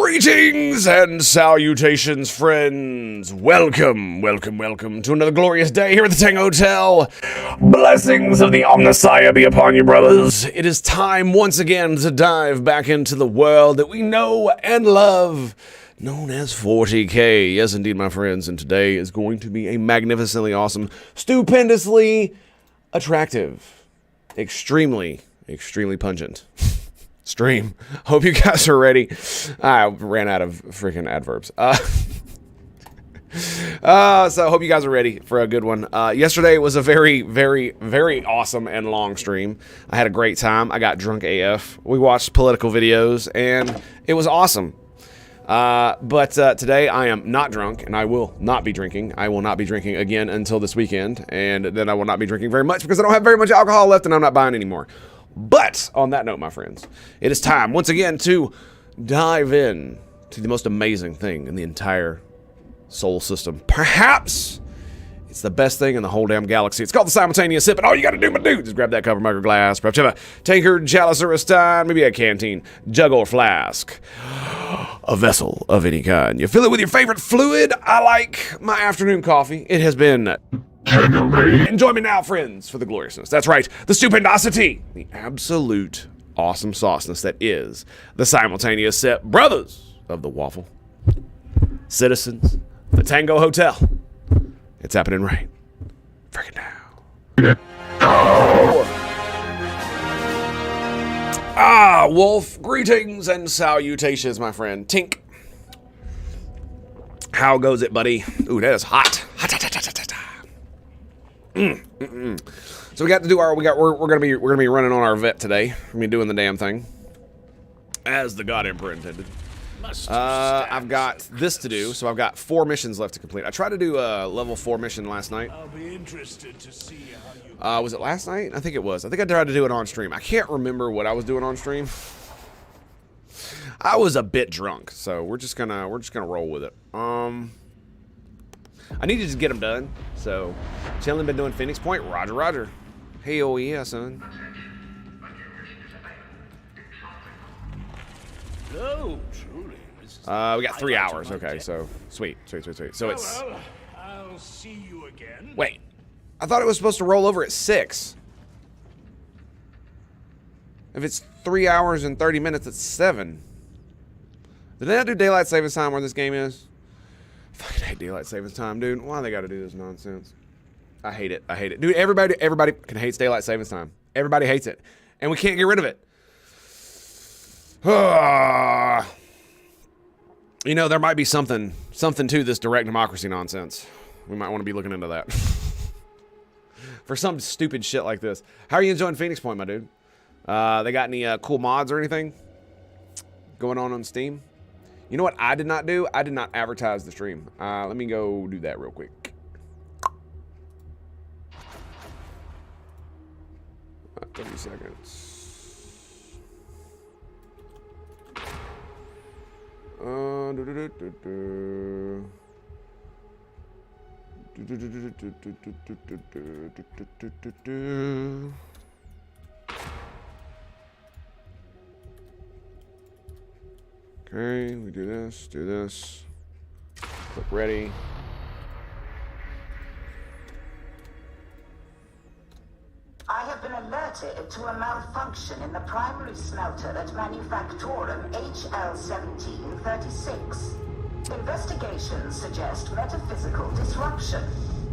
Greetings and salutations, friends. Welcome to another glorious day here at the Tango Hotel. Blessings of the Omnissiah be upon you, brothers. It is time once again to dive back into the world that we know and love, known as 40K. Yes, indeed, my friends. And today is going to be a magnificently awesome, stupendously attractive, extremely pungent stream. Hope you guys are ready. I ran out of freaking adverbs. So I hope you guys are ready for a good one. Yesterday was a very awesome and long stream. I had a great time. I got drunk AF. We watched political videos and it was awesome. But today I am not drunk and I will not be drinking. I will not be drinking again until this weekend, and then I will not be drinking very much because I don't have very much alcohol left and I'm not buying anymore. But on that note, my friends, it is time once again to dive in to the most amazing thing in the entire solar system. Perhaps it's the best thing in the whole damn galaxy. It's called the simultaneous sip, and all you gotta do, my dude, is grab that cover mug or glass, perhaps you have a tankard, chalice, or a stein, maybe a canteen, jug or flask, a vessel of any kind. You fill it with your favorite fluid. I like my afternoon coffee. It has been enjoy me now, friends, for the gloriousness. That's right, the stupendosity, the absolute awesome sauceness that is the simultaneous sip. Brothers of the waffle, citizens, the Tango Hotel. It's happening right freaking now. Wolf, greetings and salutations, my friend. Tink. How goes it, buddy? Ooh, that is hot. Hot. So we got to do our, we're gonna be running on our vet today. We're gonna be doing the damn thing, as the God Emporer intended. I've got this to do, so I've got 4 missions left to complete. I tried to do a level 4 mission last night. I'll be interested to see how you was it last night? I think it was. I think I tried to do it on stream. I can't remember what I was doing on stream. I was a bit drunk, so we're just gonna roll with it. I need to just get them done. So, chilling, been doing Phoenix Point. Roger. Hell yeah, son. No, truly. We got 3 hours. Okay, so sweet. So it's. Well, I'll see you again. Wait, I thought it was supposed to roll over at 6. If it's 3 hours and 30 minutes, it's 7. Did they not do daylight savings time where this game is? Fucking hate daylight savings time, dude. Why do they got to do this nonsense? I hate it. Dude, everybody can hate daylight savings time. Everybody hates it. And we can't get rid of it. You know, there might be something to this direct democracy nonsense. We might want to be looking into that. For some stupid shit like this. How are you enjoying Phoenix Point, my dude? They got any cool mods or anything going on Steam? You know what I did not do? I did not advertise the stream. Let me go do that real quick. 30 seconds. Okay, we do this. Click ready. I have been alerted to a malfunction in the primary smelter at Manufactorum HL1736. Investigations suggest metaphysical disruption.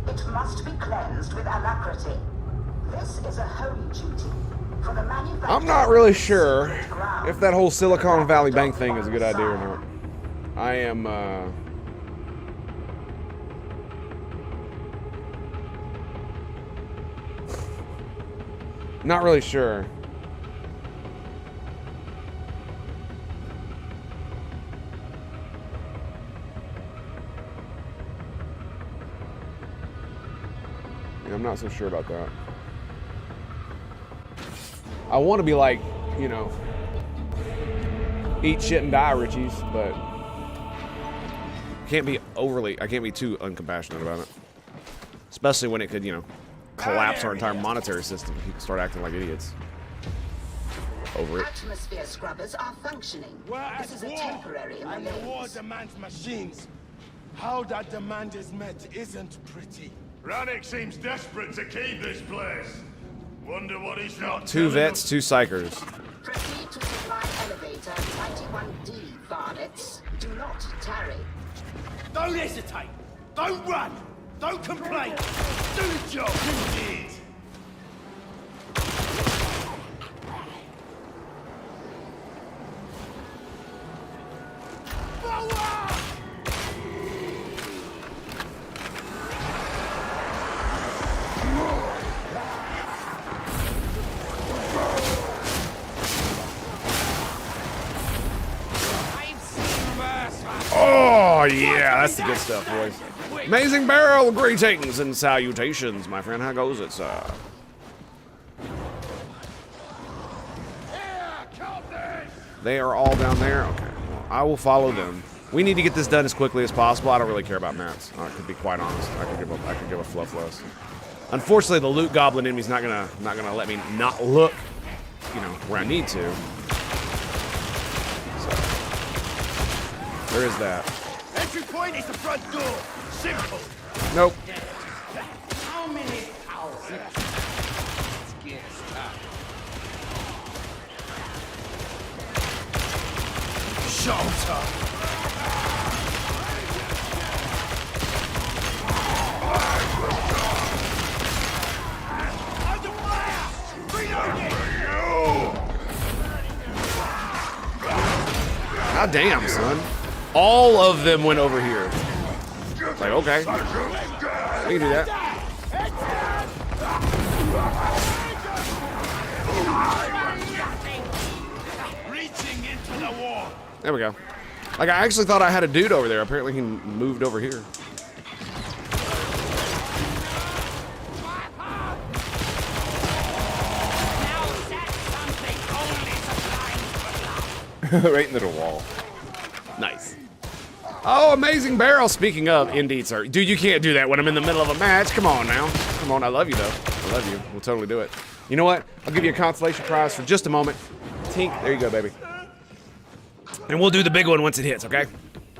It must be cleansed with alacrity. This is a holy duty. I'm not really sure if that whole Silicon Valley Bank thing is a good idea or not. I am, not really sure. Yeah, I'm not so sure about that. I want to be like, you know, eat shit and die, Richies, but I can't be too uncompassionate about it. Especially when it could, you know, collapse our entire monetary system. People start acting like idiots. over it. Atmosphere scrubbers are functioning. This is a temporary and the war malaise. demands machines. How that demand is met isn't pretty. Rannick seems desperate to keep this place. Wonder what he's not 2 vets, 2 psychers. Proceed to supply elevator 91D, varlets. Do not tarry. Don't hesitate. Don't run. Don't complain. Do the job. Indeed. Oh, yeah, that's the good stuff, boys. Amazing barrel, greetings and salutations, my friend. How goes it, sir? They are all down there? Okay, well, I will follow them. We need to get this done as quickly as possible. I don't really care about mats. I could be quite honest. I could give a fluff less. Unfortunately, the loot goblin enemy's not gonna let me not look, you know, where I need to. So, there is that. Entry point is the front door. Simple. Nope. How many hours? Let's get started. Showtime. Under fire! Reloading! God damn, son. All of them went over here. It's like, okay. We can do that. Reaching into the wall. There we go. Like, I actually thought I had a dude over there. Apparently he moved over here. Right into the wall. Nice. Oh, amazing barrel. Speaking of, indeed, sir. Dude, you can't do that when I'm in the middle of a match. Come on now. Come on, I love you, though. I love you. We'll totally do it. You know what? I'll give you a consolation prize for just a moment. Tink, there you go, baby. And we'll do the big one once it hits, okay?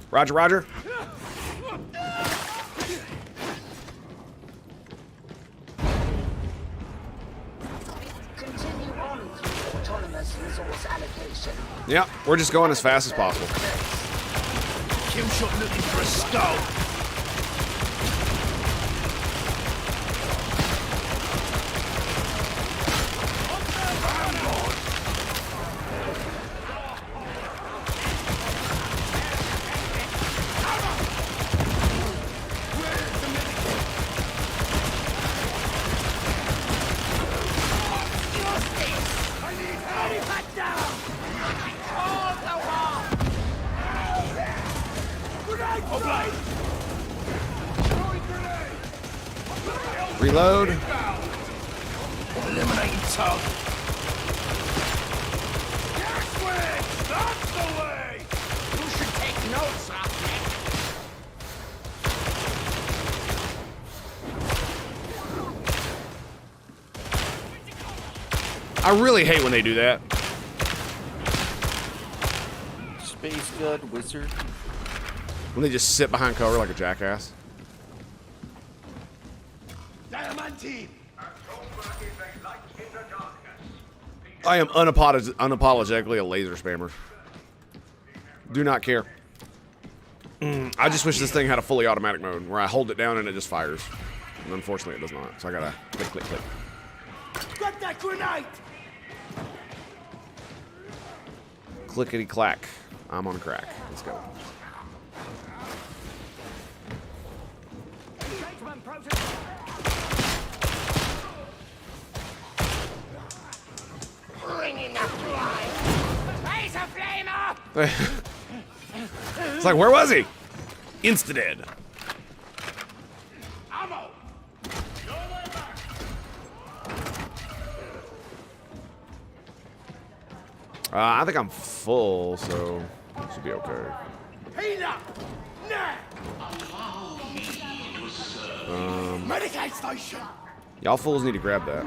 Roger, roger. Continue on through autonomous resource allocation. Yep, we're just going as fast as possible. Kill shot looking for a skull. Reload. Eliminating target. That's the way. You should take notes, Rocket. I really hate when they do that. Space God Wizard. When they just sit behind cover like a jackass. Diamante. I am unapologetically a laser spammer. Do not care. I just wish this thing had a fully automatic mode where I hold it down and it just fires. And unfortunately, it does not. So I gotta click, click, click. Got that grenade. Clickety clack. I'm on crack. Let's go. Bringing the fly. Raise a flame up. It's like, where was he? Insta-dead. Ammo. I think I'm full, so it should be okay. Heat up. Now. Medicate station. Y'all fools need to grab that.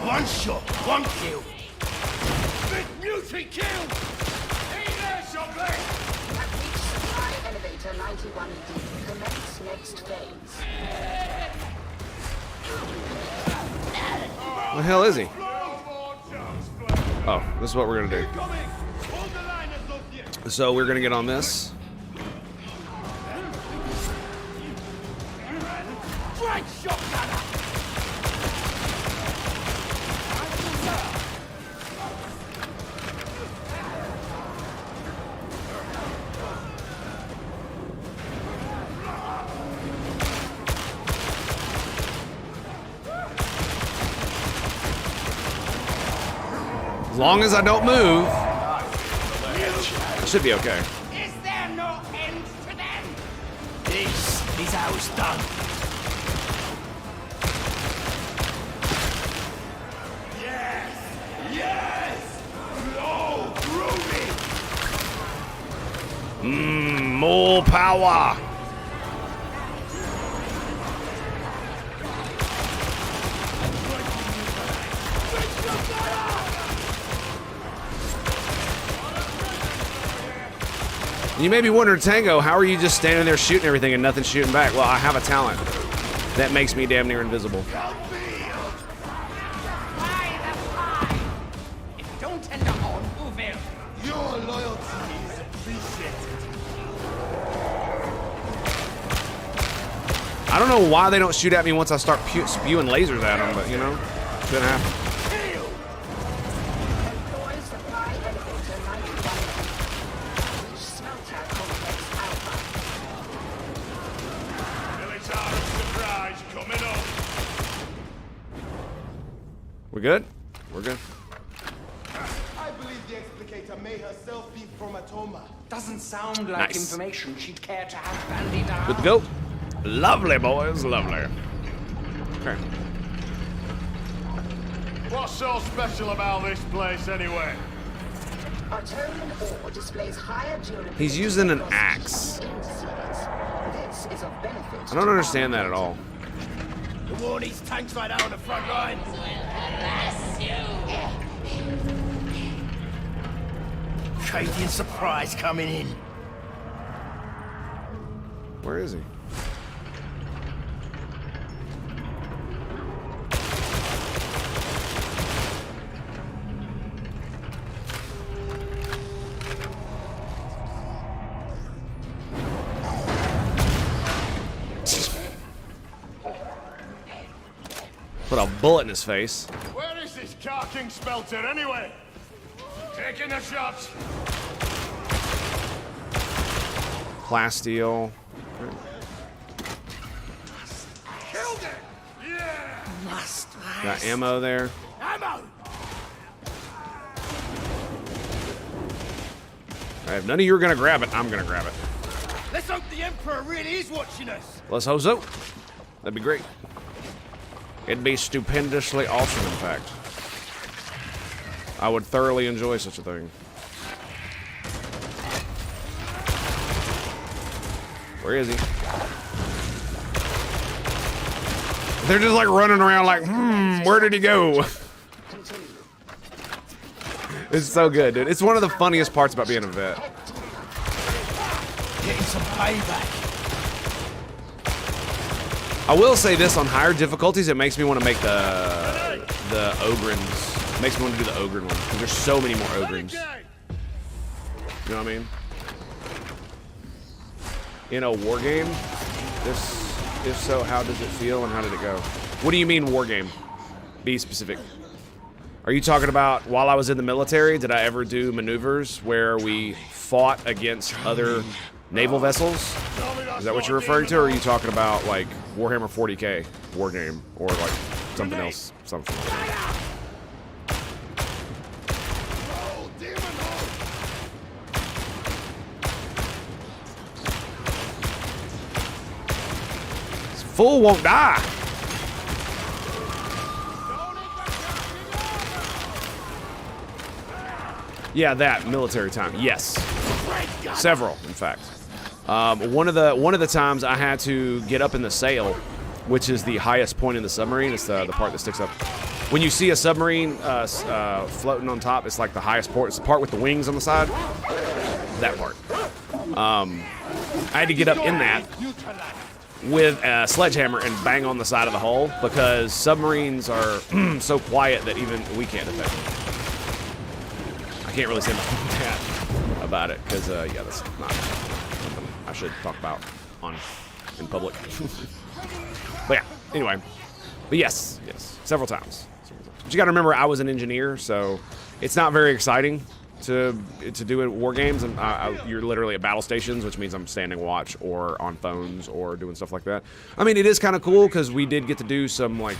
One shot, one kill. Big mutant kill! Hey there, Shopley! Have reached supply elevator 91D. Commence next phase. The hell is he? No more chance, Fletcher. Oh, this is what we're gonna Coming! Hold the line as of you. do. So we're gonna get on this. Right shot, gunner! As long as I don't move, it should be okay. Is there no end to them? This is how it's done. Yes! Yes! Oh, groovy! More power. You may be wondering, Tango, how are you just standing there shooting everything and nothing shooting back? Well, I have a talent that makes me damn near invisible. Don't tender on, Uvel. Your loyalty is appreciated. I don't know why they don't shoot at me once I start spewing lasers at them, but you know, shouldn't happen. Employ supply elevator 91D. Reach smelter complex Alpha. Military surprise coming up. We good? We're good. I believe the explicator may herself be from Atoma. Doesn't sound like Nice. information she'd care to have bandied around. Good to go. Lovely, boys. Lovely. Okay. What's so special about this place, anyway? Atoman ore displays higher durability. He's using an across axe. indices. This is of benefit. I don't understand that at all. The war needs tanks right out on the front line. Canadian surprise coming in. Where is he? Put a bullet in his face. Where is this carking spelter, anyway? Taking the shots. Plasteel. Killed it! Yeah! Got ammo there. Ammo! Alright, if none of you are gonna grab it, I'm gonna grab it. Let's hope the Emperor really is watching us. Let's hope so. That'd be great. It'd be stupendously awesome, in fact. I would thoroughly enjoy such a thing. Where is he? They're just like running around like, where did he go? It's so good, dude. It's one of the funniest parts about being a vet. Getting some payback. I will say this, on higher difficulties, it makes me want to make the Ogrins. It makes me want to do the Ogrin one, because there's so many more Ogrins. You know what I mean? In a war game? If so, how does it feel and how did it go? What do you mean war game? Be specific. Are you talking about while I was in the military, did I ever do maneuvers where we fought against other naval vessels? Is that what you're referring to, or are you talking about like Warhammer 40k war game, or like something else? Something. This fool won't die. Yeah, that military time. Yes, several, in fact. One of the times I had to get up in the sail, which is the highest point in the submarine. It's the part that sticks up when you see a submarine floating on top, it's like the highest part. It's the part with the wings on the side. That part. I had to get up in that with a sledgehammer and bang on the side of the hull because submarines are so quiet that even we can't detect them. I can't really say much about it because, yeah, that's not something I should talk about in public. But yeah, anyway. But yes, several times. But you got to remember, I was an engineer, so it's not very exciting to do in war games. And you're literally at battle stations, which means I'm standing watch or on phones or doing stuff like that. I mean, it is kind of cool because we did get to do some like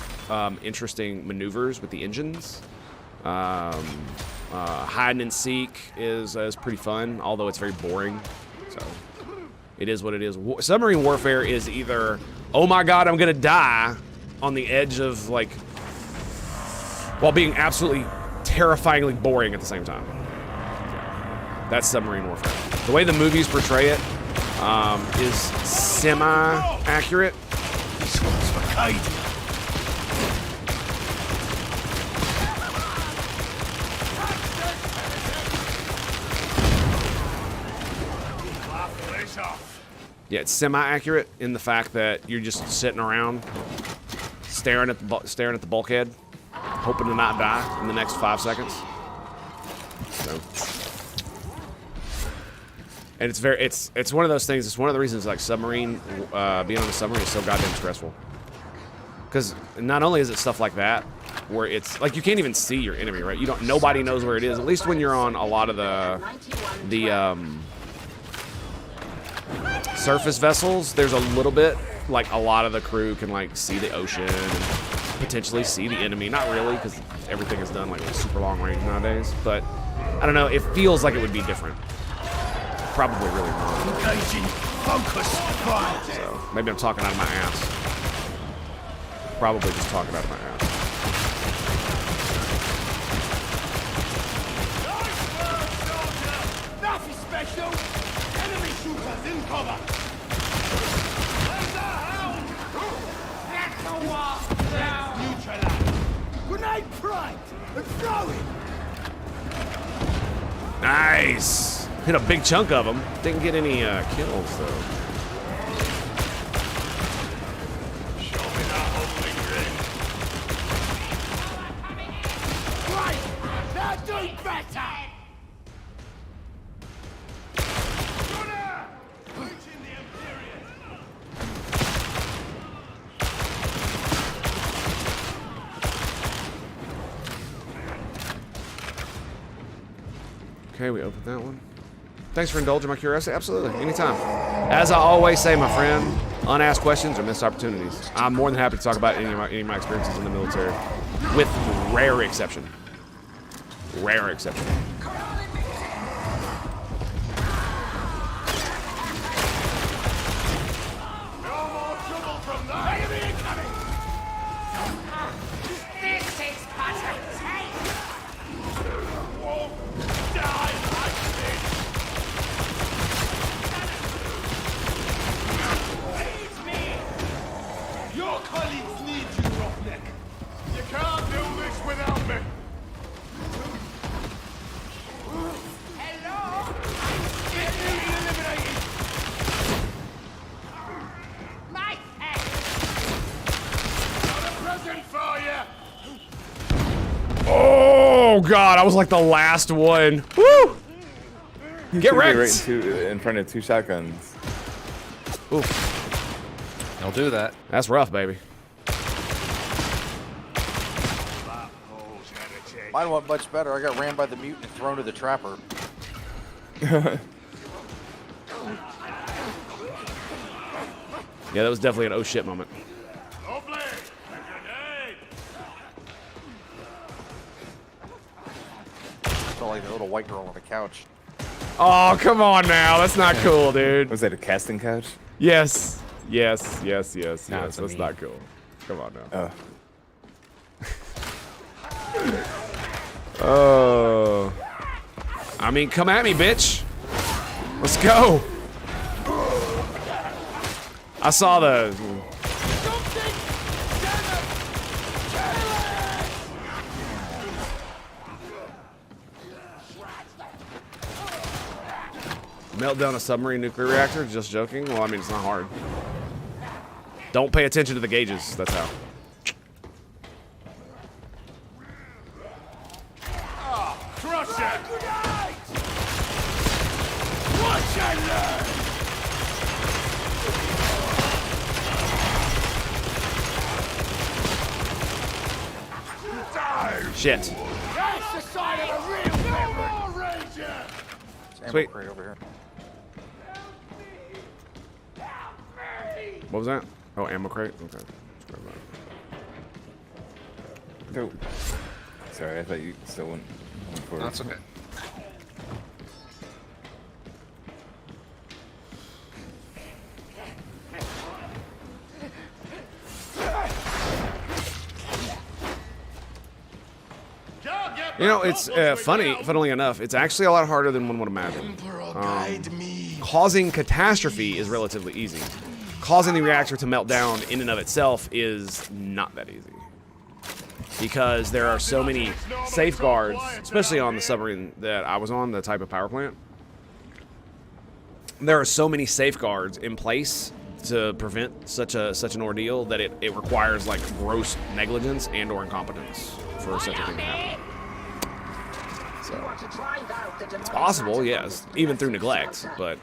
interesting maneuvers with the engines. Hide and seek is pretty fun, although it's very boring. So it is what it is. Submarine warfare is either, oh my god, I'm gonna die on the edge of like, while being absolutely terrifyingly boring at the same time. That's submarine warfare. The way the movies portray it is semi-accurate. This one's for Katie. Yeah, it's semi-accurate in the fact that you're just sitting around staring at the bulkhead, hoping to not die in the next 5 seconds. So, and it's one of those things. It's one of the reasons like submarine being on a submarine is so goddamn stressful. Because not only is it stuff like that where it's like you can't even see your enemy, right? Nobody knows where it is. At least when you're on a lot of the surface vessels, there's a little bit, like a lot of the crew can like see the ocean and potentially see the enemy. Not really, because everything is done like super long range nowadays. But I don't know, it feels like it would be different. Probably really wrong. Engaging. Focus. Fire. So maybe I'm talking out of my ass. Probably just talking out of my ass. Nothing special. Enemy shooters in cover. Neutralize. Grenade primed and throwing. Nice. Hit a big chunk of them. Didn't get any kills though. Show me that holding Right. Now do better. Reaching the Imperial. Okay, we opened that one. Thanks for indulging my curiosity. Absolutely, anytime. As I always say, my friend, unasked questions are missed opportunities. I'm more than happy to talk about any of my experiences in the military, with rare exception. Rare exception. No more trouble from that. Enemy incoming. This is pathetic. Won't die like this. Your colleagues need you, Roughneck. You can't do this without me. Hello? Get newly eliminated. My head. Got a present for you. Oh god, I was like the last one. Woo! Get wrecked. Right in front of two shotguns. Oof, I'll do that. that's rough, baby. Mine went much better. I got ran by the mutant and thrown to the trapper. Yeah, that was definitely an oh shit moment. Lovely. A grenade. Felt like the little white girl on the couch. Oh, come on now. That's not cool, dude. Was that a casting couch? Yes. Yes. it's That's a not cool. Come on now. Oh. I mean, come at me, bitch. Let's go. I saw the... Melt down a submarine nuclear reactor? Just joking? Well, I mean, it's not hard. Don't pay attention to the gauges. That's how. Crush it! Watch and learn! Shit. That's the sign of a real veteran! Ranger! Ammo Sweet. crate over here. What was that? Oh, ammo crate? Okay. Oh. Sorry, I thought you still went forward. That's okay. You know, it's funnily enough, it's actually a lot harder than one would imagine. Guide me. Causing catastrophe is relatively easy. Causing the reactor to melt down in and of itself is not that easy. Because there are so many safeguards, especially on the submarine that I was on, the type of power plant. There are so many safeguards in place to prevent such an ordeal that it requires like gross negligence and or incompetence for such a thing to happen. It's possible, yes, even through neglect, but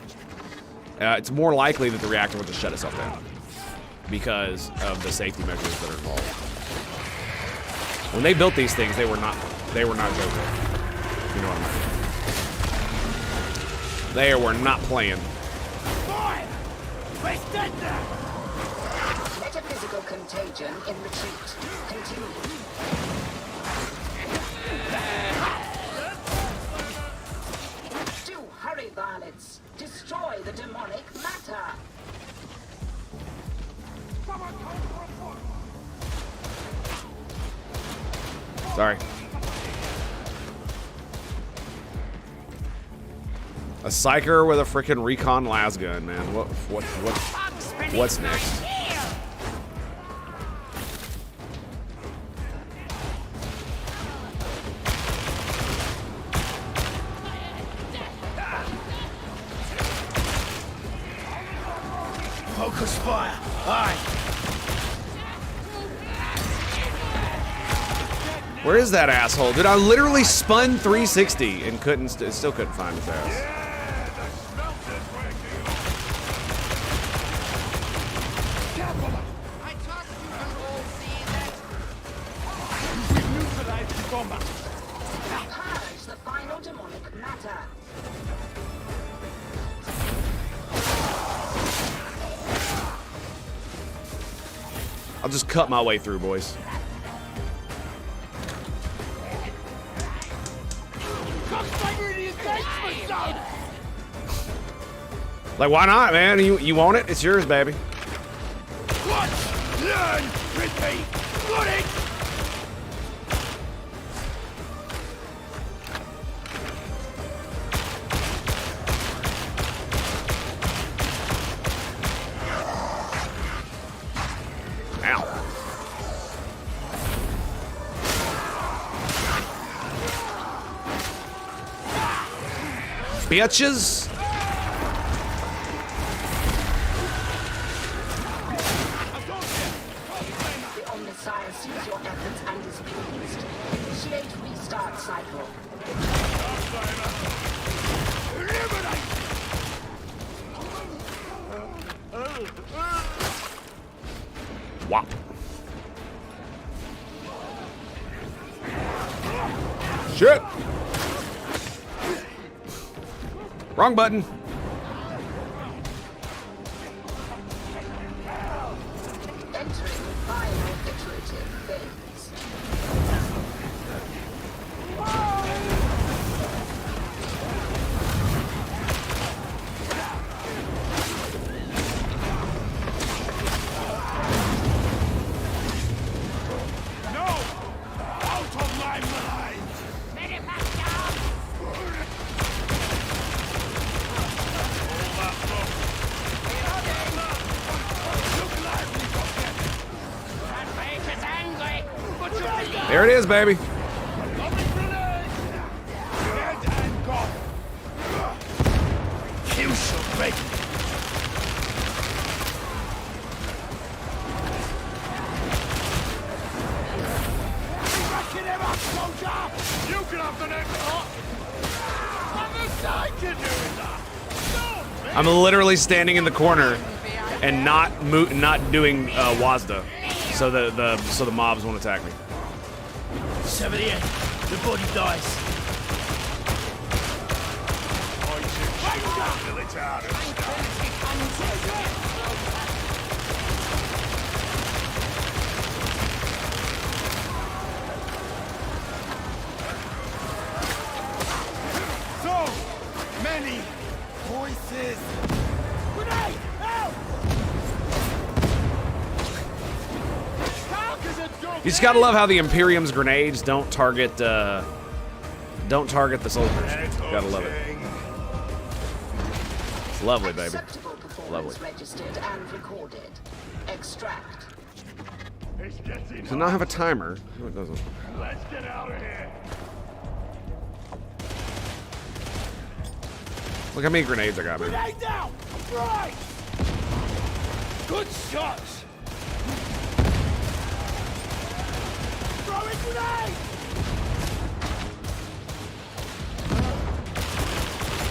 it's more likely that the reactor would just shut itself down because of the safety measures that are involved. When they built these things, they were not joking. You know what I mean? They were not playing. Metaphysical contagion in retreat. Continue. Do hurry, varlets. Destroy the demonic matter. Sorry. A psyker with a frickin' recon lasgun, man. What's next? Focus fire! Aye! Where is that asshole? Dude, I literally spun 360 and still couldn't find his ass. Yeah, the smelter's working. I trust you can all see that. We've neutralized the combat! Purge the final demonic matter. I'll just cut my way through, boys. Like, why not, man? You want it? It's yours, baby. Watch! Learn! Repeat! Got it! Ow. Bitches. The Omnissiah sees your efforts and is pleased. Initiate restart cycle. Wop. Shit. Wrong button. Entering final iterative phase. No! Out of my mind! There it is, baby. Kill You can have the next lot. What the side you doing that? I'm literally standing in the corner and not doing Wazda, so the mobs won't attack me. 78. The body dies. Till it's out of stock. So many voices. Grenade! Help! You just gotta love how the Imperium's grenades don't target the soldiers. Gotta love it. It's lovely, baby. Acceptable performance Lovely. registered and recorded. Extract. It's getting Does it not have a timer? No, it doesn't. Let's get out of here. Look how many grenades I got, man. Grenade down! Right! Good shots! Throwing grenade!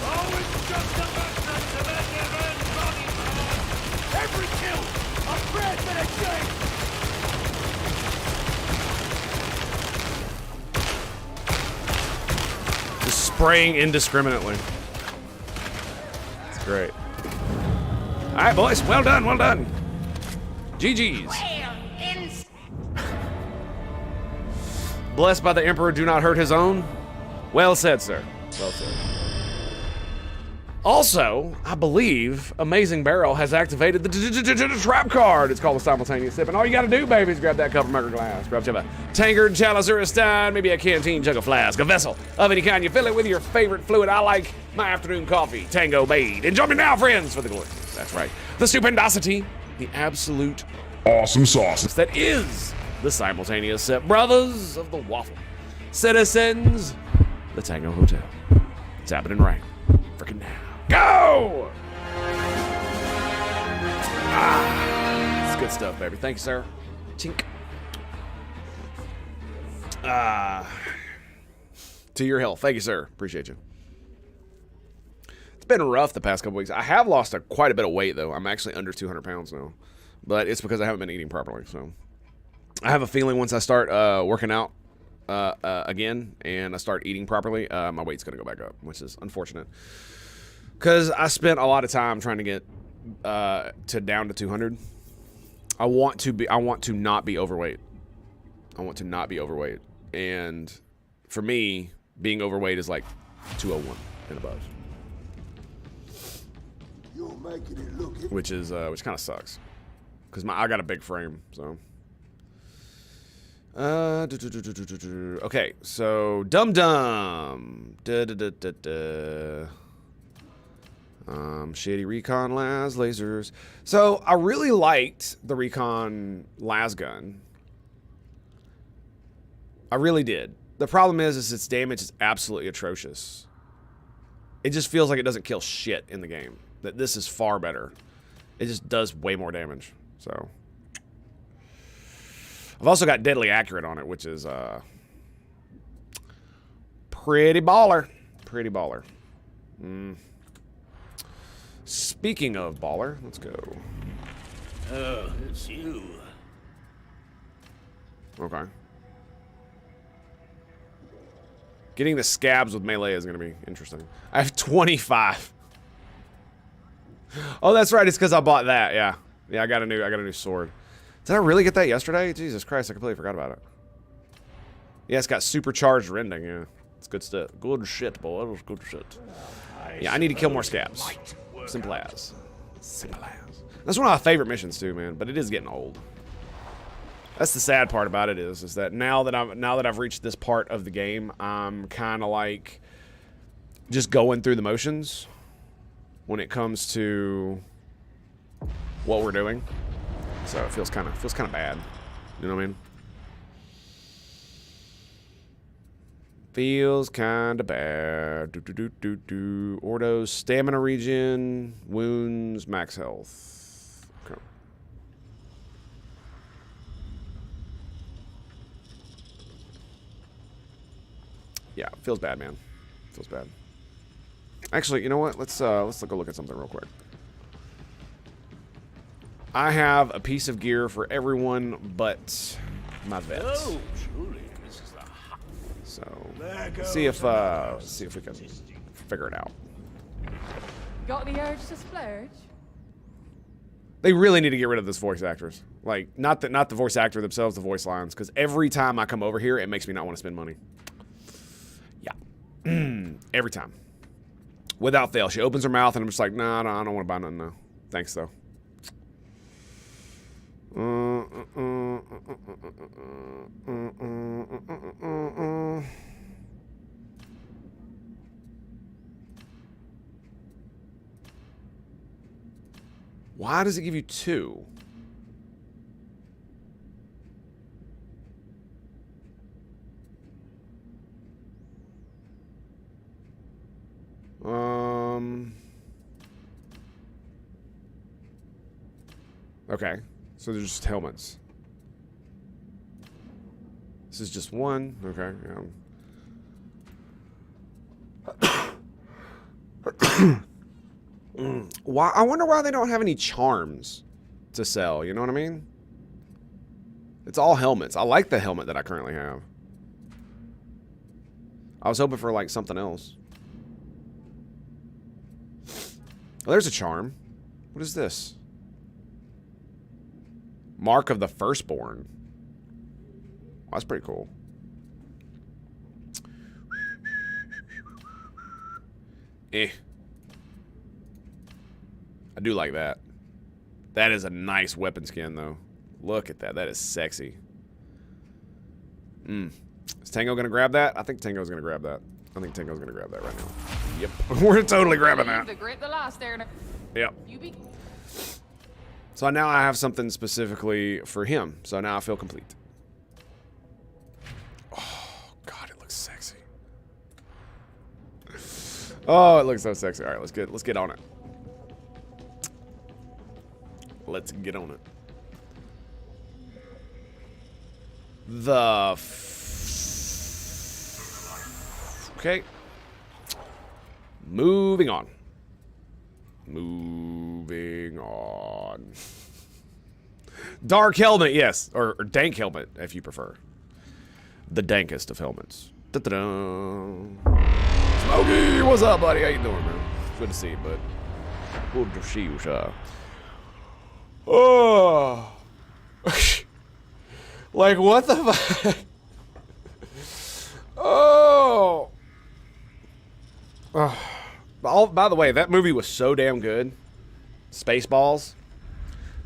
Oh, it's just a message to make your men body power. Every kill! A prayer for the king! Just spraying indiscriminately. It's great. All right, boys. Well done. Well done. GG's. Blessed by the Emperor, do not hurt his own. Well said, sir. Well said. Also, I believe Amazing Barrel has activated the trap card. It's called a simultaneous sip. And all you got to do, baby, is grab that cup of murder glass. Grab a tankard, chalice, or a stein, maybe a canteen, jug, a flask, a vessel of any kind. You fill it with your favorite fluid. I like my afternoon coffee, Tango made. And join me now, friends, for the glory. That's right. The stupendosity, the absolute Awesome sauce. that is the simultaneous sip. Brothers of the waffle. Citizens, the Tango Hotel. It's happening right freaking now. Go! It's good stuff, baby. Thank you, sir. Chink. To your health. Thank you, sir. Appreciate you. It's been rough the past couple weeks. I have lost quite a bit of weight, though. I'm actually under 200 pounds now. But it's because I haven't been eating properly. So I have a feeling once I start working out again and I start eating properly, my weight's going to go back up, which is unfortunate. Because I spent a lot of time trying to get down to 200. I want to not be overweight. I want to not be overweight. And for me, being overweight is like 201 and above. You're making it look Which kind of sucks. Because I got a big frame, so. Okay, so Dum Dum. Shady recon lasers. So I really liked the recon las gun. I really did. The problem is its damage is absolutely atrocious. It just feels like it doesn't kill shit in the game. That this is far better. It just does way more damage. So I've also got deadly accurate on it, which is pretty baller. Pretty baller. Speaking of baller, let's go. Oh, it's you. Okay. Getting the scabs with melee is going to be interesting. I have 25. Oh, that's right. It's because I bought that. Yeah. Yeah, I got a new sword. Did I really get that yesterday? Jesus Christ, I completely forgot about it. Yeah, it's got supercharged rending. Yeah. It's good stuff. Good shit, boy. It was good shit. Yeah, I need to kill more scabs. Simple as. Simple as. That's one of my favorite missions too, man, but it is getting old. That's the sad part about it is that now that I've reached this part of the game, I'm kind of like just going through the motions when it comes to what we're doing. So it feels kind of bad. You know what I mean? Feels kind of bad. Ordos, stamina regen, wounds, max health. Okay. Yeah, feels bad, man. Feels bad. Actually, you know what? Let's go look at something real quick. I have a piece of gear for everyone but my vet. Oh, truly, this is the hot. So see if we can figure it out. Got the urge to splurge? They really need to get rid of this voice actors. Like, not the voice actor themselves, the voice lines. Because every time I come over here, it makes me not want to spend money. Yeah. Every time. Without fail. She opens her mouth and I'm just like, nah, I don't want to buy nothing now. Thanks, though. Why does it give you 2? Okay. So they're just helmets. This is just one. Okay, yeah. Why? I wonder why they don't have any charms to sell. You know what I mean? It's all helmets. I like the helmet that I currently have. I was hoping for like something else. Oh, there's a charm. What is this? Mark of the Firstborn. Oh, that's pretty cool. I do like that. That is a nice weapon skin, though. Look at that. That is sexy. Is Tango going to grab that? I think Tango's going to grab that. I think Tango's going to grab that right now. Yep. We're totally grabbing that. The grip the last there. Yep. You be. So now I have something specifically for him. So now I feel complete. Oh, God, it looks sexy. Oh, it looks so sexy. All right, let's get on it. Let's get on it. Okay. Moving on. Moving on. Dark helmet, yes. Or dank helmet, if you prefer. The dankest of helmets. Da-da-da. Smokey, what's up, buddy? How you doing, man? Good to see you, bud. Good to see you, sir. Oh. Like, what the fuck? Oh. Oh. By the way, that movie was so damn good. Spaceballs.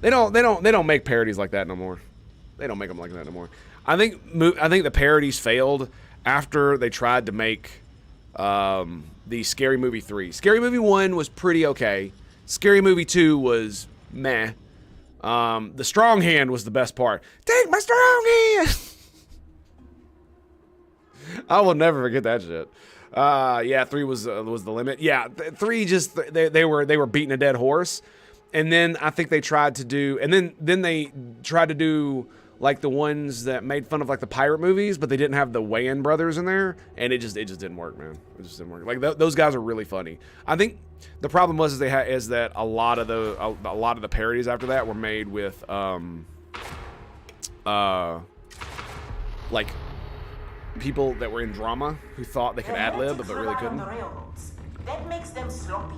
They don't make parodies like that no more. They don't make them like that no more. I think the parodies failed after they tried to make the Scary Movie 3. Scary Movie 1 was pretty okay. Scary Movie 2 was meh. The strong hand was the best part. Take my strong hand. I will never forget that shit. Yeah, 3 was the limit. Yeah, 3 just they were beating a dead horse, and then I think they tried to do, and then they tried to do like the ones that made fun of like the pirate movies, but they didn't have the Wayans brothers in there, and it just didn't work, man. It just didn't work. Like those guys are really funny. I think the problem was is that a lot of the parodies after that were made with like people that were in drama who thought they could ad-lib but really couldn't. That makes them sloppy.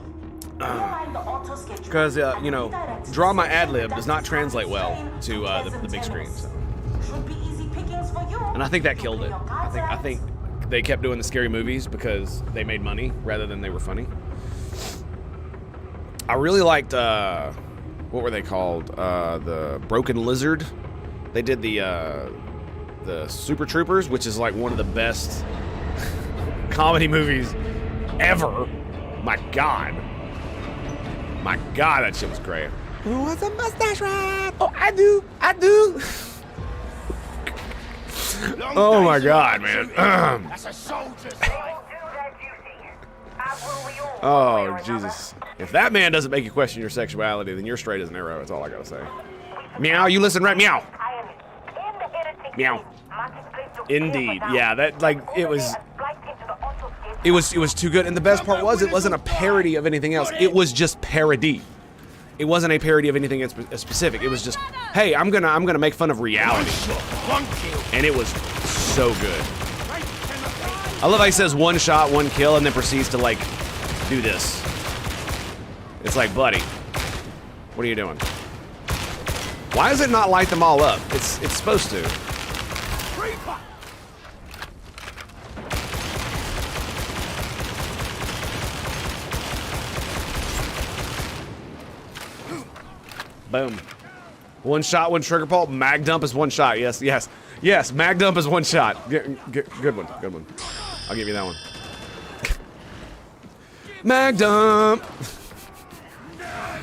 Because you know, drama ad-lib does not translate well to the big screen. So. And I think that killed it. I think they kept doing the scary movies because they made money rather than they were funny. I really liked what were they called? The Broken Lizard. They did the Super Troopers, which is like one of the best comedy movies ever. My God, that shit was great. Who wants a mustache ride? Oh, I do. Oh my God, man. That's a soldier's life. Oh, Jesus. If that man doesn't make you question your sexuality, then you're straight as an arrow. That's all I gotta say. Meow, you listen right. Meow. Meow. Indeed. Yeah, that, like, it was It was too good, and the best part was it wasn't a parody of anything else. It was just parody. It wasn't a parody of anything specific. It was just, hey, I'm gonna make fun of reality, and it was so good. I love how he says 1 shot, 1 kill, and then proceeds to like do this. It's like, buddy, what are you doing? Why does it not light them all up? It's supposed to. Boom. 1 shot, 1 trigger pull. Mag dump is 1 shot. Yes, yes, yes. Mag dump is 1 shot. Good one. Good one. I'll give you that one. Mag dump.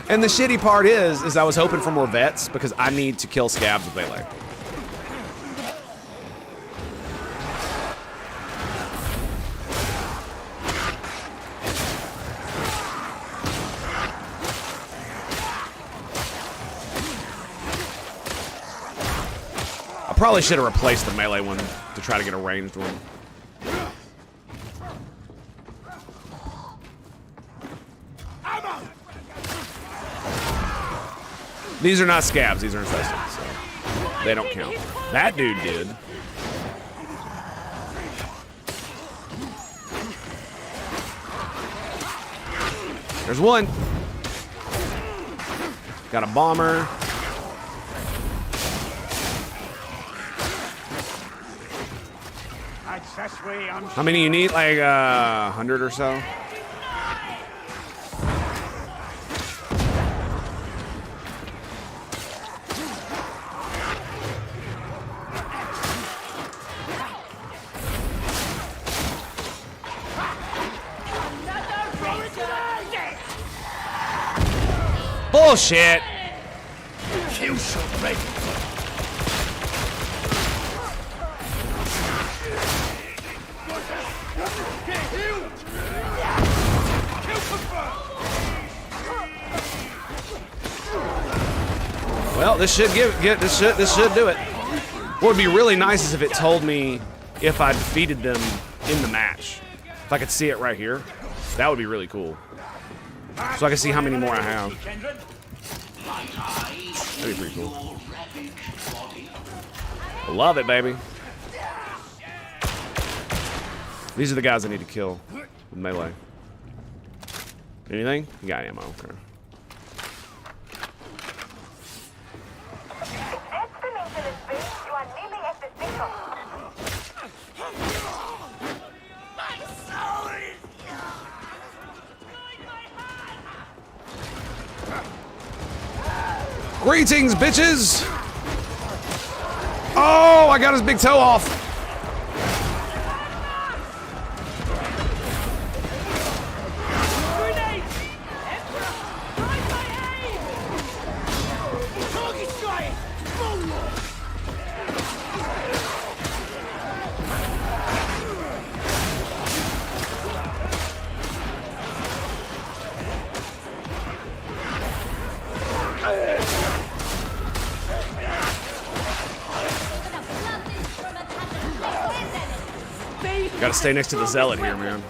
And the shitty part is I was hoping for more vets because I need to kill scabs with melee. I probably should have replaced the melee one to try to get a ranged one. These are not scabs, these are infested, so they don't count. That dude did. There's one. Got a bomber. How many you need? Like 100 or so? Bullshit. Kill shot ready. Well, this should this should do it. What would be really nice is if it told me if I defeated them in the match. If I could see it right here, that would be really cool. So I can see how many more I have. That'd be pretty cool. Love it, baby. These are the guys I need to kill with melee. Anything? You got ammo, okay. Greetings, bitches! Oh, I got his big toe off. Gotta stay next to the zealot here, man.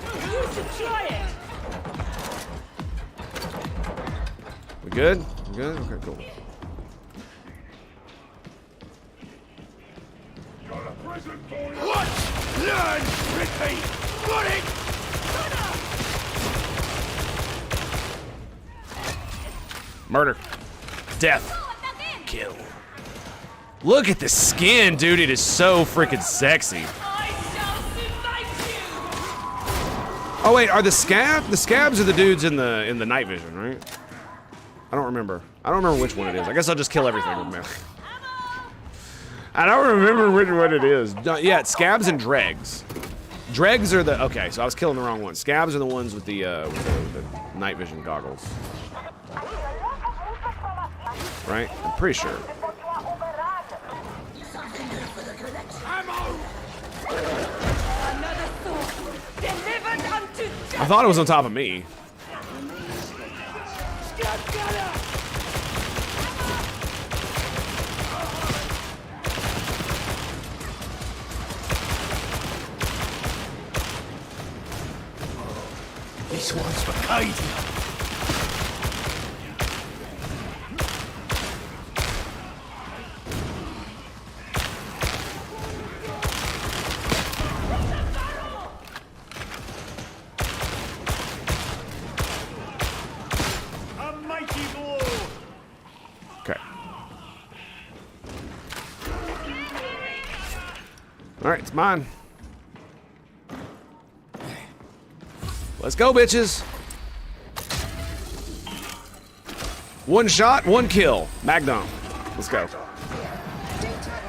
We good? We good? Okay, cool. What? Learn! Repeat! Got it! Murder. Death. Kill. Look at the skin, dude. It is so freaking sexy. Oh wait, are the scabs are the dudes in the night vision, right? I don't remember. I don't remember which one it is. I guess I'll just kill everything with melee. I don't remember which one it is. Yeah, it's scabs and dregs. Dregs are the okay. So I was killing the wrong one. Scabs are the ones with the night vision goggles. Right? I'm pretty sure. I thought it was on top of me. This one's for Cadia. Okay. All right, it's mine. Let's go, bitches. One shot, one kill. Magnum. Let's go. Data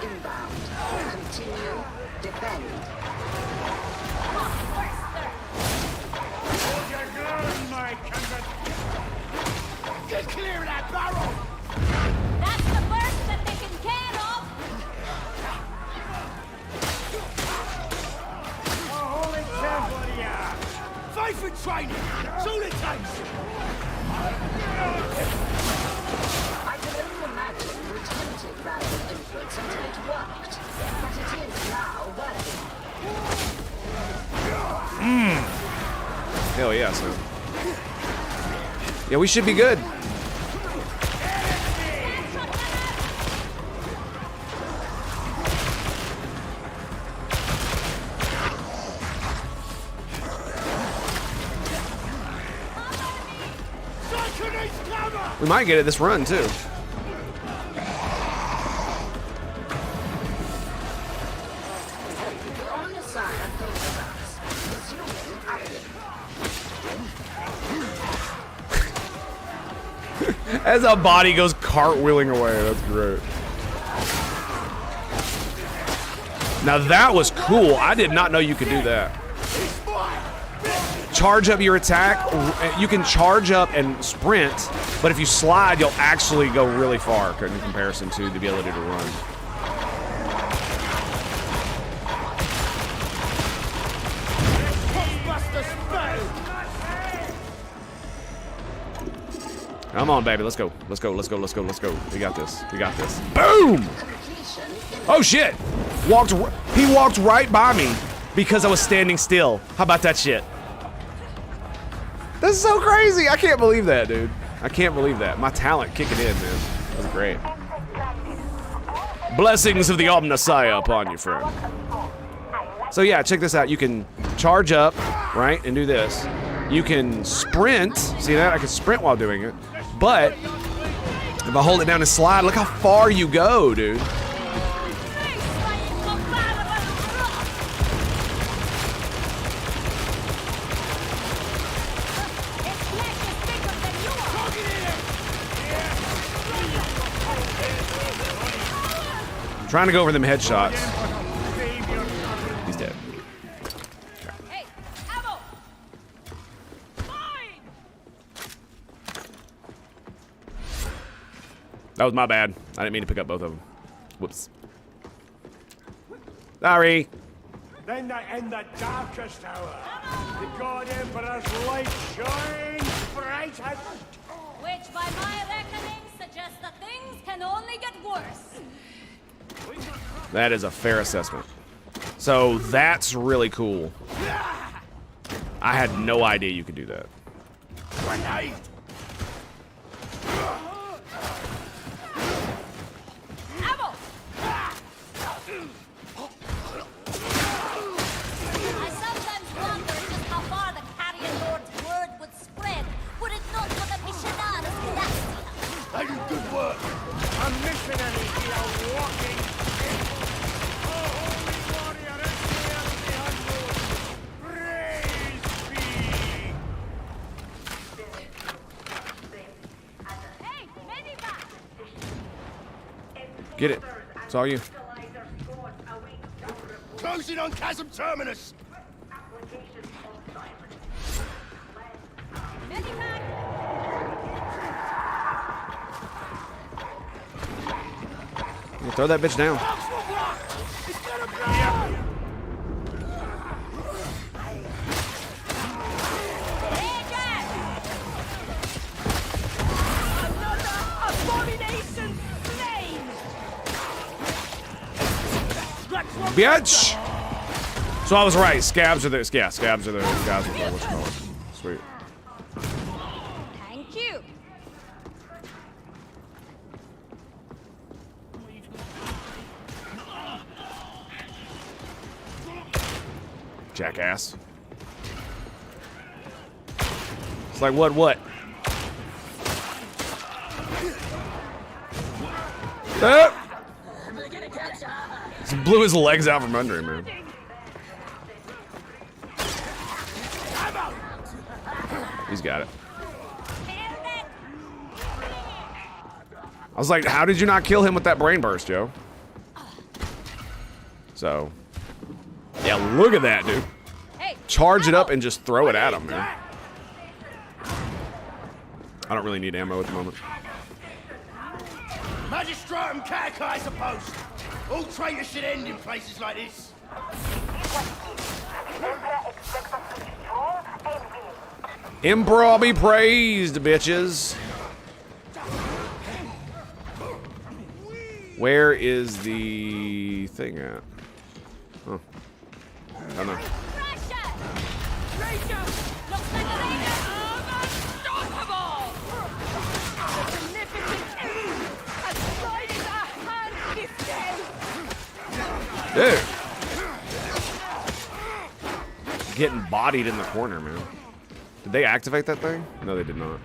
inbound. Continue. Defend. Get clear of that barrel! That's the first that they can care of. Holy temple, yeah! Faith and training! That's all it takes! I can only imagine you attempted random inputs until it worked. But it is now working. Hell yeah, so. Yeah, we should be good. We might get it this run, too. The Omnissiah favors us. Resuming action. As a body goes cartwheeling away. That's great. Now that was cool. I did not know you could do that. Charge up your attack. You can charge up and sprint, but if you slide, you'll actually go really far in comparison to the ability to run. Come on, baby. Let's go. Let's go. Let's go. Let's go. Let's go. We got this. We got this. Boom! Oh, shit. He walked right by me because I was standing still. How about that shit? That's so crazy. I can't believe that, dude. I can't believe that. My talent kicking in, man. That was great. Blessings of the Omnissiah upon you, friend. So yeah, check this out. You can charge up, right, and do this. You can sprint. See that? I can sprint while doing it. But if I hold it down and slide, look how far you go, dude. Trying to go over them headshots. He's dead. Hey, ammo! Fine! That was my bad. I didn't mean to pick up both of them. Whoops. Sorry. Then they in the darkest hour. The God Emperor's light shines brightest. Which, by my reckoning, suggests that things can only get worse. That is a fair assessment. So that's really cool. I had no idea you could do that. Grenade! Ammo! I sometimes wonder just how far the Carrion Lord's word would spread, were it not for the Missionaries Galaxia. They do good work. A missionary here walking. Get it. It's all you. Closing on Chasm Terminus. Yeah, throw that bitch down. Bitch! So I was right. Scabs are the guys with the what you call it. Sweet. Jackass. It's like, what? Just blew his legs out from under him, man. He's got it. I was like, how did you not kill him with that brain burst, Joe? So, yeah, look at that, dude. Charge it up and just throw it at him, man. I don't really need ammo at the moment. Magistratum catechise a post. All traitors should end in places like this. Emperor be praised, bitches. Where is the thing at? Oh. I don't know. Dude. Getting bodied in the corner, man. Did they activate that thing? No, they did not.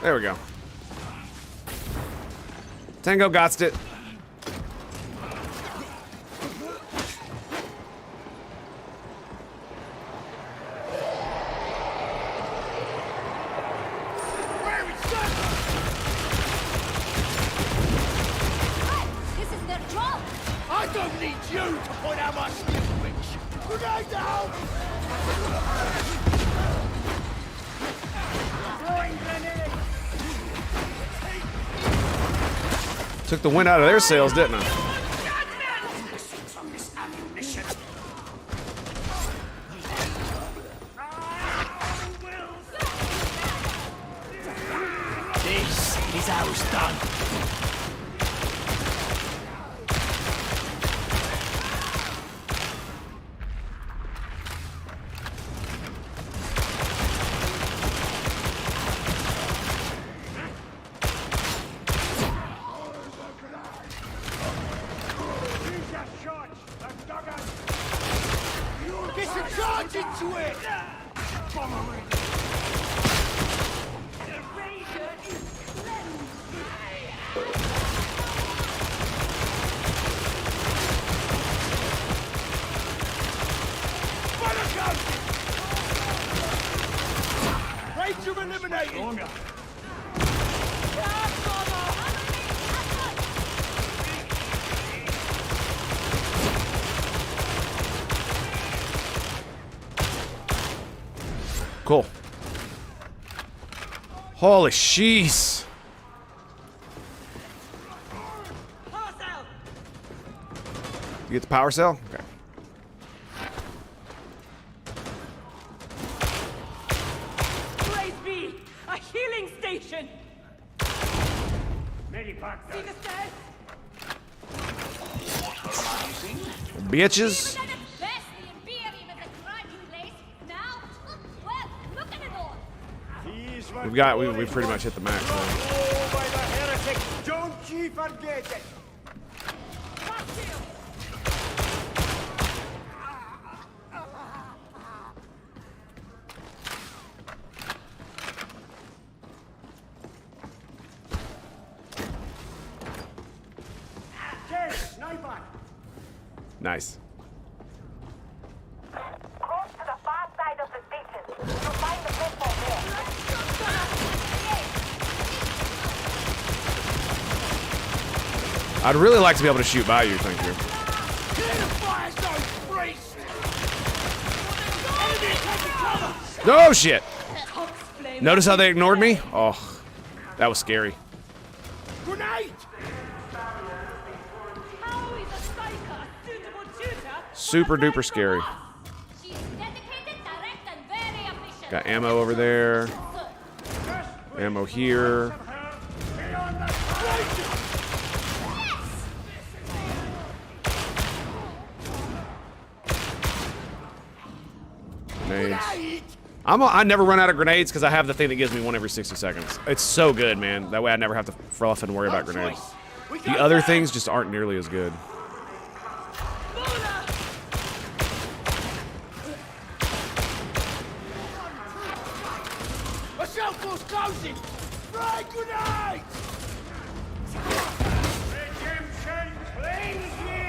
There we go. Tango Godspeed it. This is their job. I don't need you to point out my skill, bitch. Grenade down! Throwing grenade! Took the wind out of their sails, didn't I? This is how it's done. Get some charge into it! Ranger eliminated! Cool. Holy sheesh. You get the power cell? Okay. Praise be! A healing station! See the stairs? Bitches. We've pretty much hit the max. Oh, by the heretic! Don't you forget it! Sniper! Nice. Close to the far side of the station. You'll find the platform there. I'd really like to be able to shoot by you, thank you. Oh shit! Notice how they ignored me? Oh, that was scary. Grenade! Super duper scary. Got ammo over there. Ammo here. I never run out of grenades because I have the thing that gives me one every 60 seconds. It's so good, man. That way I never have to fluff and worry about grenades. The other things just aren't nearly as good. A shell force closing! Fry grenades! Redemption claims me!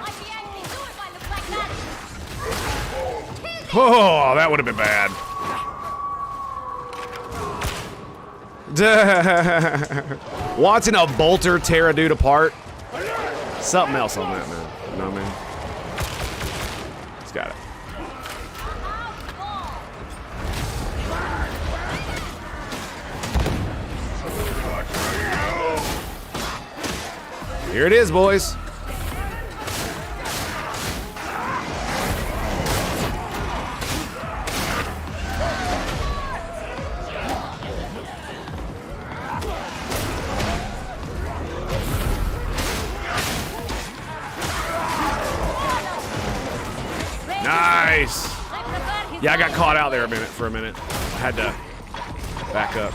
I'd be angry too if I looked like that. Oh, that would have been bad. Watching a bolter tear a dude apart. Something else on that, man. You know what I mean? He's got it. Here it is, boys. Nice. Yeah, I got caught out there for a minute. I had to back up.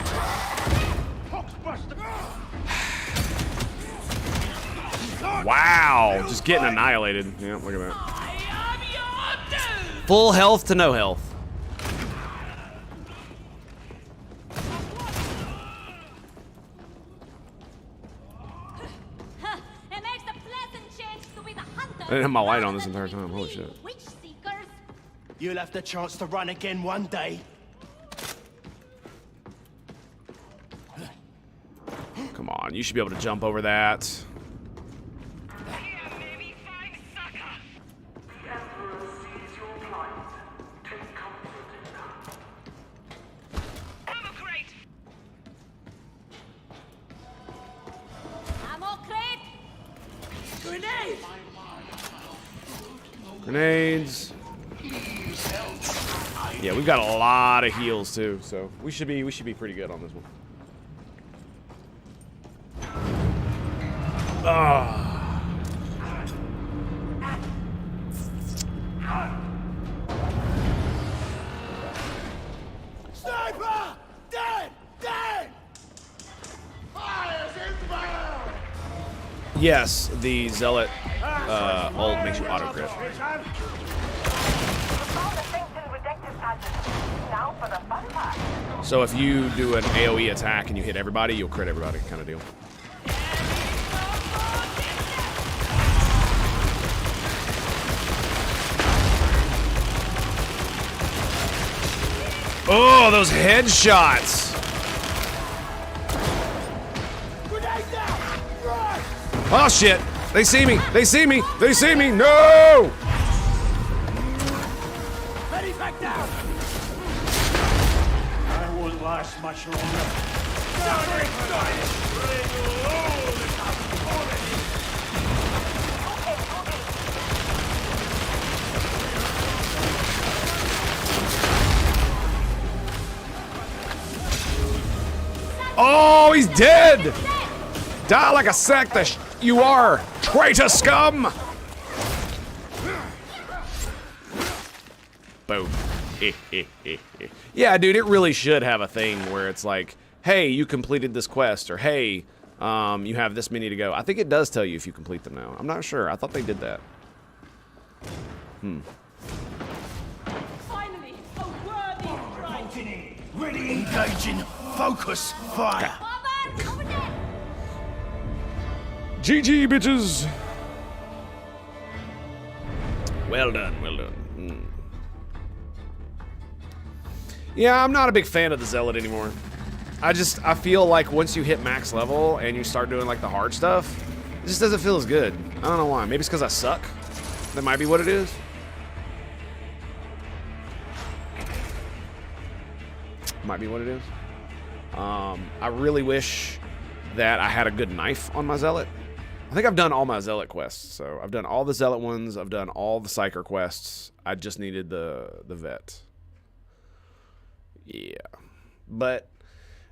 Wow, just getting annihilated. Yeah, look at that. Full health to no health. It makes a pleasant change to be the hunter. I didn't have my light on this entire time. Holy shit. Witch seekers. You'll have the chance to run again one day. Come on, you should be able to jump over that. Grenades. Yeah, we've got a lot of heals too, so we should be pretty good on this one. Sniper! Dead! Dead! Fires inbound! Yes, the zealot ult makes you auto crit. So if you do an AoE attack and you hit everybody, you'll crit everybody, kind of deal. Oh, those headshots! Oh shit! They see me! They see me! They see me! No! Ready back down! I won't last much longer. Oh, he's dead! Die like a sack that you are, traitor scum! Boom. Yeah, dude, it really should have a thing where it's like, hey, you completed this quest, or hey, you have this many to go. I think it does tell you if you complete them now. I'm not sure. I thought they did that. Finally, a worthy strike. Ready, engaging, focus, fire. Over there. GG, bitches! Well done, well done. Yeah, I'm not a big fan of the Zealot anymore. I feel like once you hit max level and you start doing like the hard stuff, it just doesn't feel as good. I don't know why. Maybe it's because I suck. That might be what it is. Might be what it is. I really wish that I had a good knife on my Zealot. I think I've done all my Zealot quests. So I've done all the Zealot ones. I've done all the Psyker quests. I just needed the Vet. Yeah. But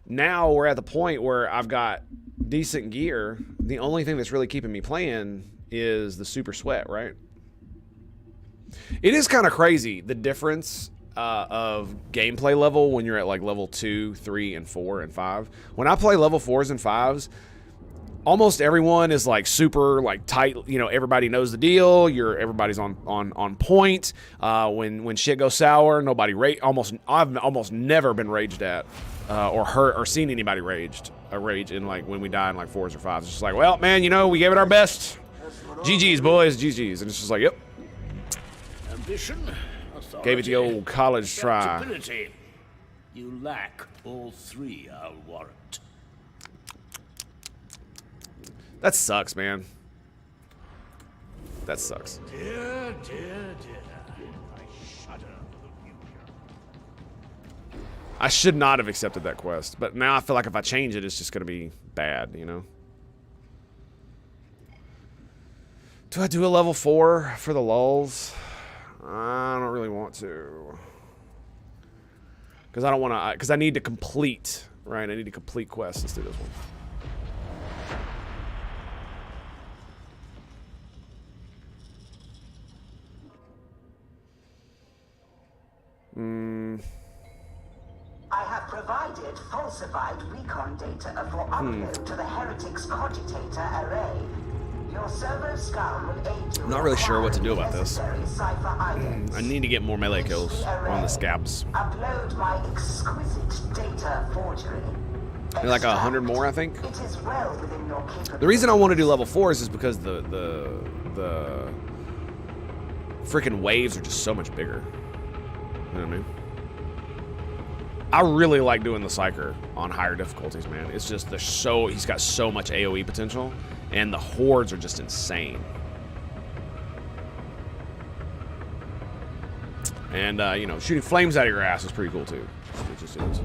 now we're at the point where I've got decent gear. The only thing that's really keeping me playing is the super sweat, right? It is kind of crazy, the difference of gameplay level when you're at like level 2, 3, and 4, and 5. When I play level 4s and 5s, almost everyone is like super like tight. You know, everybody knows the deal. Everybody's on point. When shit goes sour, nobody I've almost never been raged at or hurt or seen anybody rage in like when we die in like 4s or 5s. It's just like, well, man, you know, we gave it our best. GG's, boys, GG's, and it's just like, yep. Ambition, Gave it the old college try. You lack all three, I'll warrant. That sucks, man. That sucks. Dear, dear, dear. I shudder for the future. I should not have accepted that quest, but now I feel like if I change it, it's just going to be bad, you know? Do I do a level 4 for the lulz? I don't really want to. Because I don't want to, because I need to complete, right? I need to complete quests. Let's do this one. I have provided falsified recon data for upload to the Heretics Cogitator array. Your servo scum will aid you. I'm not really sure what to do about this. Cipher items. I need to get more melee kills on the scabs. Upload my exquisite data forgery. Maybe like 100 more, I think. It is well within your capability. The reason I want to do level 4s is because the freaking waves are just so much bigger. You know what I mean? I really like doing the Psyker on higher difficulties, man. It's just he's got so much AoE potential, and the hordes are just insane. And you know, shooting flames out of your ass is pretty cool too. It just is.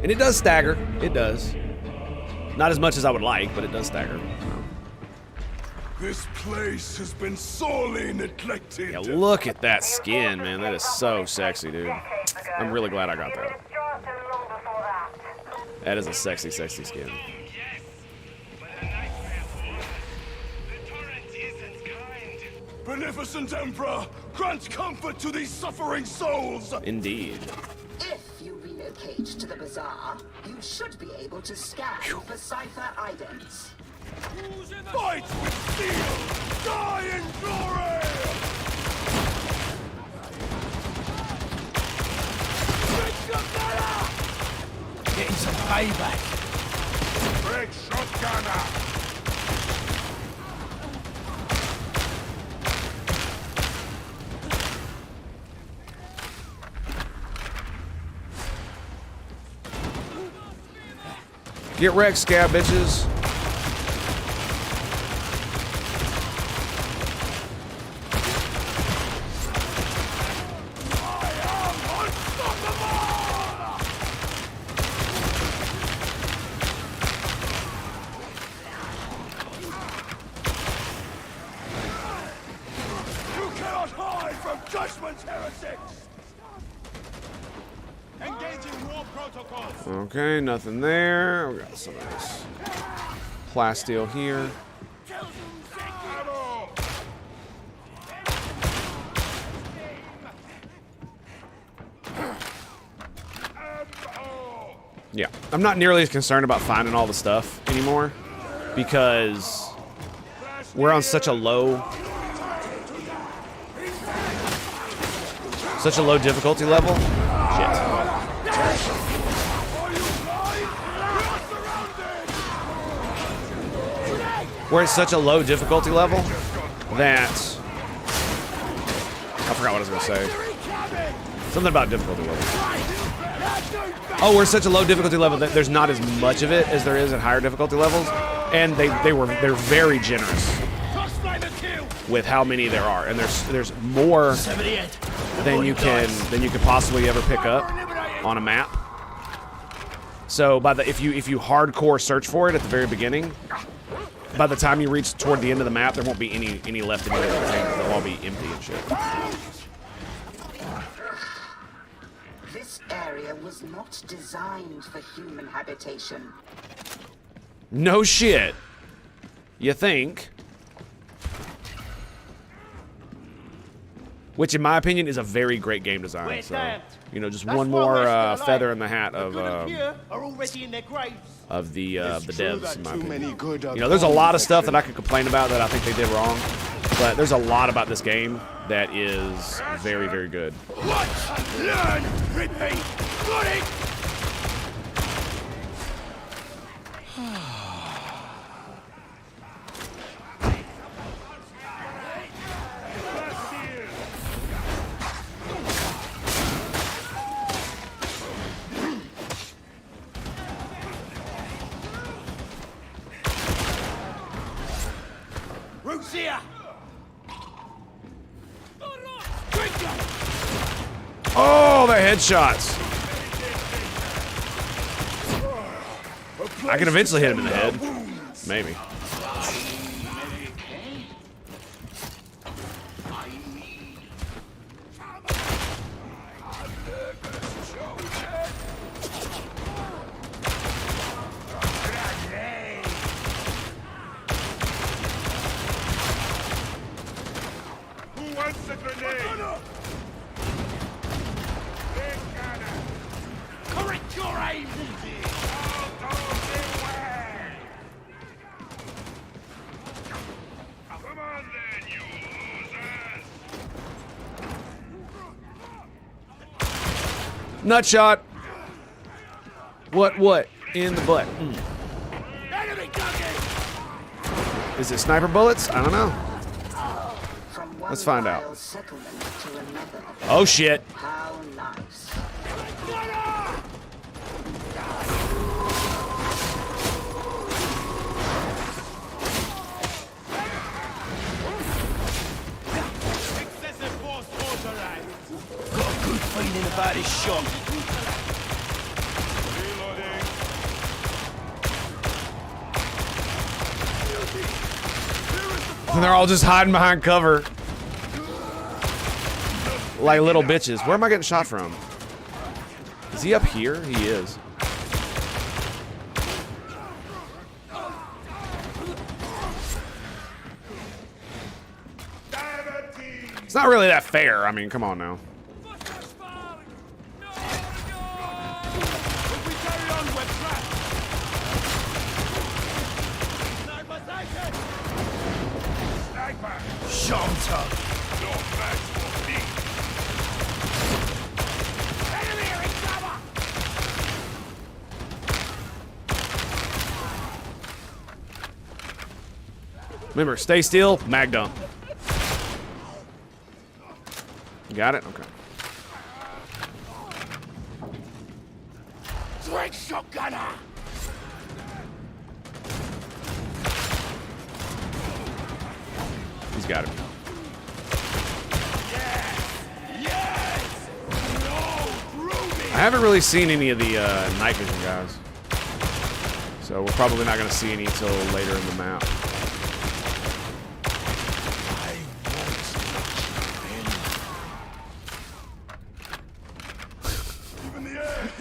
And it does stagger. It does. Not as much as I would like, but it does stagger. This place has been sorely neglected. Yeah, look at that skin, man. That is so sexy, dude. I'm really glad I got that. That is a sexy, sexy skin. Beneficent Emperor, grant comfort to these suffering souls. Indeed. If you relocate to the bazaar, you should be able to scan for cipher items. Fight with steel! Die in glory! Getting some payback. Red shotgunner! Get wrecked, scab bitches. Okay, nothing there. We got some of this plasteel here. Yeah, I'm not nearly as concerned about finding all the stuff anymore because we're on such a low difficulty level. Shit. We're at such a low difficulty level that I forgot what I was gonna say. Something about difficulty level. Oh, we're at such a low difficulty level that there's not as much of it as there is at higher difficulty levels, and they're very generous with how many there are, and there's more than you can possibly ever pick up on a map. So if you hardcore search for it at the very beginning, by the time you reach toward the end of the map, there won't be any left in your containers. They'll all be empty and shit. This area was not designed for human habitation. No shit. You think? Which, in my opinion, is a very great game design. So, you know, just one more feather in the hat of the devs, in my opinion. You know, there's a lot of stuff that I could complain about that I think they did wrong, but there's a lot about this game that is very, very good. Watch, learn, repeat. Got it. Root's here. Oh, the headshots. I can eventually hit him in the head. Maybe. Who wants a grenade? Correct your aim. Come on then, you losers! Nutshot. What? In the butt. Enemy target. Is it sniper bullets? I don't know. From one Let's find out. wild settlement to another. Oh, shit. How nice. Excessive force authorized. Got a good feeling about this shot. Reloading. And they're all just hiding behind cover. Like little bitches. Where am I getting shot from? Is he up here? He is. It's not really that fair. I mean, come on now. If we carry on, we're trapped. Sniper! Shanta. No match for me! Enemy in cover. Remember, stay still, mag dump. Got it? Okay. Drake shotgunner. He's got it. Yes. No, groovy. I haven't really seen any of the night vision guys. So we're probably not going to see any until later in the map.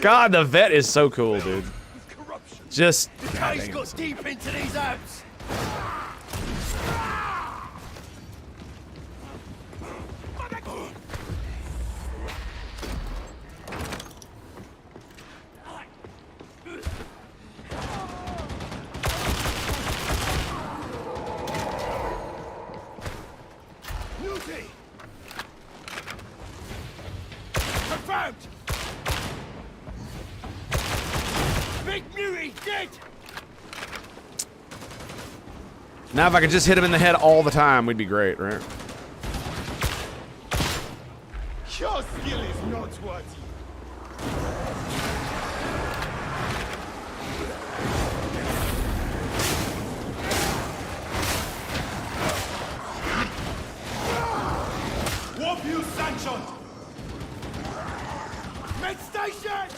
God, the vet is so cool, dude. Just... He's got deep into these abs. Newty. Confirmed. Big Mutie dead! Now if I could just hit him in the head all the time, we'd be great, right? Your skill is not worthy. Warp you sanctioned! Mid station!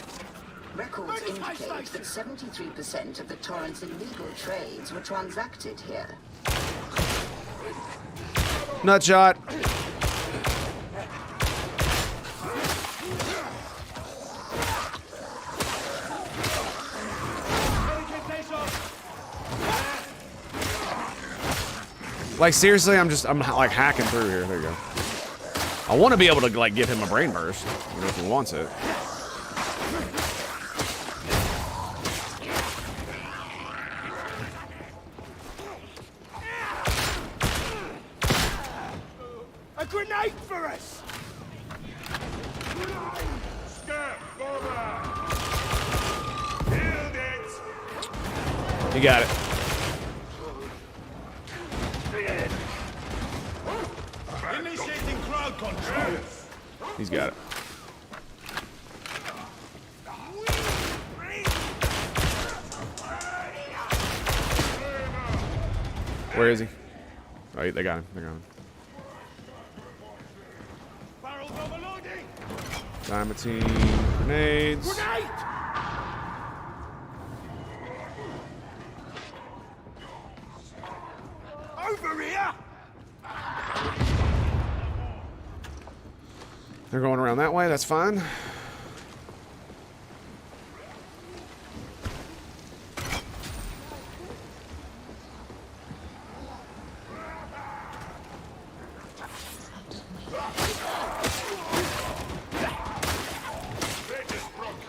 Records indicate that 73% of the torrent's illegal trades were transacted here. Nutshot. Like, seriously, I'm like hacking through here. There you go. I want to be able to, like, give him a brain burst, you know, if he wants it. A grenade for us! Step forward! Build it! You got it. Initiating crowd control. He's got it. Where is he? Oh, they got him. They got him. Barrels overloading. Diamantine grenades. Grenade! Over here! They're going around that way. That's fine.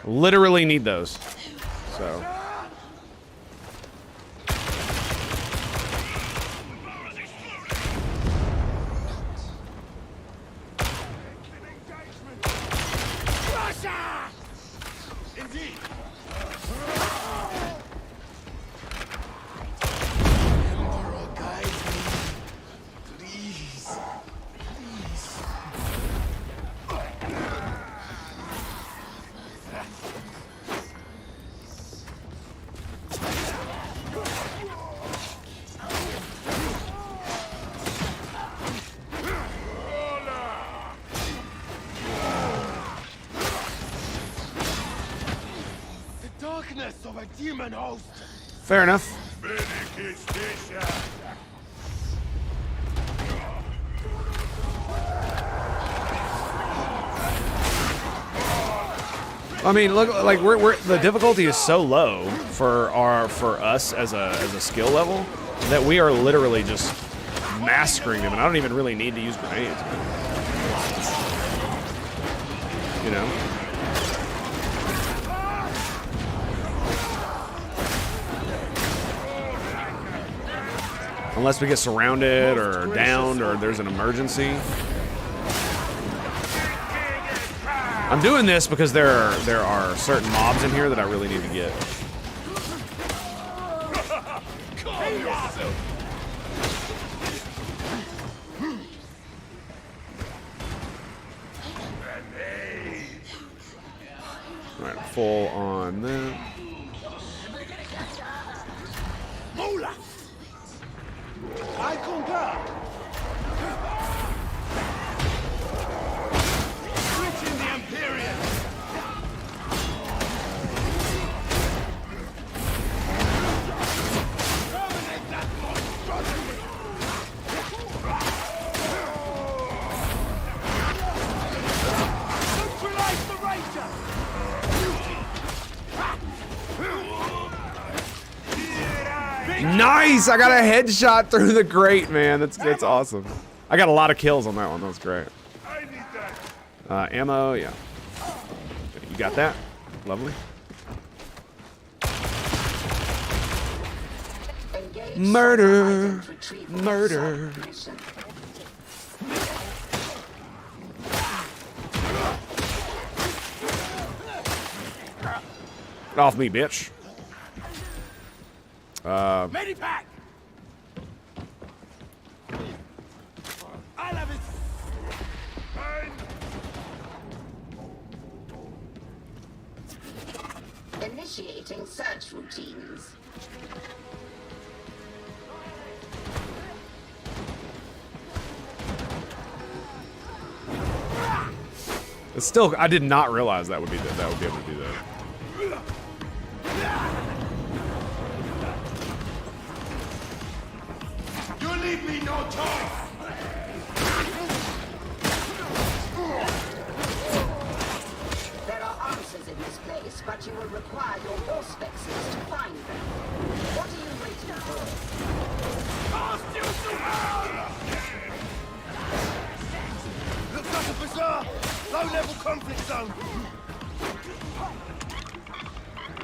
Literally need those. So. Indeed. Emperor, guide me. Please. Please. The darkness of a demon host. Fair enough. Medic station. I mean, look, like we're the difficulty is so low for us as a skill level that we are literally just massacring them, and I don't even really need to use grenades. You know. Unless we get surrounded or downed or there's an emergency. I'm doing this because there are certain mobs in here that I really need to get. Alright, full on that. Mola! I concur! Switching the Imperial. Terminate that monstrosity. Neutralize the Ranger! Nice! I got a headshot through the grate, man. That's awesome. I got a lot of kills on that one. That was great. I need that. Ammo, yeah. You got that? Lovely. Engage Murder. sub-item retrieval Murder. sub-mission. Get off me, bitch. Medipack! I'll have it. Initiating search routines. It's still, I did not realize that would be that would be able to do that. You leave me no choice. There are answers in this place, but you will require your auspexes to find them. What are you waiting for? Cast you to hell! Low-level conflict zone.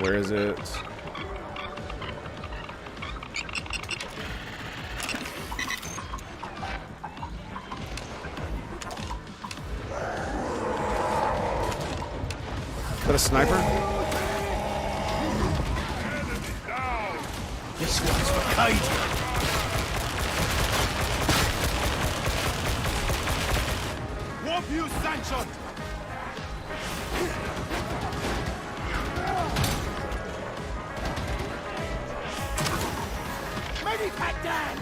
Where is it? Is that a sniper? This one's for Cade. Warp you sanctioned. Maybe pack down.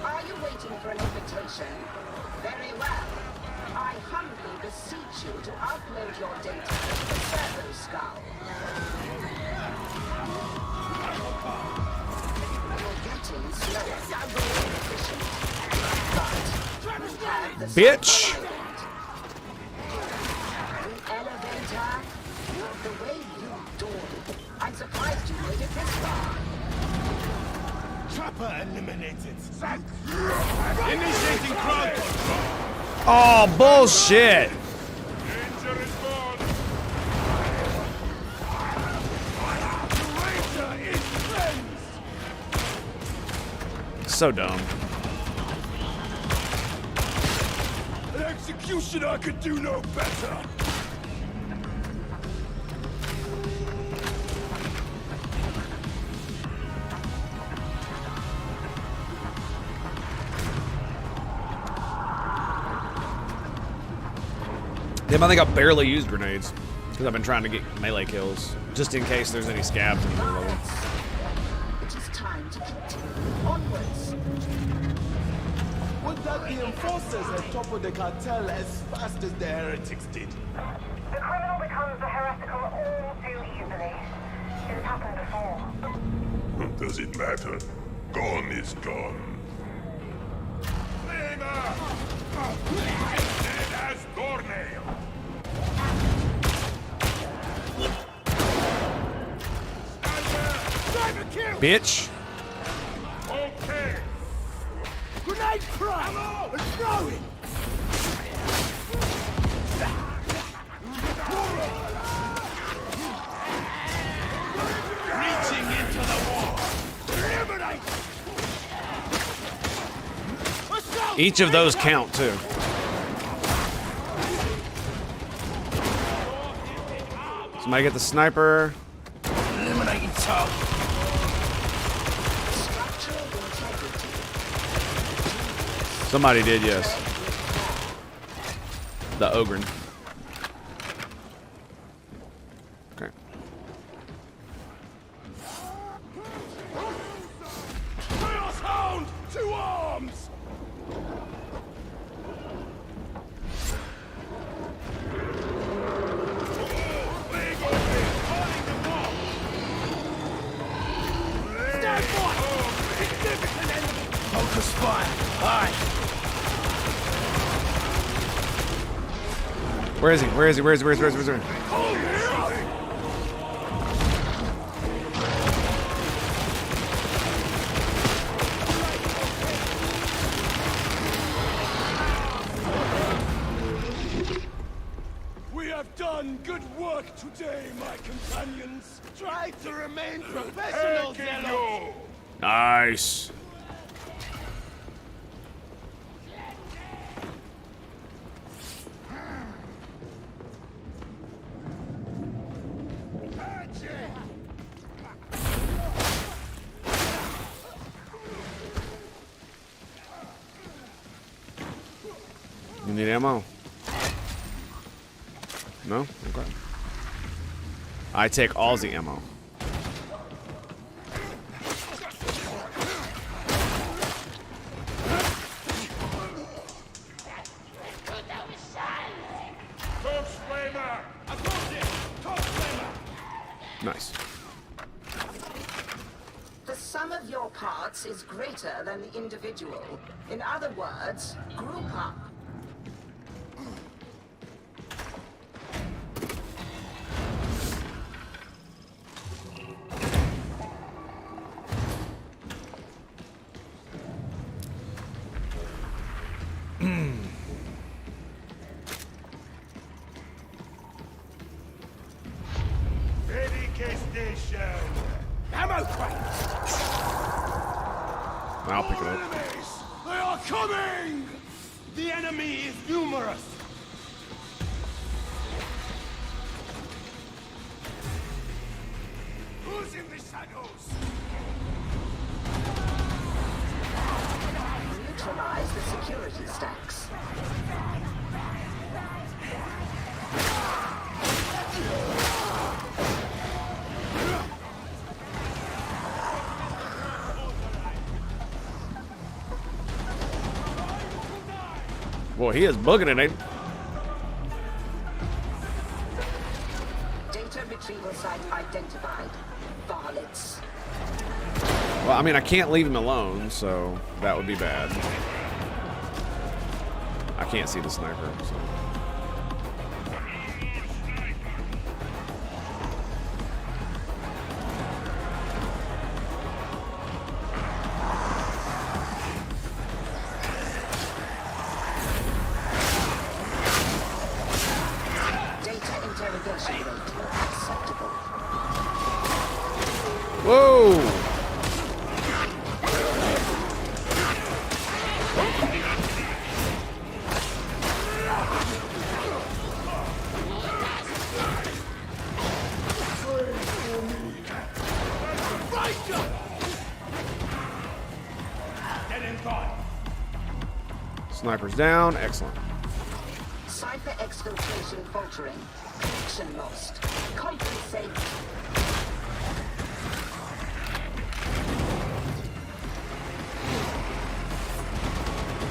Are you waiting for an invitation? Very well. I humbly beseech you to upload your data to the servo skull. You're getting slower and more efficient. But you have the Bitch! The elevator, the way you dawdled. I'm surprised you made it this far. Trapper eliminated. Initiating crowd control. Oh, bullshit! Danger is gone. Ranger is friends. So dumb. An executioner could do no better. Damn, I think I barely used grenades. Because I've been trying to get melee kills. Just in case there's any scabs in the level. It is time to continue onwards. Would that the enforcers had toppled the cartel as fast as the heretics did? The criminal becomes a heretical all too easily. It has happened before. Does it matter? Gone is gone. Flamer! Dead as doornail! Bitch! Okay! Grenade crack! And throw it! Reaching into the wall! Eliminate! Each of those count, too. Somebody get the sniper. Eliminating top. Structural integrity. Somebody did, yes. The Ogren. Okay. Chaos Hound! To arms! Stand by! Significant enemy! Focus fire! Aye! Where is he? Where is he? Where is he? Where is he? Where is he? Where is he? We have done good work today, my companions. Try to remain professional, Zelo. Nice. You need ammo? No? Okay. I take all the ammo. Corpse Flamer! I got it! Top flamer! Nice. The sum of your parts is greater than the individual. In other words, group up. Infestation. Ammo crates! I'll pick it up. Enemies! They are coming! The enemy is numerous! Who's in the shadows? Neutralize the security stacks. Boy, he is bugging it, ain't he? Data retrieval site identified. Varlets. Well, I mean, I can't leave him alone, so that would be bad. I can't see the sniper, so. Data interrogation rate acceptable. Whoa! Sniper's down. Excellent. Cypher exfiltration faltering. Connection lost. Compensate.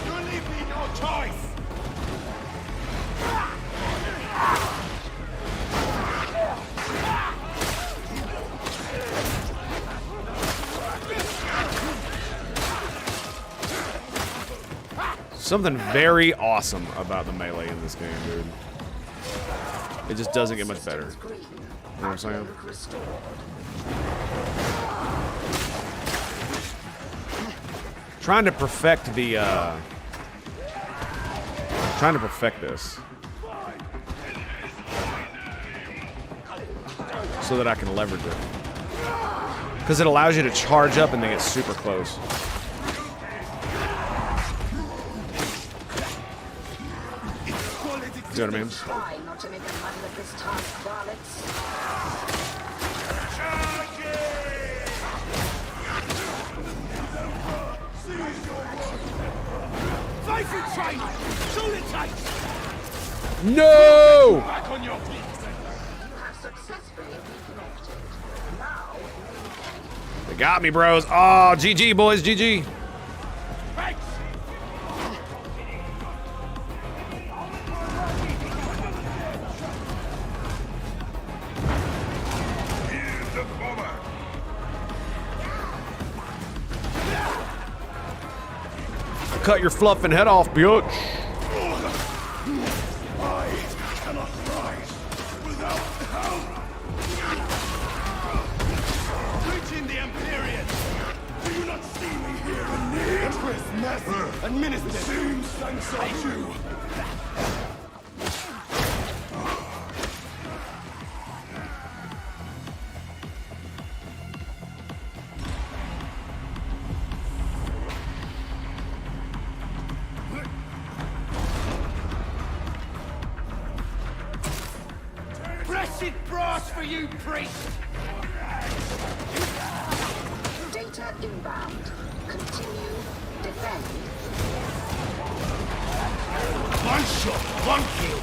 You leave me no choice! Something very awesome about the melee in this game, dude. It just doesn't get much better. You know what I'm saying? Trying to perfect the, trying to perfect this. So that I can leverage it. Because it allows you to charge up and then get super close. You know what I mean? Try not to make a muddle of this task, varlets. Faith in training! That's all it takes! No! Back on your feet! You have successfully reconnected. Now, They got me, bros. Oh, GG, boys, GG. Thanks! Here's the bomber. Cut your fluffing head off, bitch. I cannot rise without help. Reaching the Empyrean! Do you not see me here in need? Chris, mercy! Administer! Seems thanks are due. Blessed brass for you, priest! data inbound. Continue. Defend. One shot, one kill!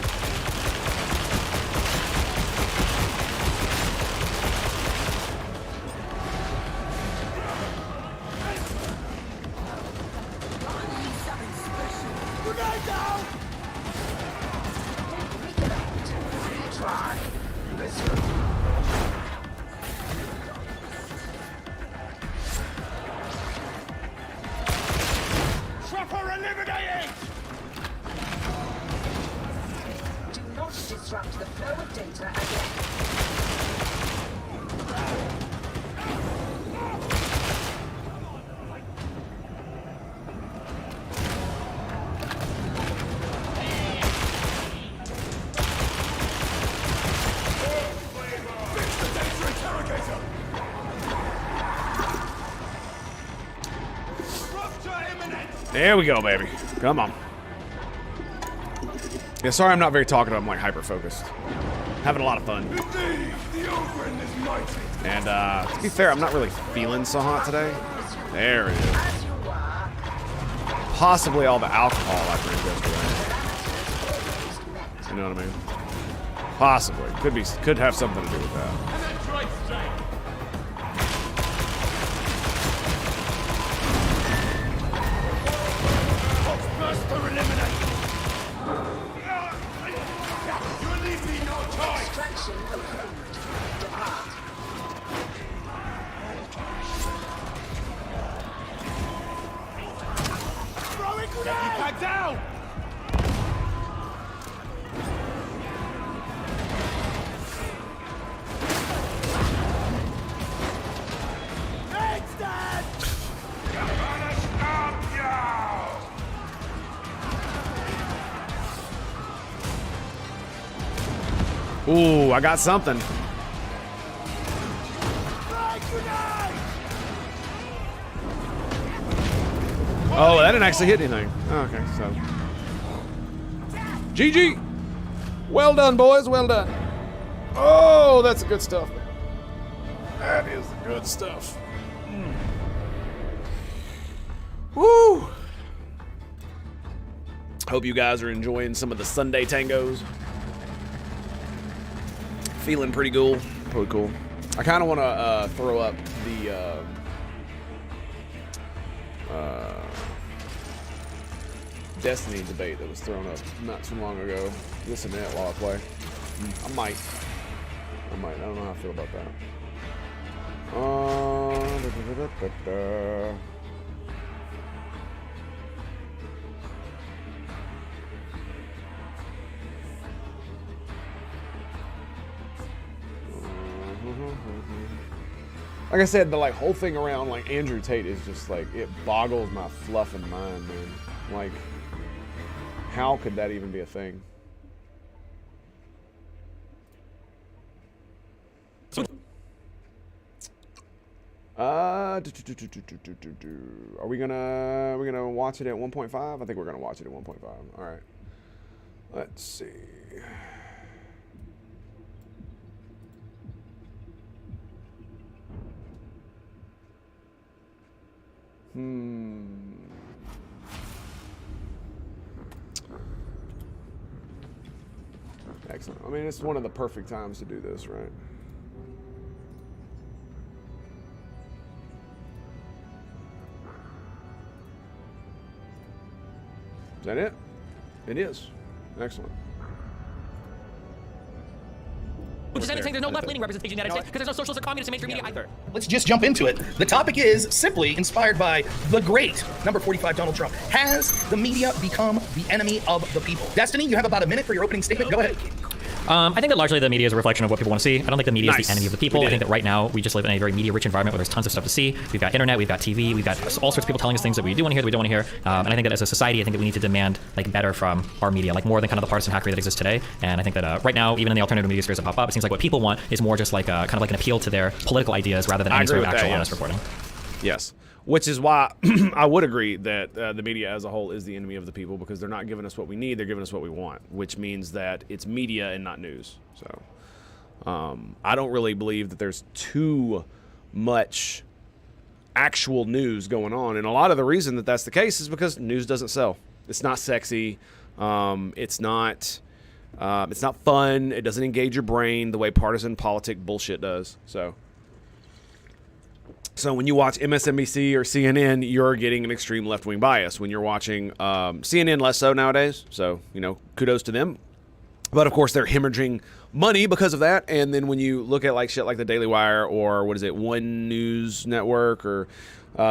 Grenade down! Reconnect. Retry. Resume. Trapper eliminated! Do There we go, baby. Come on. Yeah, sorry I'm not very talkative. I'm like hyper-focused. Having a lot of fun. And to be fair, I'm not really feeling so hot today. There it is. Possibly all the alcohol I drank yesterday. You know what I mean? Possibly. Could have something to do with that. Back down! It's dead! I'm gonna stop you! Ooh, I got something. Oh, that didn't actually hit anything. Oh, okay, so. GG! Well done, boys, well done. Oh, that's the good stuff. That is the good stuff. Woo! Hope you guys are enjoying some of the Sunday tangos. Feeling pretty cool. Pretty cool. I kind of want to throw up the Destiny debate that was thrown up not too long ago. Listen to that while I play. I might. I don't know how I feel about that. Like I said, the like whole thing around like Andrew Tate is just like, it boggles my fluffing mind, man. Like, how could that even be a thing? Are we gonna watch it at 1.5? I think we're gonna watch it at 1.5. All right. Let's see. Excellent. I mean, it's one of the perfect times to do this, right? Is that it? It is. Excellent. Which is anything, there's no left-leaning representation in the United States because there's no socialist or communist in mainstream media either. Let's just jump into it. The topic is simply inspired by the great number 45 Donald Trump. Has the media become the enemy of the people? Destiny, you have about a minute for your opening statement. Go ahead. I think that largely the media is a reflection of what people want to see. I don't think the media is the enemy of the people. I think that right now we just live in a very media-rich environment where there's tons of stuff to see. We've got internet, we've got TV, we've got all sorts of people telling us things that we do want to hear, that we don't want to hear. And I think that as a society, I think that we need to demand like better from our media, like more than kind of the partisan hackery that exists today. And I think that right now, even in the alternative media spheres that pop up, it seems like what people want is more just like kind of like an appeal to their political ideas rather than any sort of actual honest reporting. Yes. Which is why I would agree that the media as a whole is the enemy of the people, because they're not giving us what we need, they're giving us what we want, which means that it's media and not news. So I don't really believe that there's too much actual news going on. And a lot of the reason that that's the case is because news doesn't sell. It's not sexy. It's not fun. It doesn't engage your brain the way partisan politic bullshit does. So when you watch MSNBC or CNN, you're getting an extreme left-wing bias. When you're watching CNN, less so nowadays. So, kudos to them. But, of course, they're hemorrhaging money because of that. And then when you look at like shit like the Daily Wire or One News Network or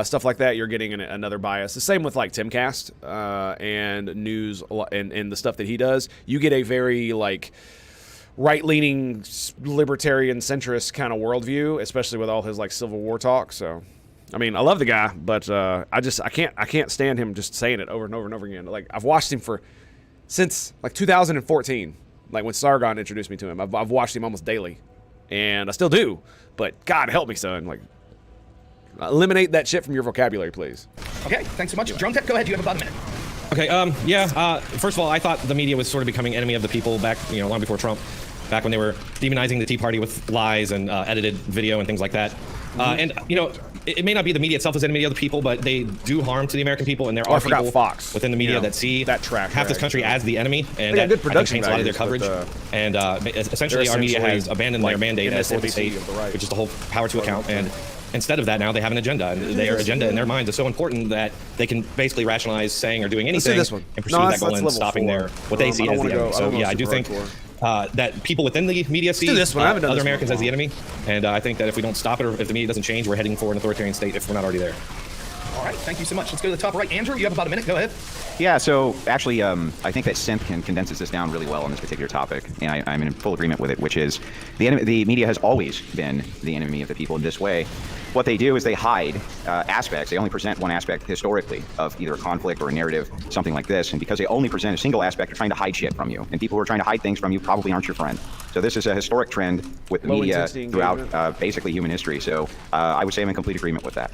stuff like that, you're getting another bias. The same with like Timcast and news and the stuff that he does. You get a very like right-leaning, libertarian, centrist kind of worldview, especially with all his like Civil War talk. So, I mean, I love the guy, but I can't stand him just saying it over and over and over again. Like, I've watched him since like 2014, like when Sargon introduced me to him. I've watched him almost daily, and I still do. But God help me, son, like, eliminate that shit from your vocabulary, please. Okay, thanks so much. Drone Tech, go ahead. You have about a minute. Okay, first of all, I thought the media was sort of becoming enemy of the people back, long before Trump, back when they were demonizing the Tea Party with lies and edited video and things like that. And, it may not be the media itself as enemy of the people, but they do harm to the American people, and there are people Fox within the media that see that track half this country as the enemy, and that I think paints a lot of their coverage. And essentially, our media has abandoned their mandate as the state, which is to hold power to account. And instead of that, now they have an agenda, and their agenda in their minds is so important that they can basically rationalize saying or doing anything and pursue that goal and stopping what they see as the enemy. So yeah, I do think that people within the media see other Americans as the enemy, and I think that if we don't stop it, or if the media doesn't change, we're heading for an authoritarian state if we're not already there. All right, thank you so much. Let's go to the top right. Andrew, you have about a minute. Go ahead. Yeah, so actually, I think that Synth condenses this down really well on this particular topic, and I'm in full agreement with it, which is the media has always been the enemy of the people in this way. What they do is they hide aspects. They only present one aspect historically of either a conflict or a narrative, something like this, and because they only present a single aspect, they're trying to hide shit from you, and people who are trying to hide things from you probably aren't your friend. So this is a historic trend with the media throughout basically human history, so I would say I'm in complete agreement with that.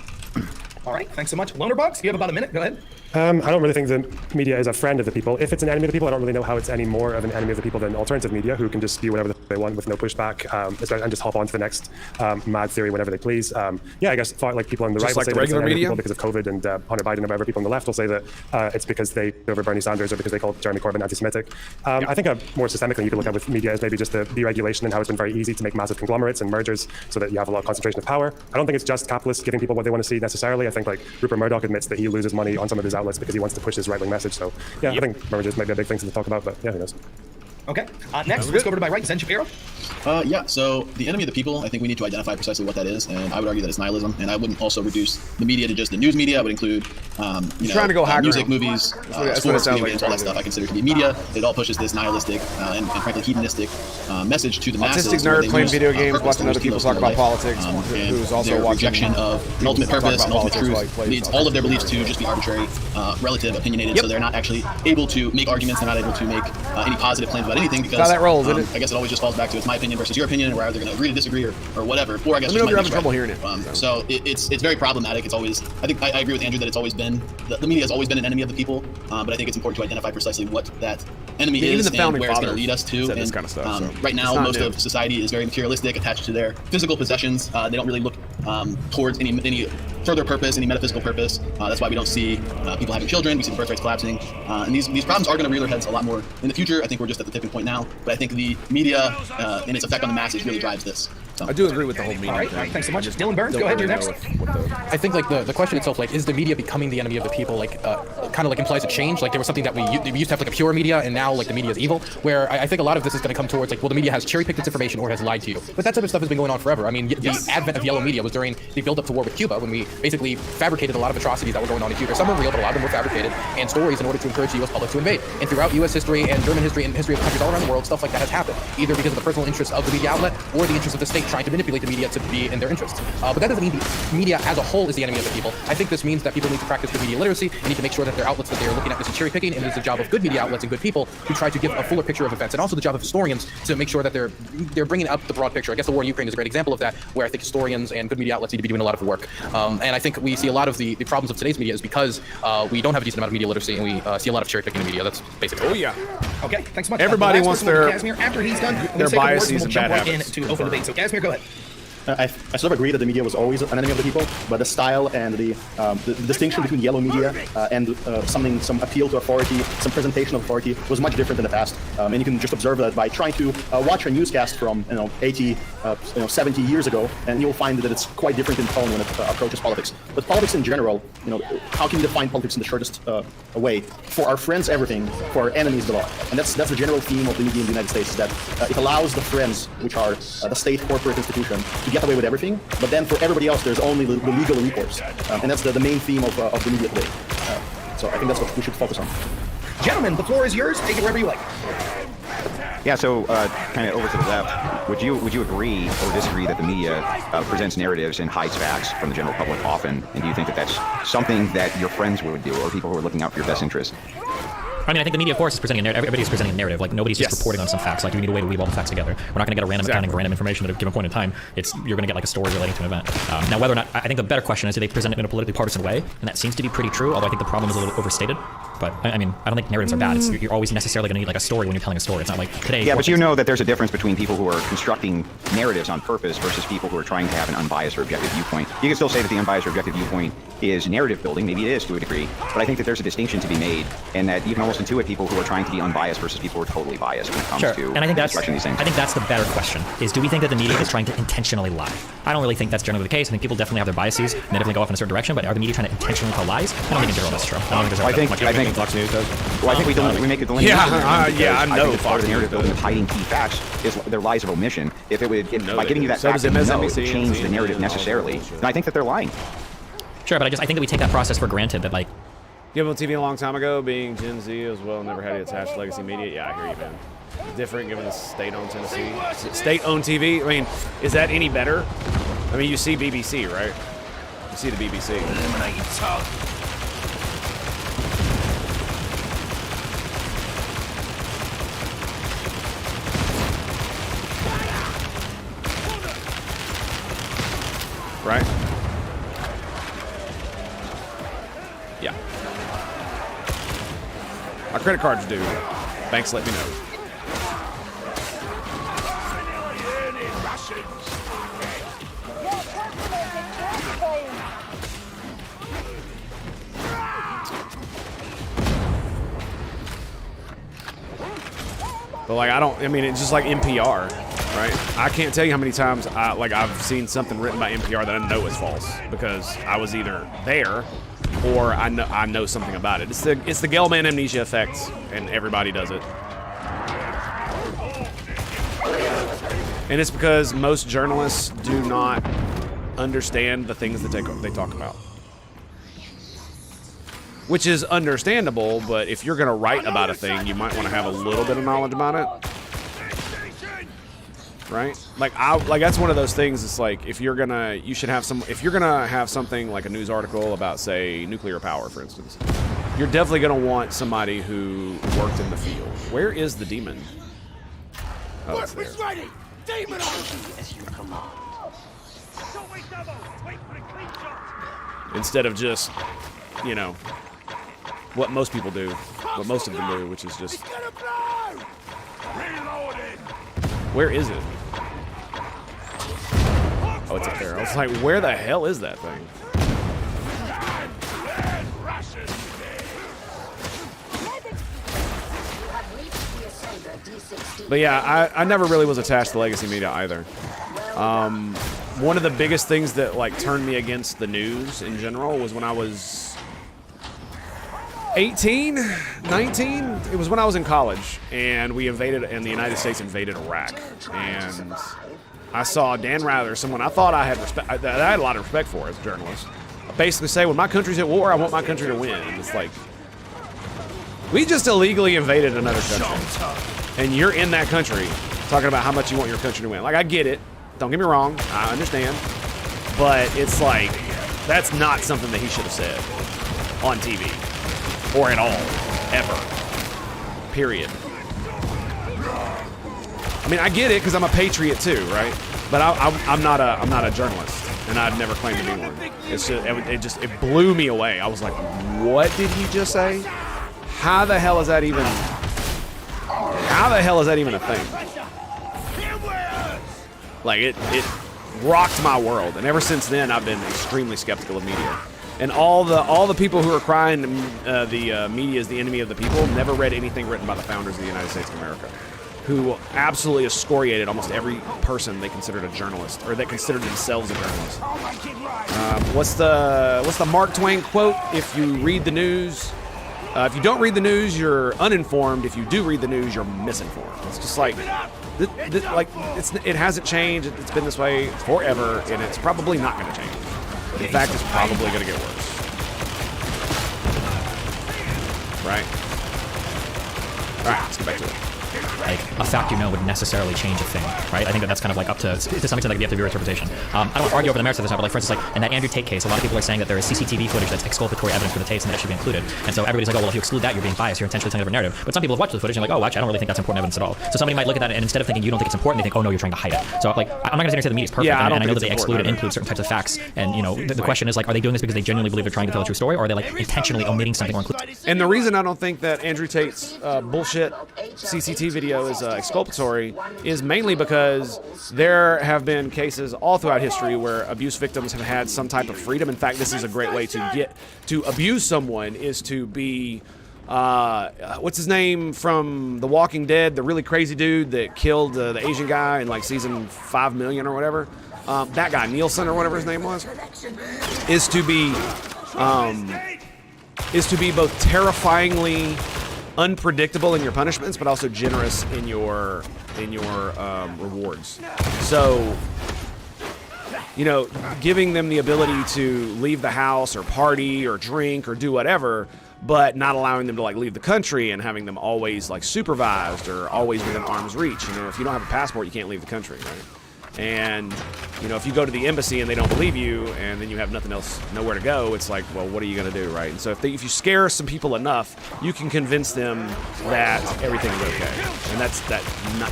All right, thanks so much. Lonerbox, you have about a minute. Go ahead. I don't really think the media is a friend of the people. If it's an enemy of the people, I don't really know how it's any more of an enemy of the people than alternative media, who can just spew whatever they want with no pushback, and just hop on to the next mad theory whenever they please. Yeah, I guess like people on the right will say that it's an enemy of the people because of COVID and Hunter Biden, or whatever. People on the left will say that it's because they over Bernie Sanders or because they called Jeremy Corbyn anti-Semitic. I think a more systemic thing you can look at with media is maybe just the deregulation and how it's been very easy to make massive conglomerates and mergers so that you have a lot of concentration of power. I don't think it's just capitalists giving people what they want to see necessarily. I think like Rupert Murdoch admits that he loses money on some of his outlets because he wants to push his right-wing message. So yeah, I think mergers might be a big thing to talk about, but yeah, who knows. Okay, next, let's go over to my right, Zen Shapiro. Yeah, so the enemy of the people, I think we need to identify precisely what that is, and I would argue that it's nihilism, and I wouldn't also reduce the media to just the news media. I would include, trying to go music, movies, sports, video games, all that stuff I consider to be media. It all pushes this nihilistic and frankly hedonistic message to the masses. Autistic nerd playing video games, watching other people talk about politics, who's also their watching rejection of an ultimate purpose, an ultimate truth, leads all of their beliefs to just be arbitrary, relative, opinionated, so they're not actually able to make arguments, they're not able to make any positive claims about anything, because I guess it always just falls back to it's my opinion versus your opinion, and we're either going to agree to disagree or whatever. Or I guess you're having trouble hearing it. So it's very problematic. It's always, I think I agree with Andrew that it's always been, the media has always been an enemy of the people, but I think it's important to identify precisely what that enemy is and where it's going to lead us to. And this kind of stuff, so right now, most of society is very materialistic, attached to their physical possessions. They don't really look towards any further purpose, any metaphysical purpose. That's why we don't see people having children. We see the birth rates collapsing, and these problems are going to rear their heads a lot more in the future. I think we're just at the tipping point now, but I think the media and its effect on the masses really drives this. So. I do agree with the whole media. All right, thanks so much. Dylan Burns, go ahead, you're next. I think like the question itself, like, is the media becoming the enemy of the people? Like, kind of like implies a change. Like there was something that we used to have like a pure media, and now like the media is evil. Where I think a lot of this is going to come towards like, well, the media has cherry-picked its information or has lied to you. But that type of stuff has been going on forever. I mean, the advent of yellow media was during the build-up to war with Cuba, when we basically fabricated a lot of atrocities that were going on in Cuba. Some were real, but a lot of them were fabricated and stories in order to encourage the U.S. public to invade. And throughout U.S. history and German history and history of countries all around the world, stuff like that has happened, either because of the personal interests of the media outlet or the interests of the state trying to manipulate the media to be in their interests. But that doesn't mean the media as a whole is the enemy of the people. I think this means that people need to practice good media literacy and need to make sure that their outlets that they are looking at isn't cherry picking, and it is the job of good media outlets and good people to try to give a fuller picture of events, and also the job of historians to make sure that they're bringing up the broad picture. I guess the war in Ukraine is a great example of that, where I think historians and good media outlets need to be doing a lot of work. And I think we see a lot of the problems of today's media is because we don't have a decent amount of media literacy, and we see a lot of cherry picking in the media. That's basically. Oh yeah. Okay, thanks so much. Everybody wants their Casimir. After he's done, their biases and bad habits to open debate. So Casimir, go ahead. I sort of agree that the media was always an enemy of the people, but the style and the distinction between yellow media and some appeal to authority, some presentation of authority was much different in the past. And you can just observe that by trying to watch a newscast from 80, 70 years ago, and you'll find that it's quite different in tone when it approaches politics. But politics in general, how can you define politics in the shortest way? For our friends, everything. For our enemies, the law. And that's the general theme of the media in the United States, is that it allows the friends, which are the state corporate institution, to get away with everything, but then for everybody else there's only the legal recourse, and that's the main theme of the media today. So I think that's what we should focus on. Gentlemen, the floor is yours. Take it wherever you like. Yeah, so kind of over to the left, would you agree or disagree that the media presents narratives and hides facts from the general public often, and do you think that that's something that your friends would do, or people who are looking out for your best interest? I mean, I think the media, of course, is presenting a narrative. Everybody's presenting a narrative. Like, nobody's just reporting on some facts. Like, we need a way to weave all the facts together. We're not going to get a random accounting of random information at a given point in time. You're going to get like a story relating to an event. Now, whether or not, I think the better question is, do they present it in a politically partisan way? And that seems to be pretty true, although I think the problem is a little overstated. But, I mean, I don't think narratives are bad. You're always necessarily going to need like a story when you're telling a story. It's not like today. Yeah, but you know that there's a difference between people who are constructing narratives on purpose versus people who are trying to have an unbiased or objective viewpoint. You can still say that the unbiased or objective viewpoint is narrative building. Maybe it is to a degree. But I think that there's a distinction to be made, and that you can almost intuit people who are trying to be unbiased versus people who are totally biased when it comes to and I think constructing these things. I think that's the better question, is do we think that the media is trying to intentionally lie? I don't really think that's generally the case. I think people definitely have their biases, and they definitely go off in a certain direction, but are the media trying to intentionally tell lies? I don't think in general that's true. I don't think Fox News does. Well, I think we make a delineation. I know. I think part of the narrative building of hiding key facts is their lies of omission. If it would, by giving you that fact, it would change the narrative necessarily. And I think that they're lying. Sure, but I think that we take that process for granted. That like, Given TV a long time ago, being Gen Z as well, never had it attached to legacy media. Yeah, I hear you, man. Different given the state-owned Tennessee, state-owned TV. I mean, is that any better? I mean, you see BBC, right? You see the BBC. Right? Yeah. My credit card's due. Banks let me know. But like, I mean, it's just like NPR, right? I can't tell you how many times I've seen something written by NPR that I know is false because I was either there or I know something about it. It's the Gelman amnesia effect, and everybody does it. And it's because most journalists do not understand the things that they talk about. Which is understandable, but if you're going to write about a thing, you might want to have a little bit of knowledge about it. Right? Like that's one of those things. It's like if you're gonna have something like a news article about, say, nuclear power, for instance, you're definitely gonna want somebody who worked in the field. Where is the demon? Oh, it's there. Ready! Demon Instead of just, you know, what most people do, what most of them do, which is just. Where is it? Oh, it's up there. I was like, where the hell is that thing? But yeah, I never really was attached to legacy media either. One of the biggest things that like turned me against the news in general was when I was 18, 19. It was when I was in college, and the United States invaded Iraq, and I saw Dan Rather, someone I thought I had a lot of respect for as a journalist, basically say, when my country's at war, I want my country to win. And it's like, we just illegally invaded another country, and you're in that country talking about how much you want your country to win. Like, I get it. Don't get me wrong. I understand. But it's like, that's not something that he should have said on TV. Or at all. Ever. Period. I mean, I get it because I'm a patriot too, right? But I'm not a journalist, and I've never claimed to be one. It's just it blew me away. I was like, what did he just say? How the hell is that even a thing? Like it rocked my world, and ever since then I've been extremely skeptical of media. And all the people who are crying the media is the enemy of the people never read anything written by the founders of the United States of America, who absolutely excoriated almost every person they considered a journalist, or that considered themselves a journalist. What's the Mark Twain quote? If you read the news, if you don't read the news, you're uninformed. If you do read the news, you're misinformed. It's just like, it hasn't changed. It's been this way forever, and it's probably not going to change. In fact, it's probably going to get worse. Right? Alright, let's get back to it. like a fact would necessarily change a thing, right? I think that's kind of like up to some extent that could be up to viewer interpretation. I don't want to argue over the merits of this, but like for instance, like in that Andrew Tate case, a lot of people are saying that there is CCTV footage that's exculpatory evidence for the Tates and that should be included. And so everybody's like, oh well, if you exclude that, you're being biased, you're intentionally telling a different narrative. But some people have watched the footage and like, oh, actually, I don't really think that's important evidence at all. So somebody might look at that and instead of thinking you don't think it's important, they think, oh no, you're trying to hide it. So like, I'm not gonna say the media's perfect, and I know that they exclude and include certain types of facts. And you know, the question is like, are they doing this because they genuinely believe they're trying to tell a true story, or are they like intentionally omitting something or including? And the reason I don't think that Andrew Tate's bullshit CCT video is exculpatory is mainly because there have been cases all throughout history where abuse victims have had some type of freedom. In fact, this is a great way to abuse someone is to be what's his name from The Walking Dead, the really crazy dude that killed the Asian guy in like season 5 million or whatever. That guy, Nielsen or whatever his name was, is to be both terrifyingly unpredictable in your punishments, but also generous in your rewards. So, you know, giving them the ability to leave the house or party or drink or do whatever, but not allowing them to like leave the country and having them always like supervised or always within arm's reach. You know, if you don't have a passport, you can't leave the country, right? And, you know, if you go to the embassy and they don't believe you and then you have nothing else, nowhere to go, it's like, well, what are you going to do, right? And so if you scare some people enough, you can convince them that everything is okay. And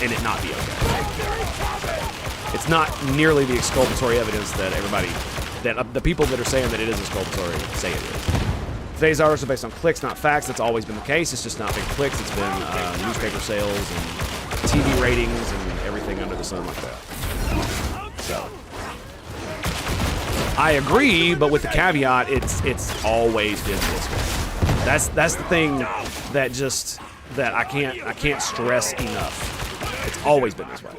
and it not be okay. It's not nearly the exculpatory evidence that the people that are saying that it is exculpatory say it is. Today's articles are based on clicks, not facts. That's always been the case. It's just not been clicks. It's been newspaper sales and TV ratings and everything under the sun like that. So I agree, but with the caveat, it's always been this way. That's the thing that I can't stress enough. It's always been this way.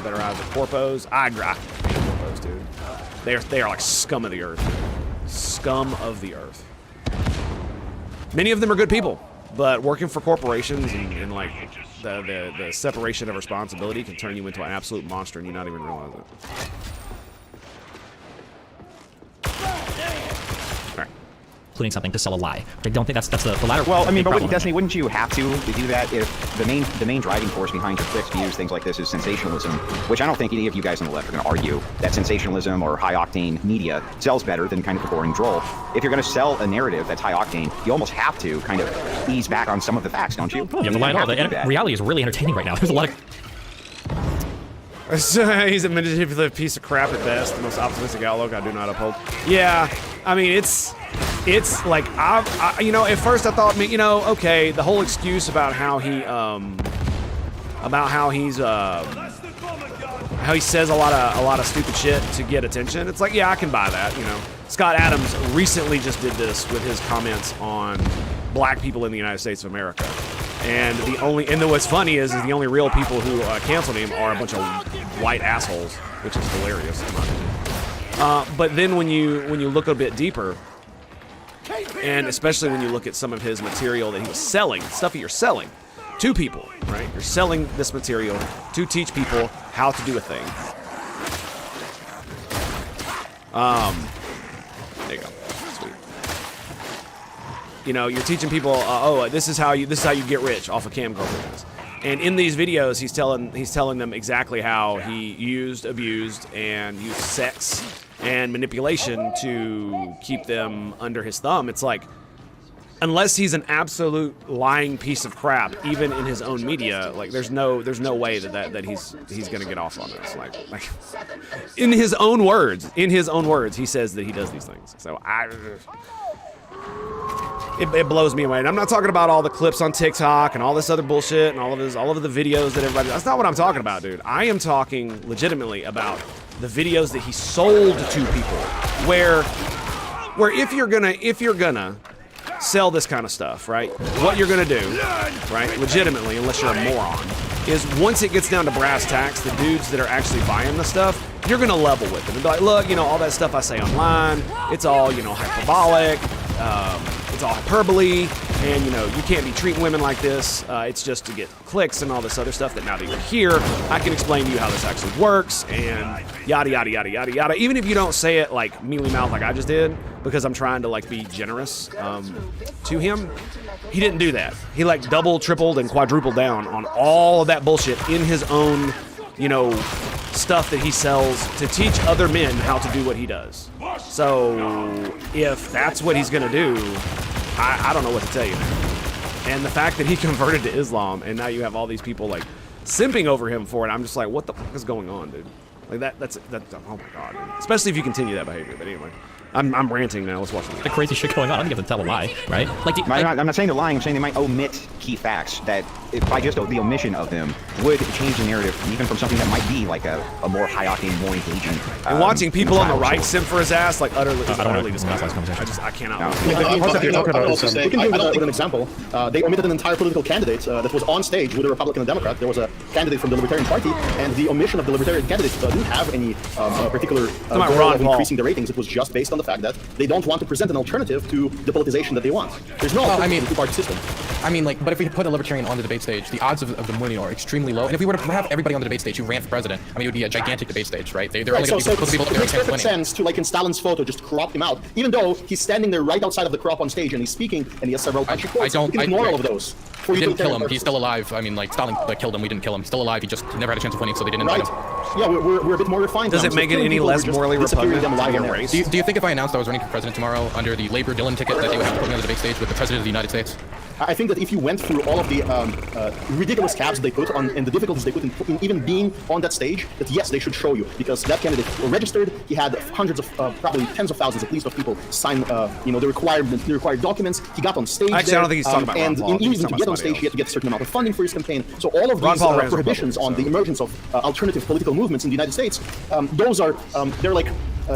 Better odds of corpos. I agree. Corpos, dude. They are like scum of the earth. Scum of the earth. Many of them are good people, but working for corporations and like the separation of responsibility can turn you into an absolute monster and you not even realize it. Including something to sell a lie. I don't think that's the latter. Well, I mean, but Destiny, wouldn't you have to do that if the main driving force behind your clicks to use things like this is sensationalism, which I don't think any of you guys on the left are going to argue that sensationalism or high-octane media sells better than kind of the boring droll. If you're going to sell a narrative that's high-octane, you almost have to kind of ease back on some of the facts, don't you? You have to lie on all. The reality is really entertaining right now. There's a lot of... He's a manipulative piece of crap at best. The most optimistic outlook I do not uphold. Yeah, I mean, it's like, you know, at first I thought, you know, okay, the whole excuse about how he says a lot of stupid shit to get attention. It's like, yeah, I can buy that, you know. Scott Adams recently just did this with his comments on black people in the United States of America. And what's funny is the only real people who canceled him are a bunch of white assholes, which is hilarious. But then when you look a bit deeper, and especially when you look at some of his material that he was selling, stuff that you're selling to people, right? You're selling this material to teach people how to do a thing. There you go. Sweet. You know, you're teaching people, this is how you get rich off of camcorders. And in these videos, he's telling them exactly how he abused, and used sex and manipulation to keep them under his thumb. It's like, unless he's an absolute lying piece of crap, even in his own media, like there's no way that he's gonna get off on this. Like in his own words, he says that he does these things. So it blows me away. And I'm not talking about all the clips on TikTok and all this other bullshit and all of the videos that everybody. That's not what I'm talking about, dude. I am talking legitimately about the videos that he sold to people, where if you're gonna sell this kind of stuff, right? What you're gonna do, right? Legitimately, unless you're a moron, is once it gets down to brass tacks, the dudes that are actually buying the stuff, you're gonna level with them and be like, look, you know, all that stuff I say online, it's all, you know, hyperbolic. it's all hyperbole, and you know, you can't be treating women like this. It's just to get clicks and all this other stuff. That now that you're here, I can explain to you how this actually works, and yada yada yada yada yada. Even if you don't say it like mealy mouth like I just did, because I'm trying to like be generous to him. He didn't do that. He like double, tripled, and quadrupled down on all of that bullshit in his own, you know, stuff that he sells to teach other men how to do what he does. So if that's what he's gonna do, I don't know what to tell you, man. And the fact that he converted to Islam and now you have all these people like simping over him for it, I'm just like, what the fuck is going on, dude? Like that's oh my god, dude. Especially if you continue that behavior. But anyway, I'm ranting now. Let's watch this. The crazy shit going on. I think you have to tell a lie, right? Like, I'm not saying they're lying. I'm saying they might omit key facts that, by just the omission of them, would change the narrative, even from something that might be like a more high octane, more engaging. And watching people on the right simp for his ass, like utterly disgusting. I cannot. We can do with an example. They omitted an entire political candidate that was on stage with a Republican and Democrat. There was a candidate from the Libertarian Party, and the omission of the Libertarian candidate didn't have any particular goal of increasing the ratings. It was just based on the fact that they don't want to present an alternative to the politicization that they want. There's no two-party system. I mean, like, but if we put a libertarian on the debate stage, the odds of them winning are extremely low. And if we were to have everybody on the debate stage who ran for president, I mean, it would be a gigantic debate stage, right? They're only going to be people it makes perfect sense to, like in Stalin's photo, just crop him out, even though he's standing there right outside of the crop on stage and he's speaking and he has several punchy quotes. You can ignore all of those. We didn't kill him. He's still alive. I mean, like, Stalin killed him. We didn't kill him. He's still alive. He just never had a chance of winning, so they didn't invite him. Yeah, we're a bit more refined. Does it make it any less morally repugnant to your race? Do you think if I announced I was running for president tomorrow under the Labor Dylan ticket that they would have to put me on the debate stage with the president of the United States? I think that if you went through all of the ridiculous caps they put on and the difficulties they put in even being on that stage, that yes, they should show you, because that candidate registered. He had hundreds of, probably tens of thousands at least of people sign, the required documents. He got on stage. Actually, I don't think he's talking about Ron Paul. And even to get on stage, he had to get a certain amount of funding for his campaign. So all of these prohibitions on the emergence of alternative political movements in the United States, those are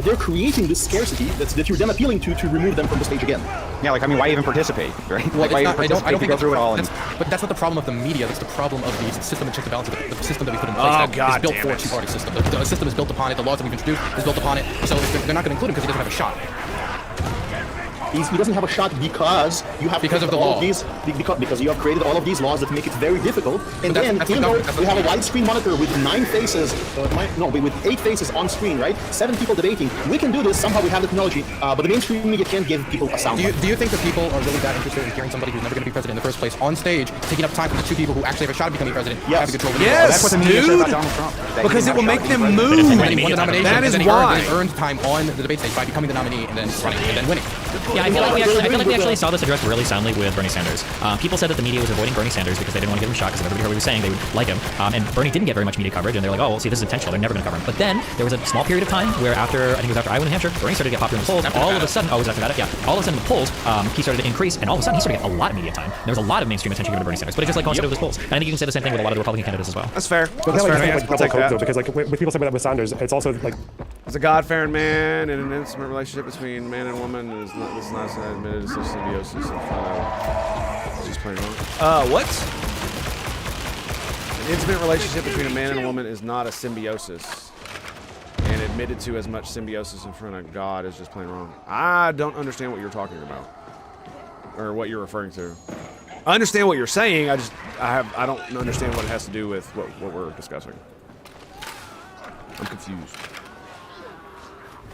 they're creating this scarcity that you're then appealing to remove them from the stage again. Yeah, like, I mean, why even participate, right? Well, like, why even participate I don't to go through it all? But that's not the problem of the media. That's the problem of the system that checks the balance of the system that we put in place. That is built for a two-party system. The system is built upon it. The laws that we've introduced is built upon it. So they're not going to include him because he doesn't have a shot. He doesn't have a shot because you have because of the law. Because you have created all of these laws that make it very difficult. And then, even though we have a widescreen monitor with 9 faces, with 8 faces on screen, right? 7 people debating. We can do this. Somehow we have the technology, but the mainstream media can't give people a sound. Do you think that people are really that interested in hearing somebody who's never going to be president in the first place on stage, taking up time from the 2 people who actually have a shot of becoming president? Yes. Yes, that's what the media said about Donald Trump. Because it will make them move. That is why. He earned time on the debate stage by becoming the nominee and then running and then winning. Yeah, I feel like we actually saw this addressed really soundly with Bernie Sanders. People said that the media was avoiding Bernie Sanders because they didn't want to give him a shot, because if everybody heard what he was saying, they would like him. And Bernie didn't get very much media coverage, and they're like, oh, well, see, this is intentional. They're never going to cover him. But then there was a small period of time where I think it was after Iowa, New Hampshire, Bernie started to get popular in the polls. All of a sudden, all of a sudden the polls, he started to increase, and all of a sudden he started to get a lot of media time. There was a lot of mainstream attention given to Bernie Sanders, but it just like coincided with his polls. And I think you can say the same thing with a lot of the Republican candidates as well. That's fair. But That's fair. Like double cope, though, because like with people saying that with Sanders, it's also like as a God-fearing man in an intimate relationship between man and woman is not admitted as symbiosis. Just plain wrong. What? An intimate relationship between a man and a woman is not a symbiosis, and admitted to as much symbiosis in front of God is just plain wrong. I don't understand what you're talking about, or what you're referring to. I understand what you're saying. I don't understand what it has to do with what we're discussing. I'm confused.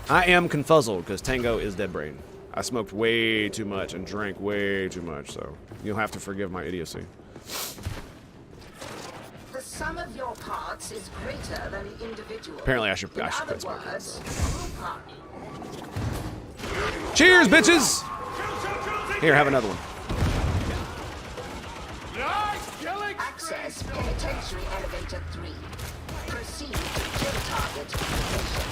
I am confuzzled because Tango is dead brain. I smoked way too much and drank way too much, so you'll have to forgive my idiocy. The sum of your parts is greater than the individual. Apparently I should quit smoking. Cheers, bitches! Here, have another one. Access penitentiary elevator 3. Proceed to kill target location.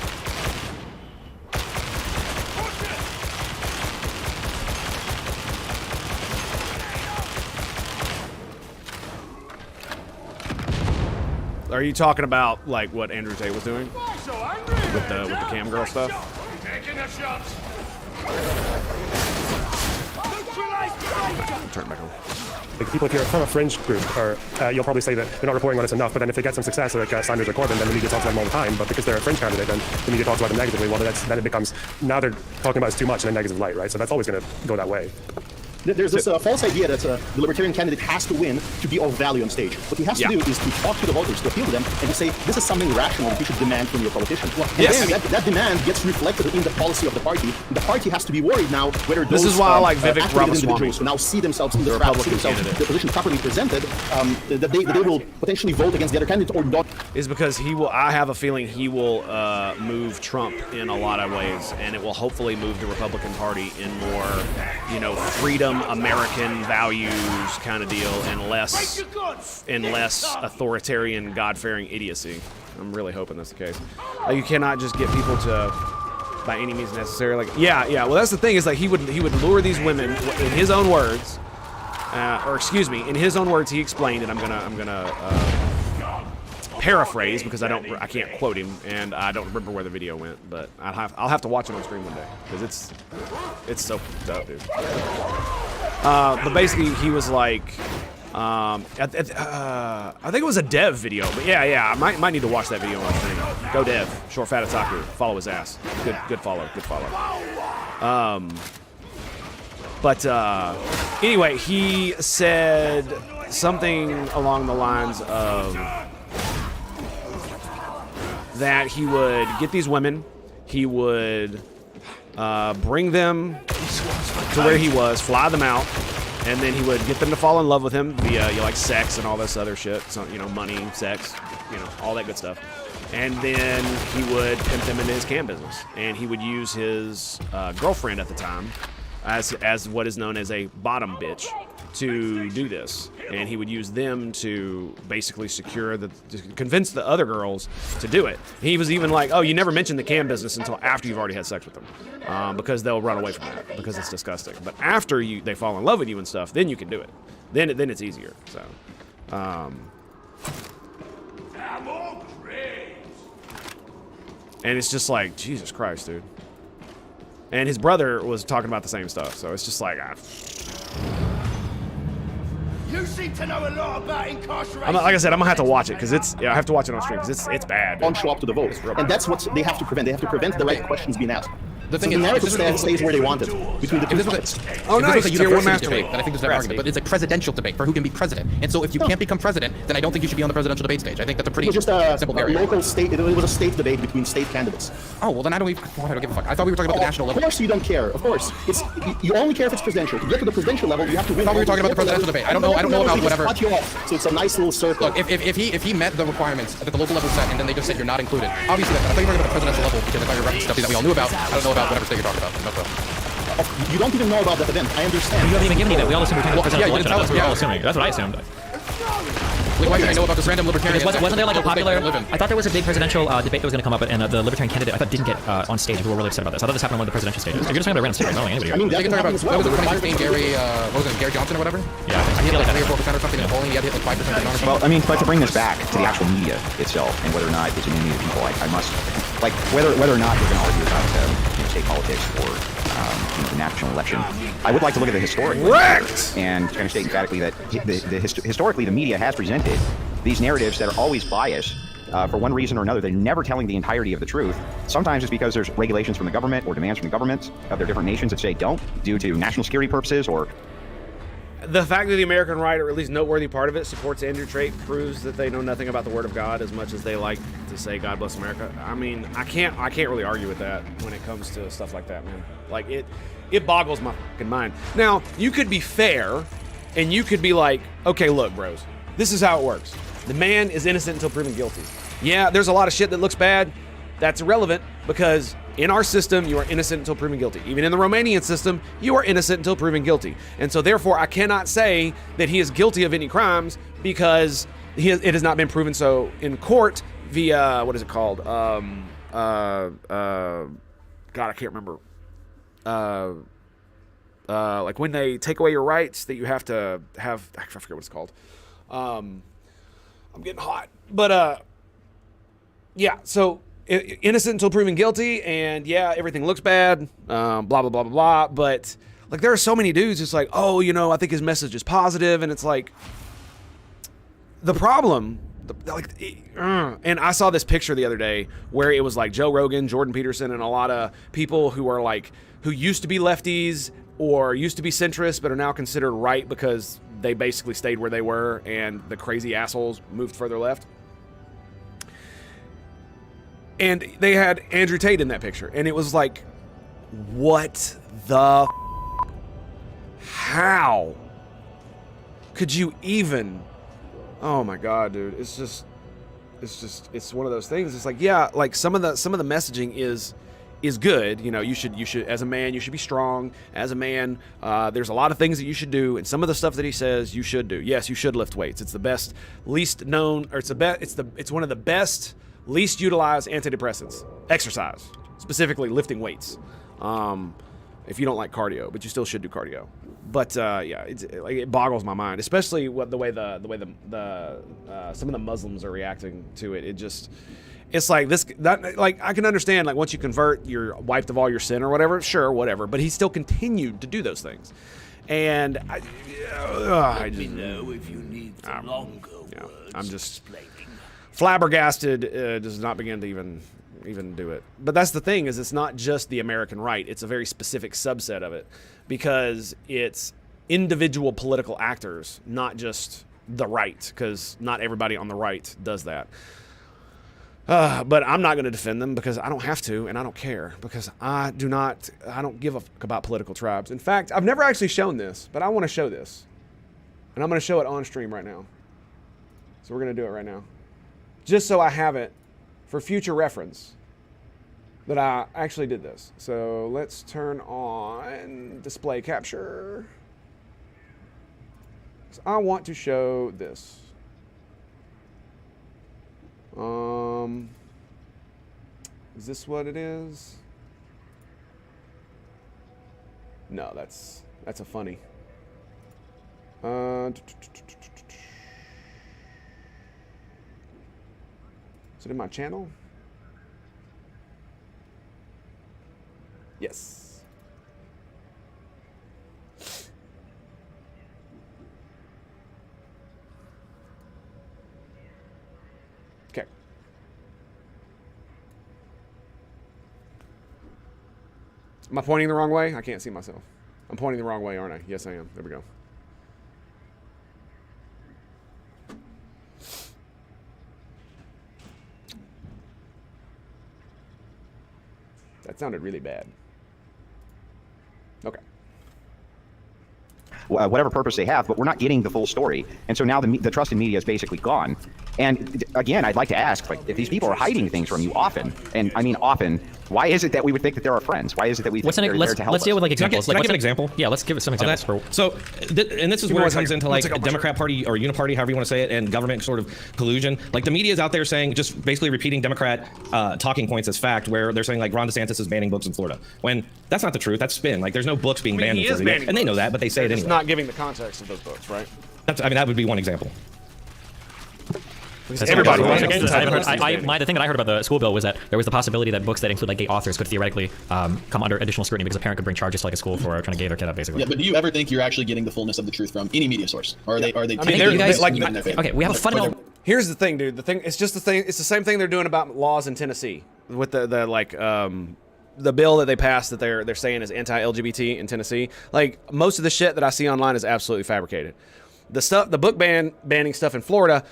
Are you talking about like what Andrew Tate was doing with the cam girl stuff? Taking a shot. Turn it back on. Like people, if you're from a fringe group, or you'll probably say that they're not reporting on this enough. But then if they get some success, like Sanders or Corbyn, then the media talks about them all the time. But because they're a fringe candidate, then the media talks about them negatively. Well, then it becomes now they're talking about it too much in a negative light, right? So that's always going to go that way. There's this false idea that the libertarian candidate has to win to be of value on stage. What he has to do is to talk to the voters, to appeal to them, and to say, this is something rational that you should demand from your politician. And then that demand gets reflected in the policy of the party. And the party has to be worried now whether those this is why I like Vivek individuals who now see themselves in the trap, see themselves in the position properly presented, that they will potentially vote against the other candidate or not. Is because he will. I have a feeling he will move Trump in a lot of ways, and it will hopefully move the Republican Party in more, you know, freedom, American values kind of deal, and less authoritarian, God-fearing idiocy. I'm really hoping that's the case. You cannot just get people to, by any means necessary. Like, yeah. Well, that's the thing is like he would lure these women in his own words, or excuse me, in his own words he explained, and I'm gonna paraphrase because I can't quote him, and I don't remember where the video went, but I'll have to watch it on stream one day because it's so dope, dude. But basically he was like, I think it was a Dev video, but yeah, I might need to watch that video on stream. Go Dev, short fat otaku, follow his ass. Good follow. But anyway, he said something along the lines of that he would get these women, he would bring them to where he was, fly them out, and then he would get them to fall in love with him via like sex and all this other shit, so, you know, money, sex, you know, all that good stuff. And then he would pimp them into his cam business, and he would use his girlfriend at the time as what is known as a bottom bitch to do this, and he would use them to basically to convince the other girls to do it. He was even like, oh, you never mention the cam business until after you've already had sex with them, because they'll run away from that because it's disgusting. But after they fall in love with you and stuff, then you can do it. Then it's easier. So, and it's just like, Jesus Christ, dude. And his brother was talking about the same stuff, so it's just like, You seem to know a lot about incarceration. like I said, I'm gonna have to watch it because I have to watch it on stream because it's bad. Don't show up to the vote, and that's what they have to prevent. They have to prevent the right questions being asked. The thing so is, the narrative stays where they want it between the two sides. Oh, nice. This was a university debate, then I think there's that argument. But it's a presidential debate for who can be president. And so if you can't become president, then I don't think you should be on the presidential debate stage. I think that's a pretty simple barrier. Local state. It was a state debate between state candidates. Oh well, then I don't give a fuck. I thought we were talking about the national level. Of course you don't care. Of course, you only care if it's presidential. To get to the presidential level, you have to win. I thought we were talking about the presidential debate. I don't know about whatever. So it's a nice little circle. Look, if he met the requirements that the local level set, and then they just said you're not included. Obviously, I thought you were talking about the presidential level because I thought you were referencing something that we all knew about. I don't know about whatever state you're talking about. No clue. You don't even know about that event. I understand. You haven't even given me that. We all assumed we were talking about the presidential election. That's what we're all Yeah. assuming. That's what I assumed. Wait, why did I know about this random libertarian? Wasn't there like a popular? I thought there was a big presidential debate that was going to come up, and the libertarian candidate I thought didn't get on stage. We were really upset about this. I thought this happened on one of the presidential stages. If you're just talking about random stage, I don't know anybody. I mean, they can talk about what was it, 2016 Gary, what was it, Gary Johnson or whatever? Yeah, he hit like 3 or 4% or something in polling. He had hit like 5%. Well, I mean, but to bring this back to the actual media itself and whether or not it's an enemy of the people, I must, like, whether or not we're going to argue about state politics or the national election, I would like to look at the historic and kind of state emphatically that historically the media has presented these narratives that are always biased for one reason or another. They're never telling the entirety of the truth. Sometimes it's because there's regulations from the government or demands from the governments of their different nations that say don't, due to national security purposes or... The fact that the American right, or at least noteworthy part of it, supports Andrew Tate proves that they know nothing about the Word of God as much as they like to say God bless America. I mean, I can't really argue with that when it comes to stuff like that, man. Like, it boggles my fucking mind. Now, you could be fair, and you could be like, okay, look, bros, this is how it works. The man is innocent until proven guilty. Yeah, there's a lot of shit that looks bad. That's irrelevant because in our system, you are innocent until proven guilty. Even in the Romanian system, you are innocent until proven guilty. And so therefore, I cannot say that he is guilty of any crimes because it has not been proven so in court via, what is it called? God, I can't remember. Like when they take away your rights that you have to have, I forget what it's called. I'm getting hot. But, yeah, so innocent until proven guilty, and yeah, everything looks bad, blah, blah, blah, blah, blah, but, like, there are so many dudes just like, oh, you know, I think his message is positive, and it's like, the problem And I saw this picture the other day where it was like Joe Rogan, Jordan Peterson, and a lot of people who are like, who used to be lefties or used to be centrists but are now considered right because they basically stayed where they were and the crazy assholes moved further left. And they had Andrew Tate in that picture, and it was like, what the how could you even? Oh my God, dude. It's one of those things. It's like, yeah, like some of the messaging is good. You know, you should, as a man, you should be strong. As a man, there's a lot of things that you should do, and some of the stuff that he says you should do. Yes, you should lift weights. It's the best, least known, or it's one of the best, least utilized antidepressants. Exercise, specifically lifting weights. If you don't like cardio, but you still should do cardio. But yeah, it boggles my mind, especially the way some of the Muslims are reacting to it. It's like like I can understand, like once you convert, you're wiped of all your sin or whatever. Sure, whatever. But he still continued to do those things, and Let me know if you need the longer words. I'm just flabbergasted. Does not begin to even do it. But that's the thing, is it's not just the American right. It's a very specific subset of it, because it's individual political actors, not just the right, because not everybody on the right does that. But I'm not going to defend them because I don't have to, and I don't care, because I don't give a fuck about political tribes. In fact, I've never actually shown this, but I want to show this. And I'm going to show it on stream right now. So we're going to do it right now. Just so I have it for future reference that I actually did this. So let's turn on display capture. So I want to show this. Is this what it is? No, that's a funny. Is it in my channel? Yes. Okay. Am I pointing the wrong way? I can't see myself. I'm pointing the wrong way, aren't I? Yes, I am. There we go. That sounded really bad. Okay. Whatever purpose they have, but we're not getting the full story. And so now the trust in media is basically gone. And again, I'd like to ask, like, if these people are hiding things from you often, and I mean often, why is it that we would think that they're our friends? Why is it that we think they're there to help us? Let's deal with like examples. Can I give an example? Yeah, let's give it some examples. And this is where it comes into like a Democrat Party or Uniparty, however you want to say it, and government sort of collusion. Like the media is out there saying, just basically repeating Democrat talking points as fact, where they're saying like Ron DeSantis is banning books in Florida, when that's not the truth. That's spin. Like there's no books being banned in Florida, and they know that, but they say it anyway. It's not giving the context of those books, right? That would be one example. Everybody. The thing that I heard about the school bill was that there was the possibility that books that include like gay authors could theoretically come under additional scrutiny because a parent could bring charges to like a school for trying to gay their kid up, basically. Yeah, but do you ever think you're actually getting the fullness of the truth from any media source, or are they? I mean, you guys, okay, we have a fundamental. Here's the thing, dude. It's just the thing. It's the same thing they're doing about laws in Tennessee with the bill that they passed that they're saying is anti-LGBT in Tennessee. Like most of the shit that I see online is absolutely fabricated. The book banning stuff in Florida.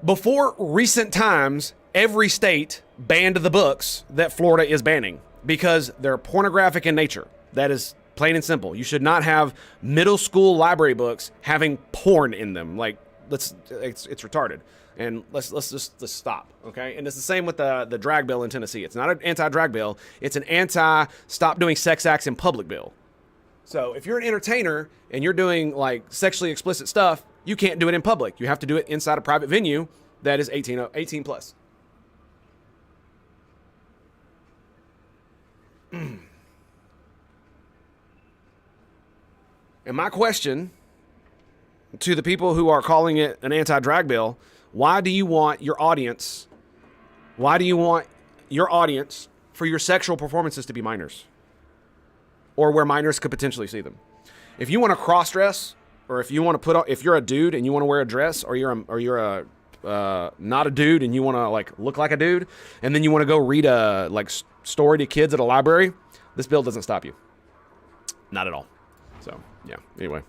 Before recent times, every state banned the books that Florida is banning because they're pornographic in nature. That is plain and simple. You should not have middle school library books having porn in them. Like, it's retarded. And let's stop, okay? And it's the same with the drag bill in Tennessee. It's not an anti-drag bill. It's an anti-stop doing sex acts in public bill. So if you're an entertainer and you're doing like sexually explicit stuff, you can't do it in public. You have to do it inside a private venue that is 18 plus. And my question to the people who are calling it an anti-drag bill, why do you want your audience for your sexual performances to be minors? Or where minors could potentially see them? If you want to cross-dress, or if you want to if you're a dude and you want to wear a dress, or you're a not a dude and you want to like look like a dude, and then you want to go read a like story to kids at a library, this bill doesn't stop you. Not at all. So yeah. Anyway.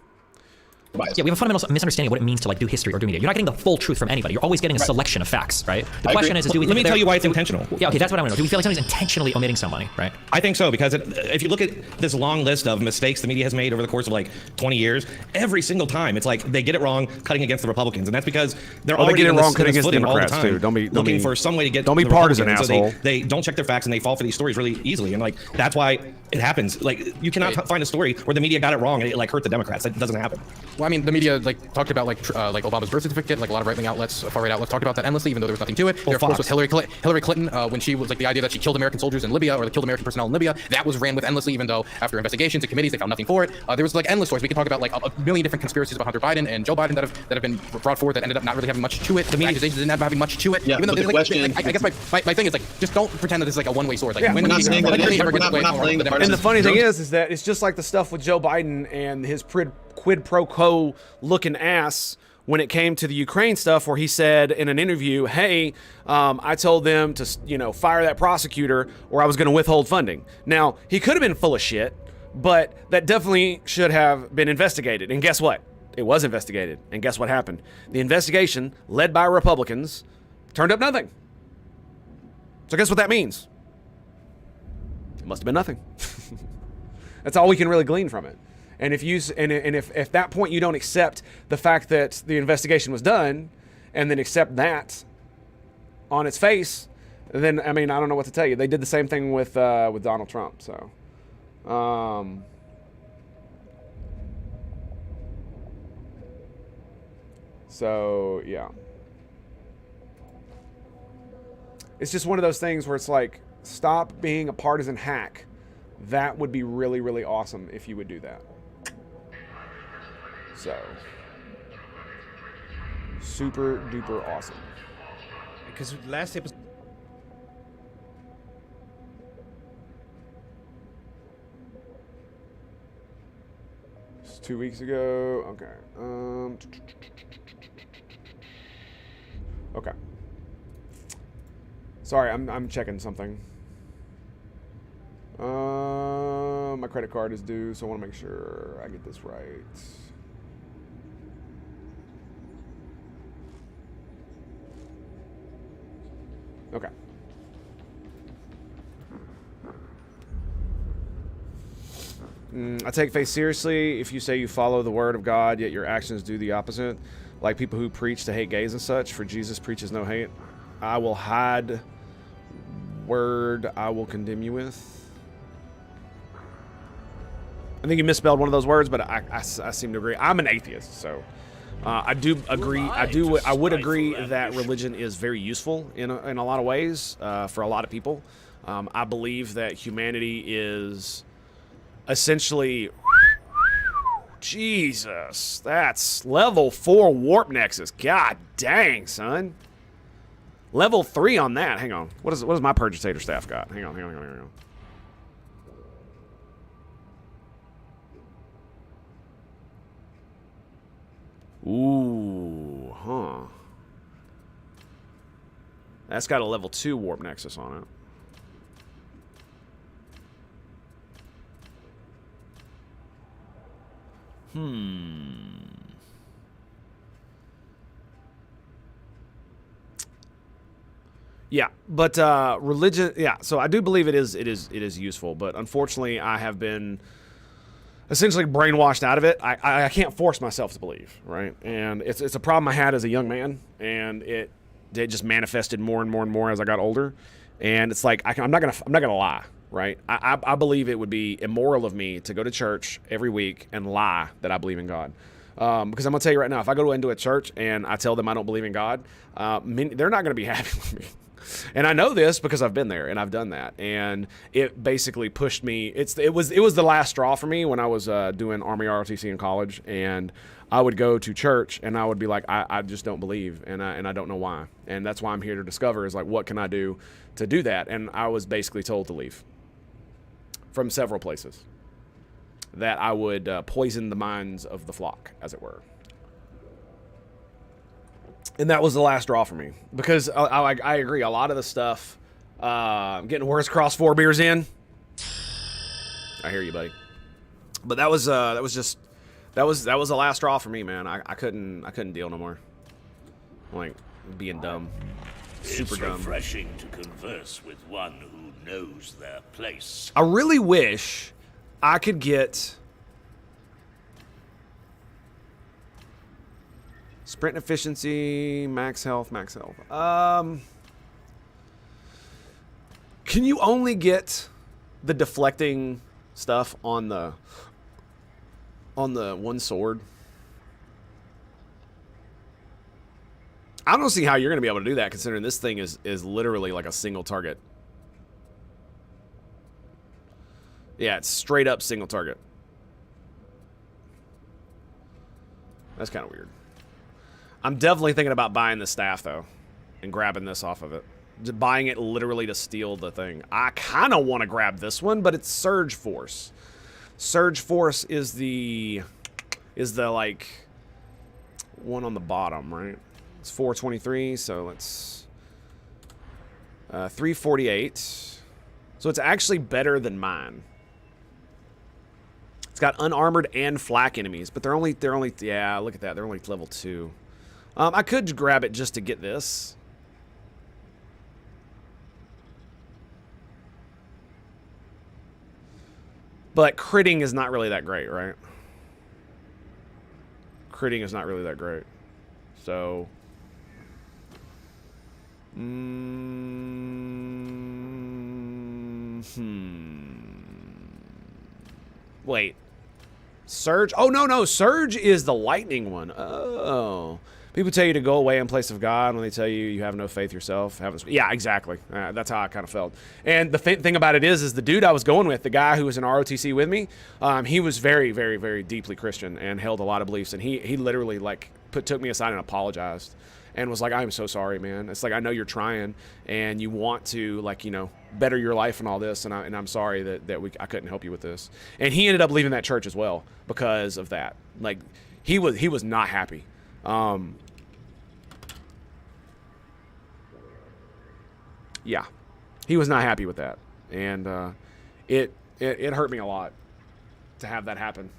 Yeah, we have a fundamental misunderstanding of what it means to like do history or do media. You're not getting the full truth from anybody. You're always getting a selection of facts, right? The question is do we? Let me tell you why it's intentional. Yeah, okay, that's what I want to know. Do we feel like somebody's intentionally omitting somebody, right? I think so, because if you look at this long list of mistakes the media has made over the course of like 20 years, every single time it's like they get it wrong, cutting against the Republicans, and that's because they're already they get it wrong, cutting against all the Democrats time, too. Don't be looking for some way to get. Don't be partisan, asshole. So they don't check their facts and they fall for these stories really easily, and like that's why it happens. Like you cannot find a story where the media got it wrong and it like hurt the Democrats. That doesn't happen. Well, I mean, the media like talked about like Obama's birth certificate. Like a lot of right-wing outlets, far-right outlets, talked about that endlessly, even though there was nothing to it. There, of course, was Hillary Clinton when she was like the idea that she killed American soldiers in Libya or killed American personnel in Libya. That was ran with endlessly, even though after investigations and committees they found nothing for it. There was like endless stories. We could talk about like a million different conspiracies about Hunter Biden and Joe Biden that have been brought forward that ended up not really having much to it. The media accusations didn't have having much to it. Yeah, even though the question, I guess my thing is like just don't pretend that this is like a one-way sword. Like yeah, when the media, and the funny thing is that it's just like the stuff with Joe Biden and his quid pro quo looking ass when it came to the Ukraine stuff, where he said in an interview, hey, I told them to, fire that prosecutor or I was going to withhold funding. Now, he could have been full of shit, but that definitely should have been investigated. And guess what? It was investigated. And guess what happened? The investigation, led by Republicans, turned up nothing. So guess what that means? It must have been nothing. That's all we can really glean from it. And if at that point you don't accept the fact that the investigation was done, and then accept that on its face, then I mean I don't know what to tell you. They did the same thing with Donald Trump. So, yeah, it's just one of those things where it's like, stop being a partisan hack. That would be really, really awesome if you would do that. So, super duper awesome. Because last episode. It's 2 weeks ago. Okay. Okay. Sorry, I'm checking something. My credit card is due, so I want to make sure I get this right. Okay. I take faith seriously if you say you follow the word of God, yet your actions do the opposite. Like people who preach to hate gays and such, for Jesus preaches no hate. I will hide word I will condemn you with. I think you misspelled one of those words, but I seem to agree. I'm an atheist, so I do agree. I would agree that religion is very useful in a lot of ways for a lot of people. I believe that humanity is essentially, Jesus, that's level 4 warp nexus. God dang, son. Level 3 on that. Hang on. What does my Purgitator staff got? Hang on. Ooh, huh. That's got a level 2 warp nexus on it. Yeah, but religion, yeah, so I do believe it is useful, but unfortunately I have been essentially brainwashed out of it. I can't force myself to believe, right? And it's a problem I had as a young man, and it just manifested more and more and more as I got older. And it's like I'm not gonna lie, right? I believe it would be immoral of me to go to church every week and lie that I believe in God. Because I'm gonna tell you right now, if I go into a church and I tell them I don't believe in God, they're not gonna be happy with me. And I know this because I've been there and I've done that, and it basically pushed me. It was the last straw for me when I was doing Army ROTC in college, and I would go to church and I would be like, I just don't believe, and I don't know why, and that's why I'm here to discover is like, what can I do to do that? And I was basically told to leave from several places, that I would poison the minds of the flock, as it were. And that was the last straw for me because I agree. A lot of the stuff, I'm getting worse. Cross 4 beers in. I hear you, buddy. But that was the last straw for me, man. I couldn't deal no more. Like being dumb, super dumb. It's refreshing to converse with one who knows their place. I really wish I could get sprint efficiency, max health, max health. Can you only get the deflecting stuff on the one sword? I don't see how you're going to be able to do that, considering this thing is literally like a single target. Yeah, it's straight up single target. That's kind of weird. I'm definitely thinking about buying the staff, though, and grabbing this off of it. Just buying it literally to steal the thing. I kind of want to grab this one, but it's Surge Force. Surge Force is the like one on the bottom, right? It's 423, so let's 348. So it's actually better than mine. It's got unarmored and flak enemies, but they're only yeah, look at that. They're only level 2. I could grab it just to get this. But critting is not really that great, right? Critting is not really that great. So wait. Surge? Oh, no. Surge is the lightning one. Oh. People tell you to go away in place of God when they tell you you have no faith yourself. Yeah, exactly. That's how I kind of felt. And the thing about it is the dude I was going with, the guy who was in ROTC with me, he was very, very, very deeply Christian and held a lot of beliefs. And he literally like took me aside and apologized and was like, "I'm so sorry, man. It's like I know you're trying and you want to like better your life and all this, and I'm sorry that I couldn't help you with this." And he ended up leaving that church as well because of that. Like he was not happy. Yeah, he was not happy with that, and it hurt me a lot to have that happen.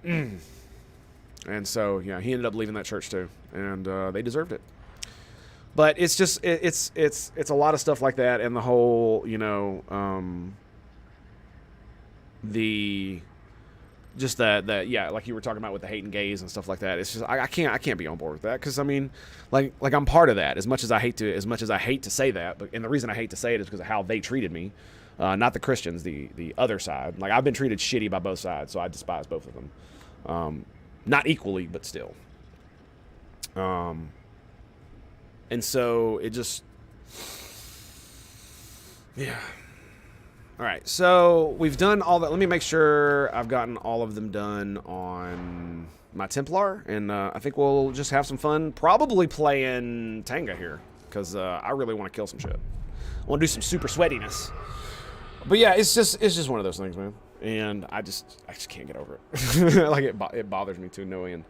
And so yeah, he ended up leaving that church too, and they deserved it. But it's just it's a lot of stuff like that, and the whole yeah, like you were talking about with the hate and gaze and stuff like that. It's just I can't be on board with that because I mean, like I'm part of that. As much as I hate to say that, and the reason I hate to say it is because of how they treated me, not the Christians, the other side. Like I've been treated shitty by both sides, so I despise both of them, not equally, but still. And so it just, yeah. All right, so we've done all that. Let me make sure I've gotten all of them done on my Templar, and I think we'll just have some fun probably playing Tango here, because I really want to kill some shit. I want to do some super sweatiness. But yeah, it's just one of those things, man. And I just can't get over it. Like it bothers me to no end.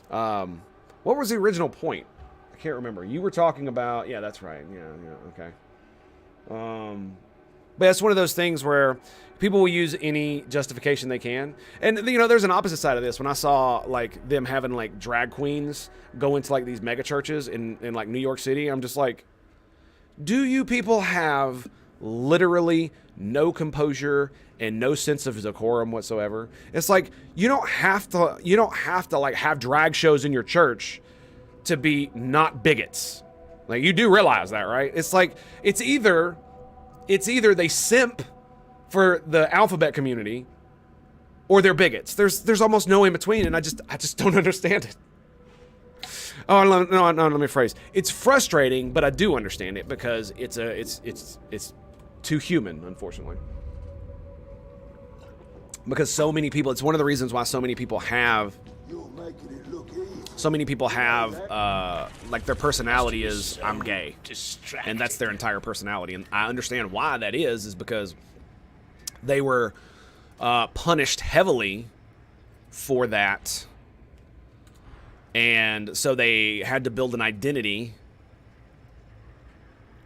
What was the original point? I can't remember. You were talking about, yeah, that's right. Yeah, okay. But it's one of those things where people will use any justification they can. And, there's an opposite side of this. When I saw, like, them having, like, drag queens go into, like, these mega churches in like, New York City, I'm just like, do you people have literally no composure and no sense of decorum whatsoever? It's like, you don't have to, like, have drag shows in your church to be not bigots. Like, you do realize that, right? It's like, it's either they simp for the alphabet community or they're bigots. There's almost no in between, and I just don't understand it. Oh, no, let me rephrase. It's frustrating, but I do understand it because it's too human, unfortunately. Because so many people, it's one of the reasons why so many people have like their personality is I'm gay, and that's their entire personality. And I understand why that is because they were punished heavily for that And so they had to build an identity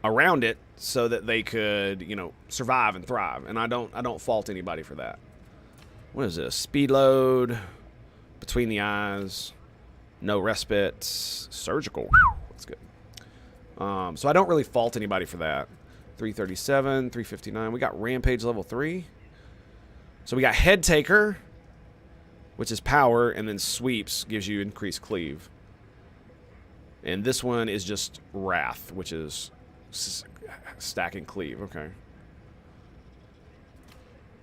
around it so that they could, you know, survive and thrive. And I don't fault anybody for that. What is this? Speed load, between the eyes, no respite, surgical. That's good. So I don't really fault anybody for that. 337, 359. We got Rampage level 3. So we got Head Taker, which is power, and then Sweeps gives you increased cleave. And this one is just Wrath, which is stacking cleave. Okay.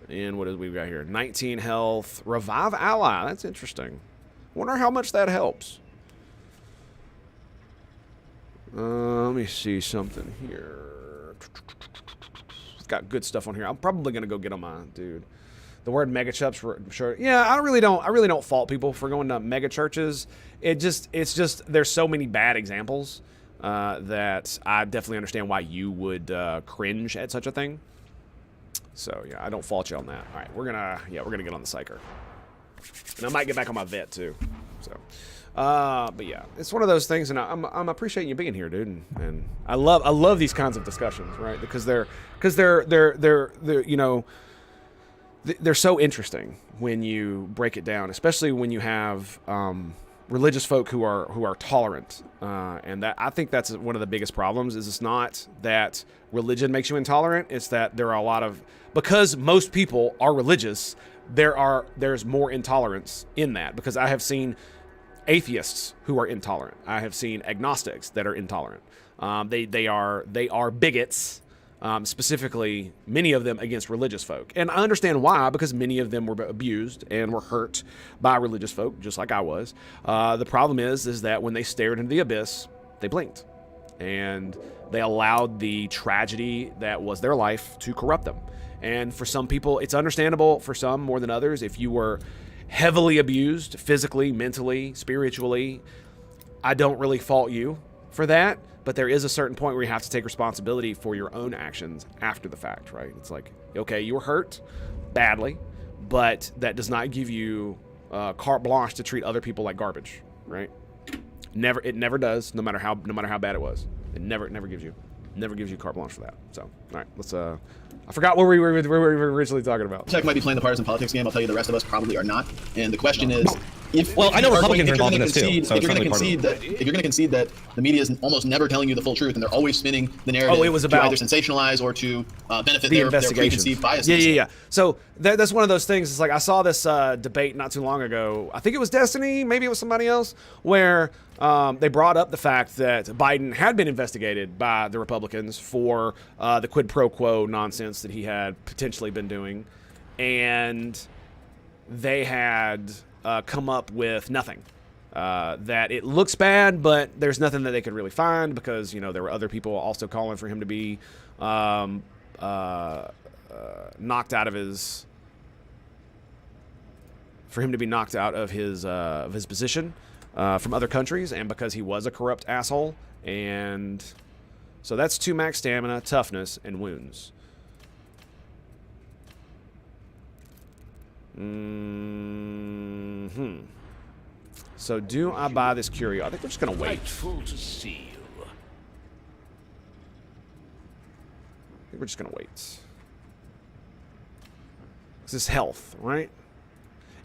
And what do we got here? 19 health. Revive ally. That's interesting. Wonder how much that helps. Let me see something here. It's got good stuff on here. I'm probably gonna go get on my dude. The word mega chups for sure. Yeah, I really don't fault people for going to mega churches. It's just there's so many bad examples that I definitely understand why you would cringe at such a thing. So yeah, I don't fault you on that. All right, we're gonna get on the psyker, and I might get back on my vet too. So, but yeah, it's one of those things, and I'm appreciating you being here, dude. And I love these kinds of discussions, right? Because they're you know, they're so interesting when you break it down, especially when you have religious folk who are tolerant, and that I think that's one of the biggest problems. Is it's not that religion makes you intolerant; it's that there are a lot of, because most people are religious, there's more intolerance in that. Because I have seen atheists who are intolerant. I have seen agnostics that are intolerant. They are bigots. Specifically, many of them against religious folk. And I understand why, because many of them were abused and were hurt by religious folk, just like I was. The problem is that when they stared into the abyss, they blinked. And they allowed the tragedy that was their life to corrupt them. And for some people, it's understandable, for some more than others. If you were heavily abused, physically, mentally, spiritually, I don't really fault you for that. But there is a certain point where you have to take responsibility for your own actions after the fact, right? It's like, okay, you were hurt badly, but that does not give you carte blanche to treat other people like garbage, right? It never does, no matter how bad it was. It never gives you carte blanche for that. So, all right, let's. I forgot what we were originally talking about. Tech might be playing the partisan politics game. I'll tell you, the rest of us probably are not. And the question is, I know Republicans are involved in this too. If you're going to concede that the media is almost never telling you the full truth, and they're always spinning the narrative to either sensationalize or to benefit their preconceived biases. Yeah. So that's one of those things. It's like I saw this debate not too long ago. I think it was Destiny, maybe it was somebody else, where they brought up the fact that Biden had been investigated by the Republicans for the quid pro quo nonsense that he had potentially been doing, and they had come up with nothing. That it looks bad, but there's nothing that they could really find, because, you know, there were other people also calling for him to be knocked out of his position from other countries, and because he was a corrupt asshole. And so that's 2 max stamina, toughness, and wounds. So do I buy this curio? I think we're just gonna wait. Delightful to see you. I think we're just gonna wait. This is health, right?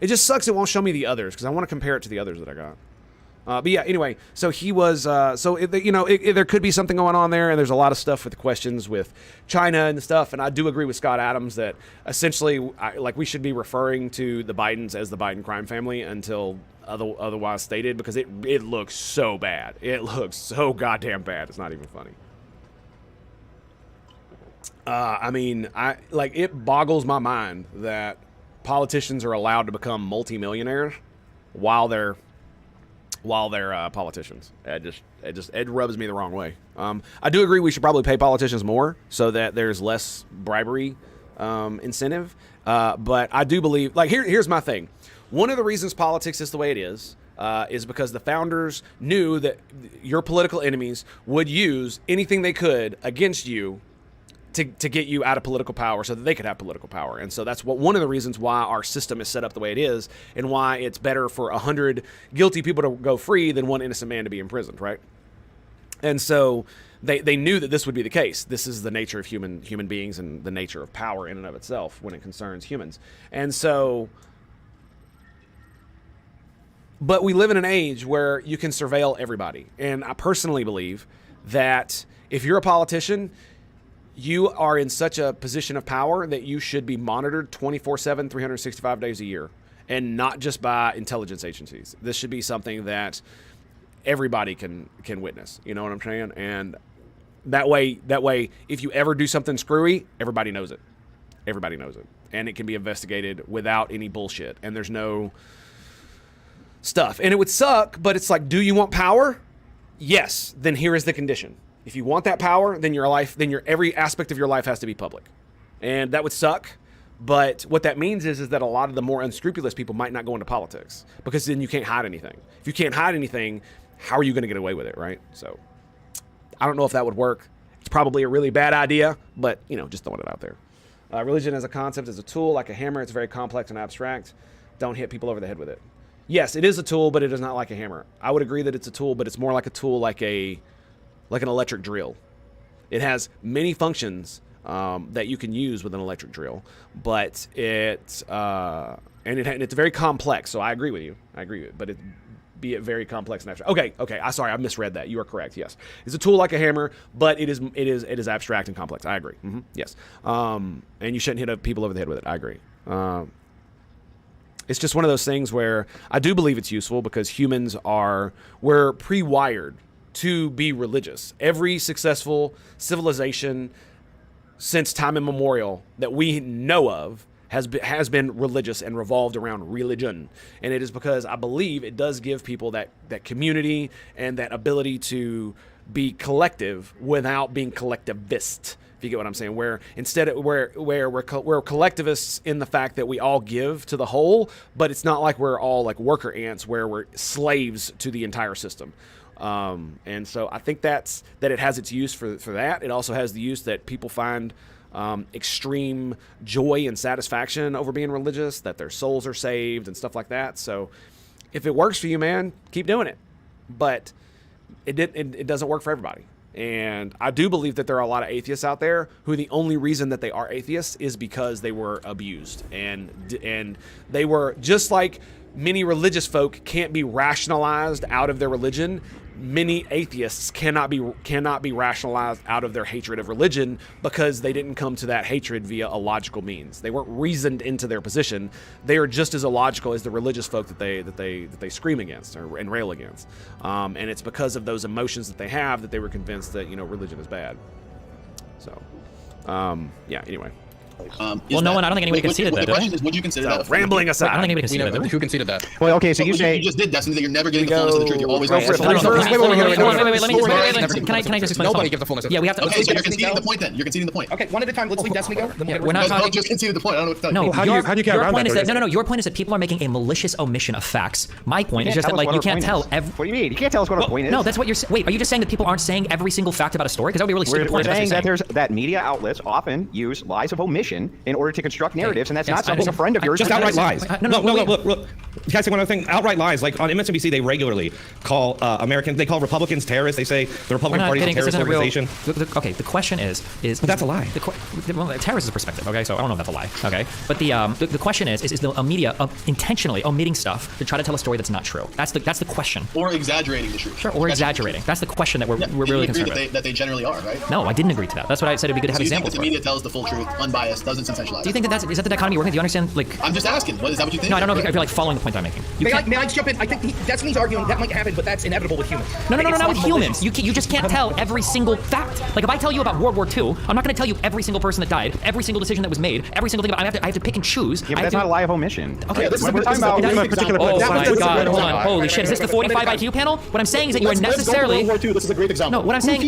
It just sucks it won't show me the others, because I want to compare it to the others that I got. But yeah, anyway, so he was, there could be something going on there, and there's a lot of stuff with the questions with China and stuff, and I do agree with Scott Adams that essentially, we should be referring to the Bidens as the Biden crime family until otherwise stated, because it looks so bad. It looks so goddamn bad. It's not even funny. It boggles my mind that politicians are allowed to become multimillionaires while they're politicians. It rubs me the wrong way. I do agree we should probably pay politicians more so that there's less bribery incentive. But I do believe, here's my thing. One of the reasons politics is the way it is because the founders knew that your political enemies would use anything they could against you to get you out of political power so that they could have political power. And so that's one of the reasons why our system is set up the way it is, and why it's better for 100 guilty people to go free than one innocent man to be imprisoned, right? And so they knew that this would be the case. This is the nature of human beings and the nature of power in and of itself when it concerns humans. And so, but we live in an age where you can surveil everybody. And I personally believe that if you're a politician, you are in such a position of power that you should be monitored 24/7, 365 days a year, and not just by intelligence agencies. This should be something that everybody can witness. You know what I'm saying? And that way, if you ever do something screwy, everybody knows it. Everybody knows it, and it can be investigated without any bullshit. And there's no stuff. And it would suck, but it's like, do you want power? Yes. Then here is the condition. If you want that power, then every aspect of your life has to be public. And that would suck. But what that means is that a lot of the more unscrupulous people might not go into politics, because then you can't hide anything. If you can't hide anything, how are you going to get away with it, right? So I don't know if that would work. It's probably a really bad idea, but, just throwing it out there. Religion as a concept is a tool, like a hammer. It's very complex and abstract. Don't hit people over the head with it. Yes, it is a tool, but it is not like a hammer. I would agree that it's a tool, but it's more like a tool, like an electric drill. It has many functions that you can use with an electric drill, but it's very complex. So I agree with you. But be it very complex and abstract. Okay. Sorry, I misread that. You are correct. Yes, it's a tool like a hammer, but it is abstract and complex. I agree. Yes, and you shouldn't hit people over the head with it. I agree. It's just one of those things where I do believe it's useful, because we're pre-wired to be religious. Every successful civilization since time immemorial that we know of has been religious and revolved around religion. And it is because I believe it does give people that community and that ability to be collective without being collectivist. If you get what I'm saying, where instead we're collectivists in the fact that we all give to the whole, but it's not like we're all like worker ants where we're slaves to the entire system. And so I think that it has its use for that. It also has the use that people find extreme joy and satisfaction over being religious, that their souls are saved and stuff like that. So if it works for you, man, keep doing it. But it doesn't work for everybody. And I do believe that there are a lot of atheists out there who the only reason that they are atheists is because they were abused. And they were, just like many religious folk can't be rationalized out of their religion, many atheists cannot be rationalized out of their hatred of religion, because they didn't come to that hatred via a logical means. They weren't reasoned into their position. They are just as illogical as the religious folk that they scream against and rail against. And it's because of those emotions that they have that they were convinced that religion is bad. So, anyway. I don't think anybody conceded that. The question is, would you consider that? Rambling aside. I don't think anybody conceded that. Who conceded that? Well, okay, so you say you just did, Destiny, that you're never getting the fullness of the truth. You're always going Wait, can I just explain? Nobody give the fullness. Yeah, we have to. Okay, so you're conceding the point then. You're conceding the point. Okay, one at a time. Let's leave Destiny go. We're not talking. Just conceded the point. I don't know what to tell you. you. How do you get around that? No. Your point is that people are making a malicious omission of facts. My point is just that you can't tell. What do you mean? You can't tell us what our point is. No, that's what you're saying. Wait, are you just saying that people aren't saying every single fact about a story? Because that would be a really stupid point. We're saying that media outlets often use lies of omission in order to construct narratives, and that's not something a friend of yours. Just outright lies. No. Look. Can I say one other thing? Outright lies. Like on MSNBC, they regularly call they call Republicans terrorists. They say the Republican Party is a terrorist organization. Okay, the question is. But that's a lie. Terrorist is a perspective. Okay, so I don't know if that's a lie. Okay, but the question is the media intentionally omitting stuff to try to tell a story that's not true? That's the question. Or exaggerating the truth. Sure, or exaggerating. That's the question that we're really concerned with. That they generally are, right? No, I didn't agree to that. That's what I said. It'd be good to have examples. So you think that the media tells the full truth, unbiased, doesn't sensationalize? Do you think is that the dichotomy working? Do you understand? I'm just asking. Is that what you think? No, I don't know if you're following the point I'm making. May I jump in? I think Destiny's arguing that might happen, but that's inevitable with humans. No, not with humans. You just can't tell every single fact. Like if I tell you about World War II, I'm not going to tell you every single person that died, every single decision that was made, every single thing. I have to pick and choose. Yeah, but that's not a lie of omission. Okay, we're talking about a particular. Oh my God! Hold on. Holy shit! Is this the 45 IQ panel? What I'm saying is that you are necessarily. World War II. This is a great example. No, what I'm saying.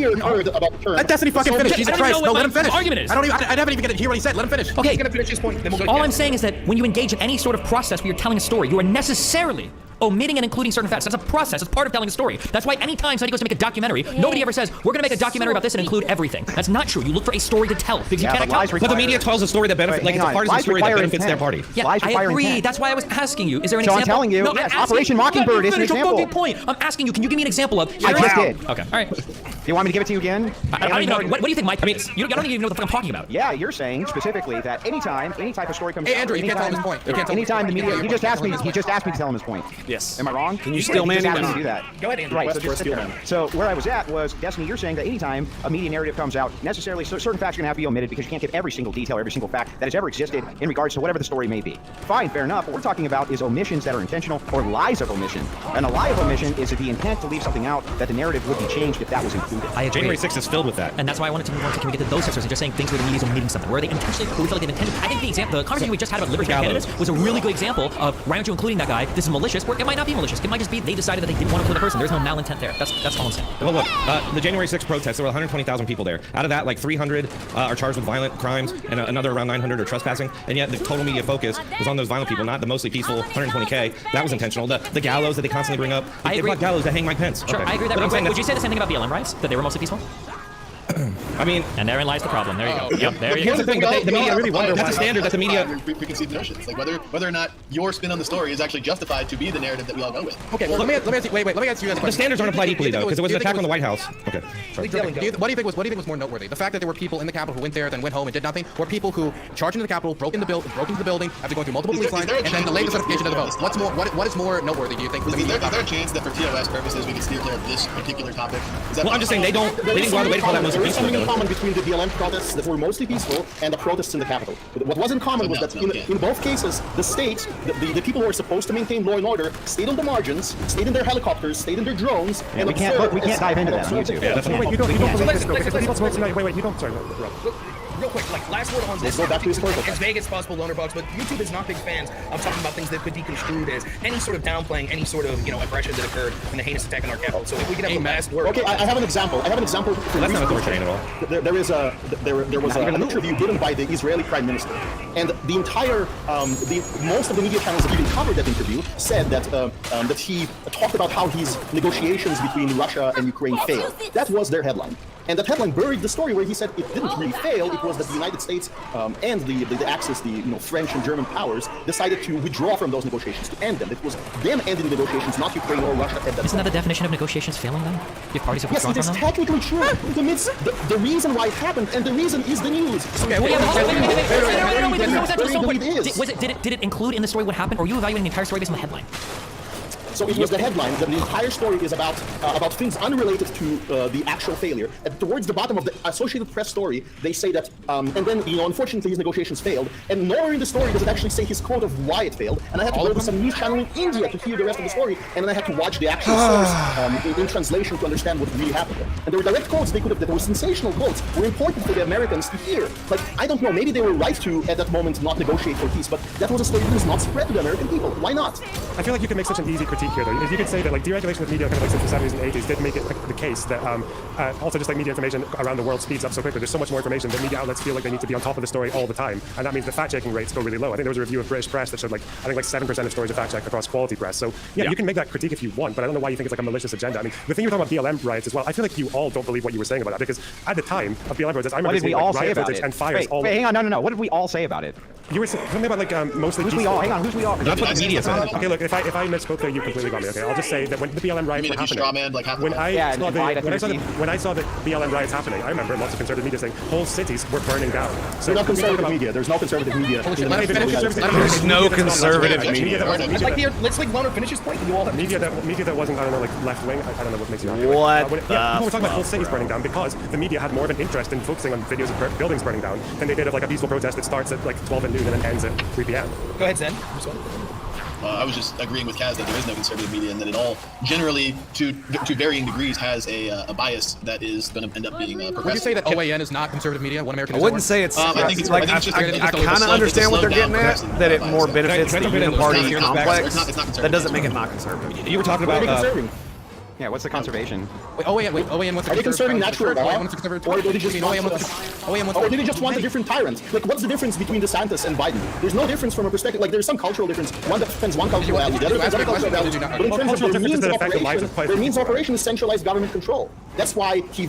Let Destiny fucking finish. Jesus Christ! No, let him finish. Argument is. I haven't even get to hear what he said. Let him finish. Okay. He's gonna finish his point. Then we'll go. All I'm saying is that when you engage in any sort of process where you're telling a story, you are necessarily omitting and including certain facts. That's a process. It's part of telling a story. That's why anytime somebody goes to make a documentary, nobody ever says, we're going to make a documentary about this and include everything. That's not true. You look for a story to tell because you can't account. But the media tells a story that benefits, like it's a partisan story that benefits their party. Yeah, I agree. That's why I was asking you. Is there an so example? I'm telling you, no, yes, Operation Mockingbird is an example. Point. I'm asking you, can you give me an example of? I just did. Okay, all right. Do you want me to give it to you again? I don't even know. What do you think, Mike? I mean, I don't even know what the fuck I'm talking about. Yeah, you're saying specifically that anytime any type of story comes out. Hey, Andrew, you can't tell him his point. Anytime the media, he just asked me to tell him his point. Yes. Am I wrong? Can you steal man? He just asked me to do that. Go ahead, Andrew. Right. So where I was at was, Destiny, you're saying that anytime a media narrative comes out, necessarily certain facts are going to have to be omitted because you can't give every single detail, every single fact that has ever existed in regards to whatever the story may be. Fine, fair enough. What we're talking about is omissions that are intentional or lies of omission. And a lie of omission is the intent to leave something out that the narrative would be changed if that was included. I agree. January 6th is filled with that. And that's why I wanted to move on to, can we get to those sectors and just saying things where the media's omitting something, where they intentionally, who we feel like they've intended. I think the conversation we just had about libertarian candidates was a really good example of why aren't you including that guy? This is malicious, where it might not be malicious. It might just be they decided that they didn't want to include a person. There's no malintent there. That's all I'm saying. Well, look, the January 6th protests, there were 120,000 people there. Out of that, like 300 are charged with violent crimes, and another around 900 are trespassing. And yet the total media focus was on those violent people, not the mostly peaceful 120K. That was intentional. The gallows that they constantly bring up. I agree. Gallows that hang Mike Pence. Sure, Okay. I agree that. Would you say the same thing about BLM riots? That they were mostly peaceful? I mean, and therein lies the problem. There you go. Yep, there you Here's go. the thing, the media really wonder that's a standard that the media preconceived notions, like whether or not your spin on the story is actually justified to be the narrative that we all go with. Okay, well let me ask you. Wait, let me ask you guys a question. The standards aren't applied equally though, because it was an attack on the White House. Okay. What do you think was more noteworthy? The fact that there were people in the Capitol who went there, then went home and did nothing, or people who charged into the Capitol, broke into the building after going through multiple police lines, and then delayed the certification of the vote? What is more noteworthy? Do you think? Is there a chance that for TOS purposes we can steer clear of this particular topic? Well, I'm just saying they didn't go out of the way to call that most There is something in common between the BLM protests that were mostly peaceful and the protests in the Capitol. What was in common was that in both cases, the state, the people who are supposed to maintain law and order, stayed on the margins, stayed in their helicopters, stayed in their drones, and we can't dive into that on YouTube. Yeah, wait, you don't believe this though, because the people supposed to know. Wait, you don't. Sorry, Rob. Real quick, like last word on this. Let's go back to historical. As vague as possible, loner bugs, but YouTube is not big fans of talking about things that could be construed as any sort of downplaying any sort of aggression that occurred in the heinous attack on our capital. So if we could have a last word. Okay, I have an example. That's not authoritarian at all. There was an interview given by the Israeli Prime Minister, and the entire most of the media channels that even covered that interview said that he talked about how his negotiations between Russia and Ukraine failed. That was their headline. And that headline buried the story where he said it didn't really fail. It was that the United States and the Axis, the French and German powers, decided to withdraw from those negotiations to end them. It was them ending the negotiations, not Ukraine or Russia. Isn't that the definition of negotiations failing then? If parties have withdrawn yes, it is technically true. It omits the reason why it happened, and the reason is the news. Okay, did it include in the story what happened, or are you evaluating the entire story based on the headline? So it was the headline that the entire story is about things unrelated to the actual failure. And towards the bottom of the Associated Press story, they say that, and then unfortunately his negotiations failed. And nowhere in the story does it actually say his quote of why it failed. And I had to go to some news channel in India to hear the rest of the story, and then I had to watch the actual source in translation to understand what really happened. And there were direct quotes that were sensational quotes, were important for the Americans to hear. Like, I don't know, maybe they were right to at that moment not negotiate for peace, but that was a story that was not spread to the American people. Why not? I feel like you can make such an easy critique here, though. If you could say that, like, deregulation of media, kind of like since the 70s and 80s, did make it the case that also just like media information around the world speeds up so quickly. There's so much more information that media outlets feel like they need to be on top of the story all the time, and that means the fact-checking rates go really low. I think there was a review of British Press that showed like 7% of stories are fact-checked across quality press. So yeah, you can make that critique if you want, but I don't know why you think it's like a malicious agenda. I mean, the thing you were talking about BLM riots as well. I feel like you all don't believe what you were saying about that, because at the time of BLM protests, I remember seeing like riot footage and fires. Wait, hang on, no. What did we all say about it? You were saying something about like mostly. Who's we all? Hang on, who's we all? That's what the media said. Okay, look, if I misspoke there, you completely got me. Okay, I'll just say that when the BLM riots were happening, when I saw the BLM riots happening, I remember lots of conservative media saying whole cities were burning down. So no conservative media. There's no conservative media. There's no conservative media. Let's like Loner finish his point. You all have media that wasn't, I don't know, like left wing. I don't know what makes you happy. What? We're talking about whole cities burning down because the media had more of an interest in focusing on videos of buildings burning down than they did of like a peaceful protest that starts at like 12 at noon and then ends at 3 p.m. Go ahead, Zen. I was just agreeing with Kaz that there is no conservative media, and that it all generally, to varying degrees, has a bias that is going to end up being progressive. Would you say that OAN is not conservative media? One American. I wouldn't say it's. I think it's like I kind of understand what they're getting at. That it more benefits the Uniparty complex. That doesn't make it not conservative. You were talking about. Yeah, what's the conservation? Wait, OAN wants to Are they conserving natural law? Or do they just want a different tyrant? Like, what's the difference between DeSantis and Biden? There's no difference from a perspective. Like, there's some cultural difference. One that defends one cultural value, the other defends other cultural values. But in terms of their means of operation is centralized government control. That's why he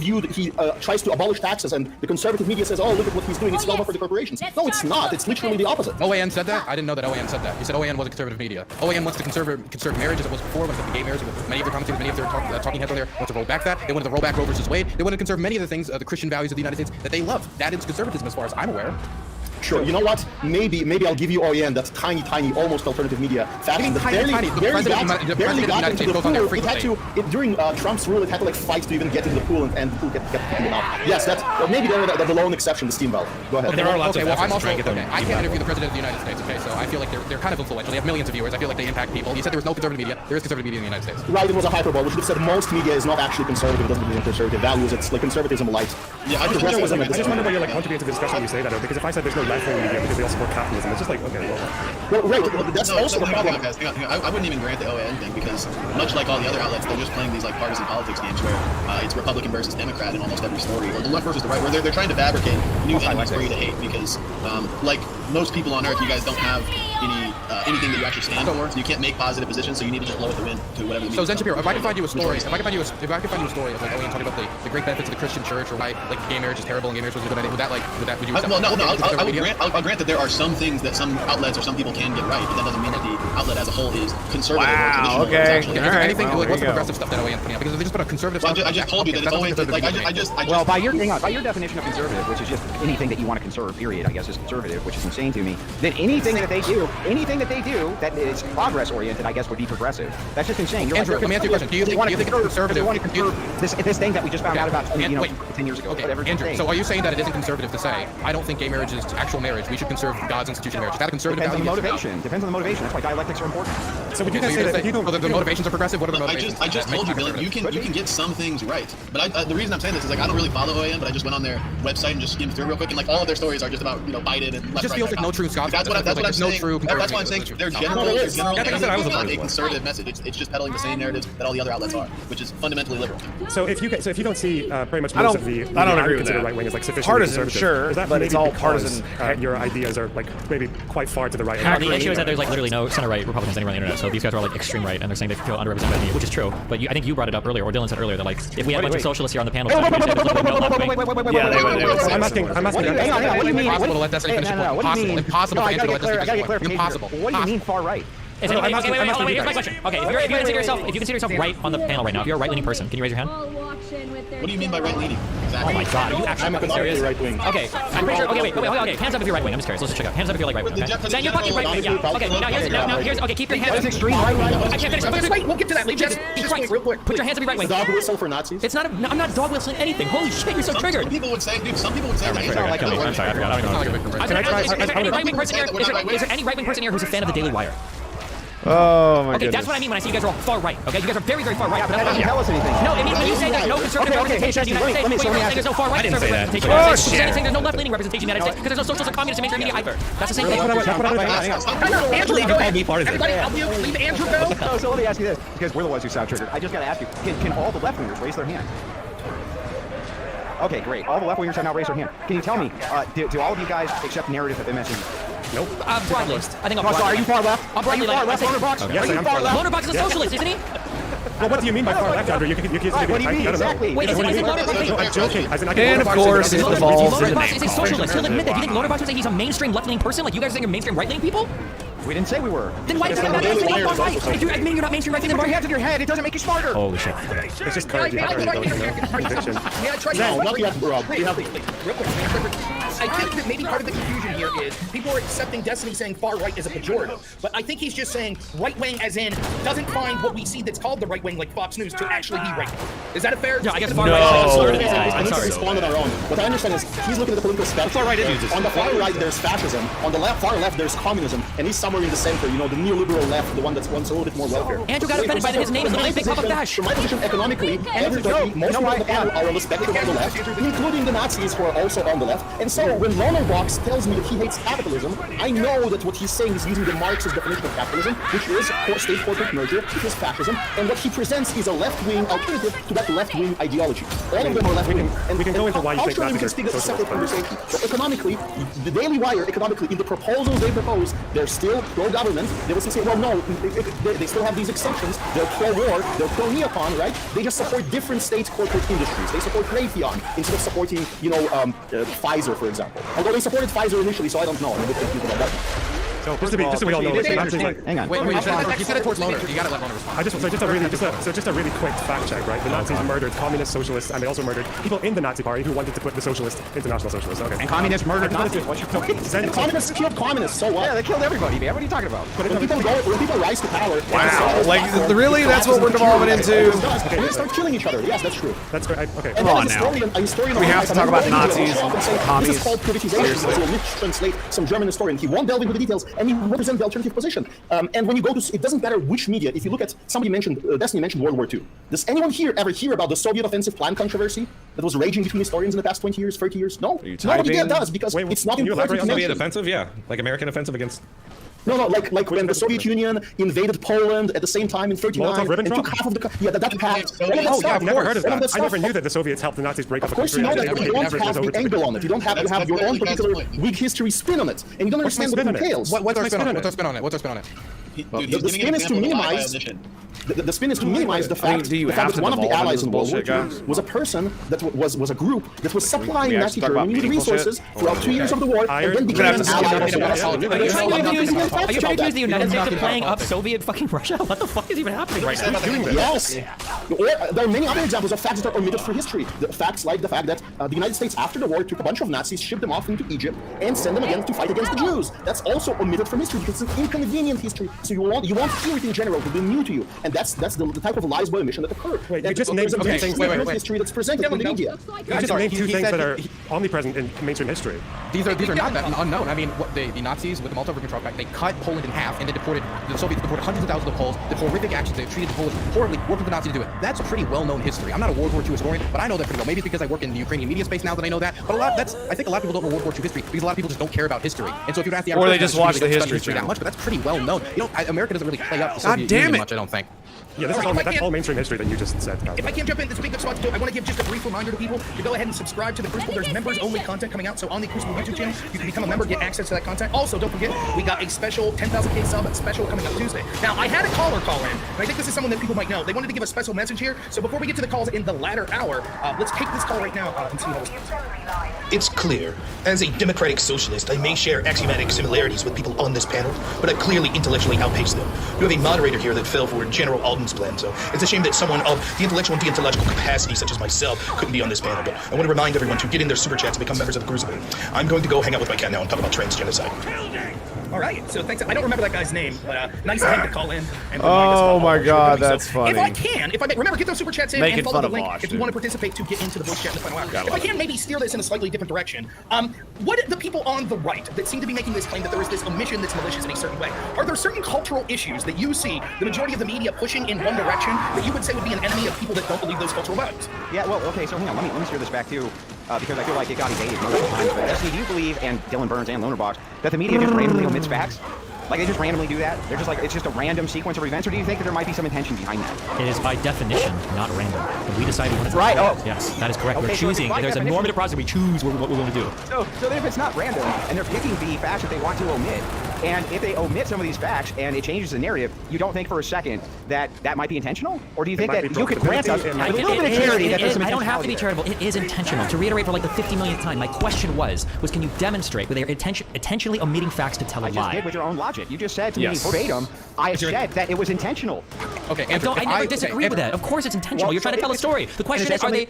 tries to abolish taxes, and the conservative media says, oh, look at what he's doing. It's all for the corporations. No, it's not. It's literally the opposite. OAN said that? I didn't know that OAN said that. You said OAN was a conservative media. OAN wants to conserve marriage as it was before, wants to gay marriage. Many of their commentators, many of their talking heads on there want to roll back that. They wanted to roll back Roe versus Wade. They want to conserve many of the things, the Christian values of the United States that they love. That is conservatism as far as I'm aware. Sure. You know what? Maybe I'll give you OAN, that tiny, almost alternative media faction that barely got into the pool. It had to, during Trump's rule, it had to like fight to even get into the pool, and the pool kept kicking them out. Yes, that's maybe the lone exception, the Steam Ballot. Go ahead. There are lots of efforts to try and get them. I can't interview the president of the United States. Okay, so I feel like they're kind of influential. They have millions of viewers. I feel like they impact people. You said there was no conservative media. There is conservative media in the United States. Right. It was a hyperbole. We should have said most media is not actually conservative. It doesn't believe in conservative values. It's like conservatism light. Yeah, I just wonder why you're like contributing to the discussion when you say that, because if I said there's no left-wing media because they all support capitalism, it's just like, okay, well right, that's also the problem. Guys, I wouldn't even grant the OAN thing, because much like all the other outlets, they're just playing these like partisan politics games where it's Republican versus Democrat in almost every story, or the left versus the right, where they're trying to fabricate new enemies for you to hate, because like most people on Earth, you guys don't have anything that you actually stand for, so you can't make positive positions, so you need to just blow at the wind to whatever. So Zen Shapiro, if I can find you a story, of like OAN talking about the great benefits of the Christian church, or why like gay marriage is terrible and gay marriage was a good idea, would you accept? I'll grant that there are some things that some outlets or some people can get right, but that doesn't mean that the outlet as a whole is conservative or traditional. Okay. Is there anything, what's the progressive stuff that OAN putting out? Because if they just put a conservative stuff. I just told you that it's always like I just. Well, by your definition of conservative, which is just anything that you want to conserve, period, I guess is conservative, which is insane to me. Then anything that they do that is progress oriented, I guess would be progressive. That's just insane. Andrew, let me ask you a question. Do you think it's conservative? This thing that we just found out about 10 years ago. Okay, Andrew, so are you saying that it isn't conservative to say, I don't think gay marriage is actual marriage, we should conserve God's institution of marriage? Is that a conservative value? Depends on the motivation. That's why dialectics are important. So would you guys say that the motivations are progressive? What are the motivations? I just told you, Dylan, you can get some things right. But the reason I'm saying this is like I don't really follow OAN, but I just went on their website and just skimmed through real quick, and like all of their stories are just about Biden and left. It just feels like no true Scots. That's what I'm saying. That's why I'm saying their general is not a conservative message. It's just peddling the same narratives that all the other outlets are, which is fundamentally liberal. So if you don't see pretty much most of the I don't agree with that. Right wing is like sufficiently partisan, conservative. sure, is that but it's all because, partisan. Your ideas are like maybe quite far to the right. The issue is that there's like literally no center-right Republicans anywhere on the internet, so these guys are all like extreme right, and they're saying they feel underrepresented by the media, which is true. But I think you brought it up earlier, or Dylan said earlier, that like if we had a bunch of socialists here on the panel, I'm asking. What do you mean? Impossible to let Destiny finish a point. Impossible for Andrew to let Destiny finish a point. Impossible. What do you mean far right? Here's my question. Okay, if you consider yourself right on the panel right now, if you're a right-leaning person, can you raise your hand? What do you mean by right-leaning? Exactly. Oh my God, are you actually serious? Right-wing. Okay, I'm pretty sure. Okay, wait. Okay, hands up if you're right-wing. I'm just curious. Let's just check out. Hands up if you're like right-wing. Okay. Then you're fucking right-wing. Yeah. Okay. Now here's. Okay, keep your hands. That's extreme right. I can't finish. Wait, we'll get to that. Just real quick. Put your hands up if you're right-wing. Dog whistle for Nazis. It's not. I'm not dog whistling anything. Holy shit, you're so triggered. Some people would say, dude. Some people would say. I'm sorry. I forgot. Is there any right-wing person here? Is there any right-wing person here who's a fan of the Daily Wire? Oh my Okay, that's what I mean when I say you guys are all far right. Okay, you guys are very, very far right. Yeah, but that doesn't tell us anything. No, it means when you say there's no conservative representation in the United States, you're saying there's no far right conservative representation in the United States. You're saying there's no left-leaning representation in the United States because there's no socialist and communist and mainstream media either. That's the same thing. Andrew, go ahead. Everybody help you. Leave Andrew go. So let me ask you this, because we're the ones who sound triggered. I just got to ask you, can all the left-wingers raise their hand? Okay, great. All the left-wingers have now raised their hand. Can you tell me, do all of you guys accept narrative of MSNBC? Nope. Broadly. I think I'm broadly. Are you far left? I'm broadly far left, Lonerbox? Okay. Yes, I am far left. Lonerbox is a socialist, isn't he? Well, what do you mean by far left, Andrew? You can what do you mean exactly? Wait, is it Lonerbox? No, I'm joking. And of course, it evolves into Lonerbox is a socialist. He'll admit that. Do you think Lonerbox would say he's a mainstream left-leaning person? Like you guys are saying you're mainstream right-leaning people? We didn't say we were. Then why does it matter if you're far right? If you're admitting you're not mainstream right, then put your hands on your head. It doesn't make you smarter. Holy shit. It's just crazy. Conviction. Real quick. I think that maybe part of the confusion here is people are accepting Destiny saying far right is a pejorative, but I think he's just saying right wing as in doesn't find what we see that's called the right wing, like Fox News, to actually be right. Is that a fair? Yeah, I guess far right is slurred. I'm sorry. Respond on our own. What I understand is he's looking at the political spectrum. On the far right, there's fascism. On the far left, there's communism, and he's somewhere in the center. You know, the neoliberal left, the one that's wants a little bit more welfare. Andrew got offended by that his name is literally Big Papa Dash. From my position, economically, everybody, most people on the panel are on the spectrum on the left, including the Nazis who are also on the left. And so when yellow box tells me that he hates capitalism, I know that what he's saying is using the Marxist definition of capitalism, which is state-corporate merger, which is fascism, and what he presents is a left-wing alternative to that left-wing ideology. All of them are left-wing. We can go into why you think culturally, we can speak as a separate conversation. But economically, the Daily Wire, economically, in the proposals they propose, they're still pro-government. They will still say, well, no, they still have these exceptions. They're pro-war, they're pro-neocon, right? They just support different state corporate industries. They support Raytheon instead of supporting, Pfizer, for example. Although they supported Pfizer initially, so I don't know. I'm a bit confused about that. So just so we all know, hang on. Wait, you said it towards Loner. You gotta let Loner respond. Just a really quick fact check, right? The Nazis murdered communist socialists, and they also murdered people in the Nazi Party who wanted to put the socialist into National Socialist. Okay. And communists murdered Nazis. What's your point? And communists killed communists. So what? Yeah, they killed everybody, man. What are you talking about? When people rise to power. Wow. Like, really? That's what we're devolving into? They start killing each other. Yes, that's true. That's great. Okay. Come on now. We have to talk about Nazis and commies. This is called privatization. So we'll translate some German historian. He won't delve into the details, and he will represent the alternative position. And when you go to, it doesn't matter which media. If you look at, somebody mentioned, Destiny mentioned World War II. Does anyone here ever hear about the Soviet offensive plan controversy that was raging between historians in the past 20 years, 30 years? No, nobody does, because it's not important to Soviet offensive, yeah, like American offensive against. No, like when the Soviet Union invaded Poland at the same time in 39 and took half of the that passed. I've never heard of that. I never knew that the Soviets helped the Nazis break up the country. Of course you know that, but you don't have the angle on it. You don't have to have your own particular weak history spin on it, and you don't understand what it entails. What's our spin on it? What's our spin on it? The spin is to minimize. The spin is to minimize the fact that one of the allies in World War II was a person that was a group that was supplying Nazi Germany with resources throughout 2 years of the war, and then became an ally. Are you trying to accuse the United States of playing up Soviet fucking Russia? What the fuck is even happening right now? Yes. There are many other examples of facts that are omitted for history. Facts like the fact that the United States, after the war, took a bunch of Nazis, shipped them off into Egypt, and sent them again to fight against the Jews. That's also omitted from history because it's an inconvenient history. So you won't hear it in general to be new to you, and that's the type of lies by omission that occur. Wait, you just named some things in history that's presented in the media. You just named two things that are omnipresent in mainstream history. These are not that unknown. I mean, the Nazis with the Molotov-Ribbentrop Pact, they cut Poland in half and then the Soviets deported hundreds of thousands of Poles, did horrific actions, they treated the Polish horribly, worked with the Nazis to do it. That's pretty well-known history. I'm not a World War II historian, but I know that pretty well. Maybe it's because I work in the Ukrainian media space now that I know that, but I think a lot of people don't know World War II history because a lot of people just don't care about history. And so if you ask the or they just watch the history that much, but that's pretty well-known. America doesn't really play up the Soviet Union much, I don't think. Yeah, that's all mainstream history that you just said. If I can't jump in, this is a good spot to do. I want to give just a brief reminder to people to go ahead and subscribe to the Crucible. There's members-only content coming out, so on the Crucible YouTube channel, you can become a member, get access to that content. Also, don't forget, we got a special 10,000K sub special coming up Tuesday. Now, I had a caller call in, and I think this is someone that people might know. They wanted to give a special message here, so before we get to the calls in the latter hour, let's take this call right now and see how this goes. It's clear. As a democratic socialist, I may share axiomatic similarities with people on this panel, but I clearly intellectually outpace them. You have a moderator here that fell for General Alden's plan, so it's a shame that someone of the intellectual and deontological capacity, such as myself, couldn't be on this panel. But I want to remind everyone to get in their super chats and become members of the Crucible. I'm going to go hang out with my cat now and talk about transgenocide. All right, so thanks. I don't remember that guy's name, but nice of him to call in. And oh my God, that's funny. If I may, remember, get those super chats in and follow the link if you want to participate to get into the voice chat in the final hour. If I can maybe steer this in a slightly different direction, what the people on the right that seem to be making this claim that there is this omission that's malicious in a certain way, are there certain cultural issues that you see the majority of the media pushing in one direction that you would say would be an enemy of people that don't believe those cultural values? Yeah, well, okay, so hang on, let me steer this back too. Because I feel like it got evaded multiple times. But Destiny, do you believe, and Dylan Burns and Lonerbox, that the media just randomly omits facts? Like, they just randomly do that? They're just like, it's just a random sequence of events, or do you think that there might be some intention behind that? It is by definition not random. We decide we want to right. Oh. Yes, that is correct. Okay, we're choosing. So there's a normative process. We choose what we're going to do. So then if it's not random, and they're picking the facts that they want to omit, and if they omit some of these facts and it changes the narrative, you don't think for a second that that might be intentional? Or do you think that you could grant us a little bit of charity that there's some intentionality? I don't have to be charitable. It is intentional. To reiterate for like the 50 millionth time, my question was can you demonstrate where they're intentionally omitting facts to tell a lie? I just did with your own logic. You just said to me verbatim, I said that it was intentional. Okay, Andrew, I never disagree with that. Of course it's intentional. You're trying to tell a story. The question is, are they...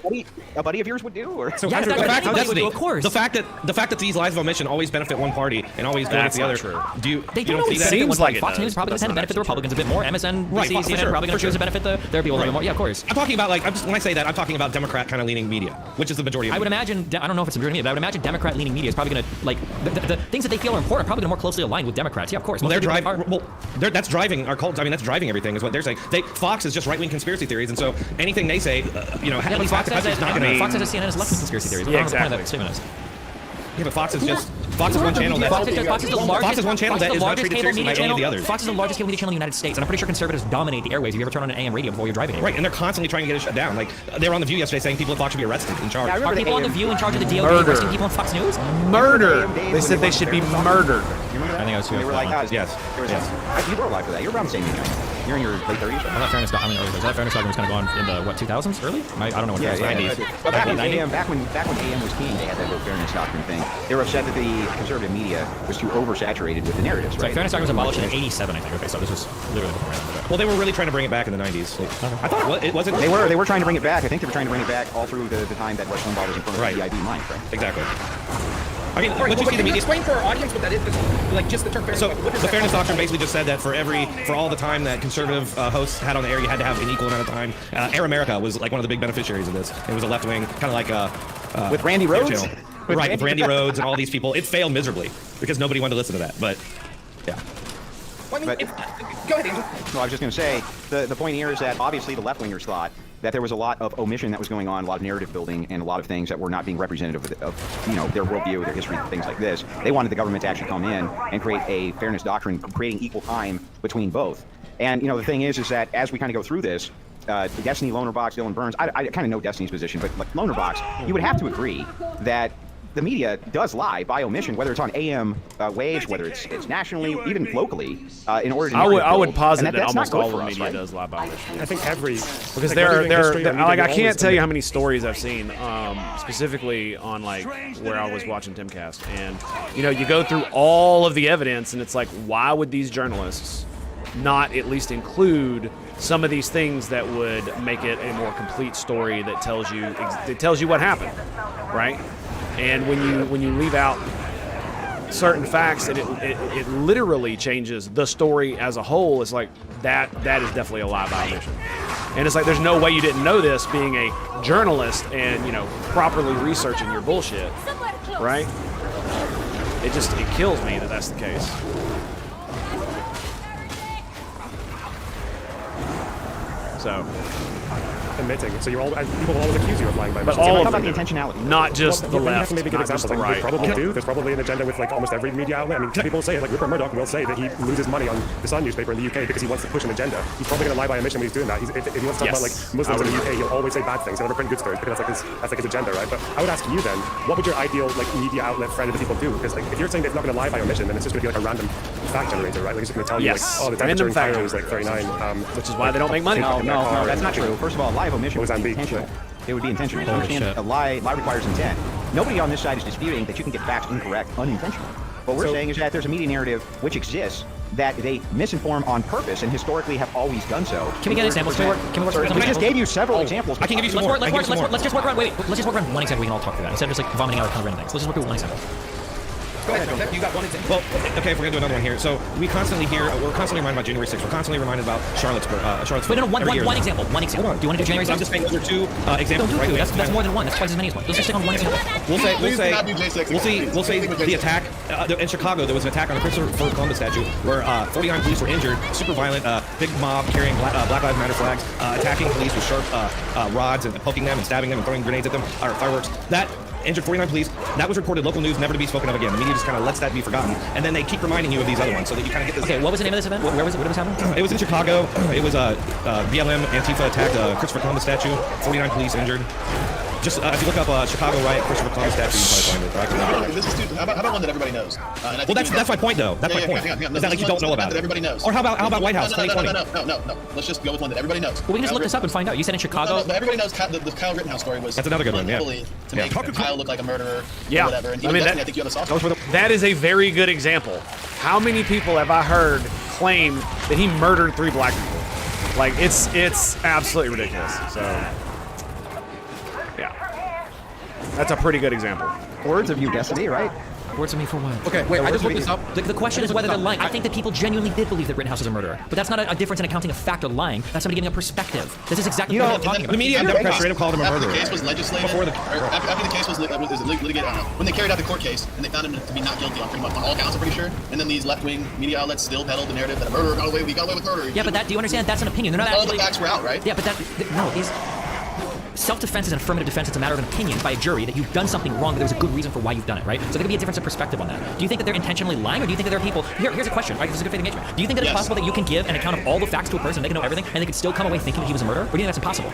A buddy of yours would do? Or? So yes, of course. The fact that these lies of omission always benefit one party and always go against the other. Do you don't see that? Seems like Fox News probably tend to benefit the Republicans a bit more. MSNBC, CNN probably going to choose to benefit the people a little bit more. Yeah, of course. I'm talking about when I say that, I'm talking about Democrat kind of leaning media, which is the majority of I would imagine, I don't know if it's the majority of media, but I would imagine Democrat leaning media is probably going to, like, the things that they feel are important are probably going to more closely align with Democrats. Yeah, of course. Well, that's driving our cults. I mean, that's driving everything is what they're saying. Fox is just right-wing conspiracy theories, and so anything they say, Fox says that CNN is left-wing conspiracy theories. Yeah, exactly. Yeah, but Fox is one channel that Fox is the largest, one channel that is not treated seriously by any of the others. Fox is the largest cable media channel in the United States, and I'm pretty sure conservatives dominate the airways. If you ever turn on an AM radio before you're driving, right? And they're constantly trying to get it shut down. Like they were on the View yesterday saying people at Fox should be arrested in charge. Are people on the View in charge of the DOJ arresting people on Fox News? Murder. They said they should be murdered. I think I was too. They were like, yes. You were alive for that. You were around the same age. You're in your late 30s. I thought Fairness Dog. I mean, early 30s. I thought Fairness Dog was kind of going in the what 2000s, early? I don't know what. Yeah, 90s. But back when AM was king, they had that whole fairness doctrine thing. They were upset that the conservative media was too oversaturated with the narratives. Right? Like Fairness Doctrine was abolished in '87, I think. Okay, so this was literally before I remember that. Well, they were really trying to bring it back in the 90s. Like, I thought it wasn't. They were trying to bring it back. I think they were trying to bring it back all through the time that Rush Limbaugh was in front of the DIB mind, right? Exactly. I mean, what you see the media explain for our audience what that is, like just the term fairness. So the fairness doctrine basically just said that for all the time that conservative hosts had on the air, you had to have an equal amount of time. Air America was like one of the big beneficiaries of this. It was a left wing, kind of like with Randy Rhoads. Right, with Randy Rhoads and all these people. It failed miserably because nobody wanted to listen to that. But yeah. Well, I mean, go ahead, Angel. No, I was just going to say the point here is that obviously the left wingers thought that there was a lot of omission that was going on, a lot of narrative building, and a lot of things that were not being representative of their worldview, their history, things like this. They wanted the government to actually come in and create a fairness doctrine, creating equal time between both. And the thing is that as we kind of go through this, Destiny, Lonerbox, Dylan Burns, I kind of know Destiny's position, but like Lonerbox, you would have to agree that the media does lie by omission, whether it's on AM waves, whether it's nationally, even locally, in order to. I would posit that almost all the media does lie by omission. I think every because like I can't tell you how many stories I've seen, specifically on like where I was watching Timcast, and you go through all of the evidence, and it's like, why would these journalists not at least include some of these things that would make it a more complete story that tells you what happened, right? And when you leave out certain facts, and it literally changes the story as a whole, it's like that is definitely a lie by omission. And it's like there's no way you didn't know this being a journalist and properly researching your bullshit, right? It kills me that that's the case. So. Admitting. So you're all people will always accuse you of lying by omission. But all how of about them, the intentionality? not just the left, maybe give not just examples. the right. They probably do. There's probably an agenda with like almost every media outlet. I mean, people say it. Like Rupert Murdoch will say that he loses money on the Sun newspaper in the UK because he wants to push an agenda. He's probably going to lie by omission when he's doing that. If he wants to talk about like Muslims in the UK, he'll always say bad things. He'll never print good stories because that's like his agenda, right? But I would ask you then, what would your ideal like media outlet friend of the people do? Because like if you're saying they're not going to lie by omission, then it's just going to be like a random fact generator, right? Like it's just going to tell you like, oh, the temperature in Cairo is like 39, which is why they don't make money. No, that's not true. First of all, lie of omission would be intentional. It would be intentional. A lie requires intent. Nobody on this side is disputing that you can get facts incorrect unintentionally. What we're saying is that there's a media narrative which exists that they misinform on purpose and historically have always done so. Can we get examples? We just gave you several examples. I can give you some more. Let's just work around. Let's just work around one example. We can all talk through that instead of just like vomiting out a ton of random things. Let's just work through one example. Go ahead, Joseph. You got one example. Well, okay, if we're gonna do another one here. So we're constantly reminded about January 6th. We're constantly reminded about Charlottesville. Wait, no, one example. One example. Hold on. Do you want to do January 6th? I'm just saying those are two examples. Don't do that's more than one. That's twice as many as one. Let's just stick on one example. We'll say the attack in Chicago. There was an attack on the Christopher Columbus statue where 49 police were injured. Super violent. Big mob carrying Black Lives Matter flags, attacking police with sharp rods and poking them and stabbing them and throwing grenades at them, or fireworks. That injured 49 police. That was reported local news, never to be spoken of again. The media just kind of lets that be forgotten, and then they keep reminding you of these other ones, so that you kind of get this. Okay, what was the name of this event? Where was it? What was happening? It was in Chicago. It was BLM Antifa attacked Christopher Columbus statue. 49 police injured. Just if you look up Chicago riot, Christopher Columbus statue, you can probably find it. This is how about one that everybody knows? Well, that's my point, though. That's my point. Hang on. Is that like you don't know about that it? Everybody knows. Or how about White House 2020? No. Let's just go with one that everybody knows. Well, we can just look this up and find out. You said in Chicago. No, everybody knows the Kyle Rittenhouse story was. That's another good one. Yeah. To make Kyle look like a murderer. Yeah. Or whatever. And I mean, I think you have a soft spot. That is a very good example. How many people have I heard claim that he murdered 3 black people? Like it's absolutely ridiculous. So yeah, that's a pretty good example. Words of you, Destiny, right? Words of me for what? Okay, wait, I just looked this up. The question is whether they're lying. I think that people genuinely did believe that Rittenhouse is a murderer. But that's not a difference in accounting a fact or lying. That's somebody giving a perspective. This is exactly what I'm talking about. The media and Democrats straight up called him a murderer. After the case was legislated, after the case was litigated, I don't know, when they carried out the court case and they found him to be not guilty on pretty much on all counts, I'm pretty sure. And then these left-wing media outlets still peddled the narrative that a murderer got away with murder. Yeah, but do you understand? That's an opinion. They're not all the facts were out, right? Yeah, but no, Self-defense is an affirmative defense. It's a matter of an opinion by a jury that you've done something wrong, but there's a good reason for why you've done it, right? So there could be a difference of perspective on that. Do you think that they're intentionally lying, or do you think that there are people... Here's a question, right? This is a good faith engagement. Do you think that it's possible that you can give an account of all the facts to a person, they can know everything, and they could still come away thinking that he was a murderer? Or do you think that's impossible?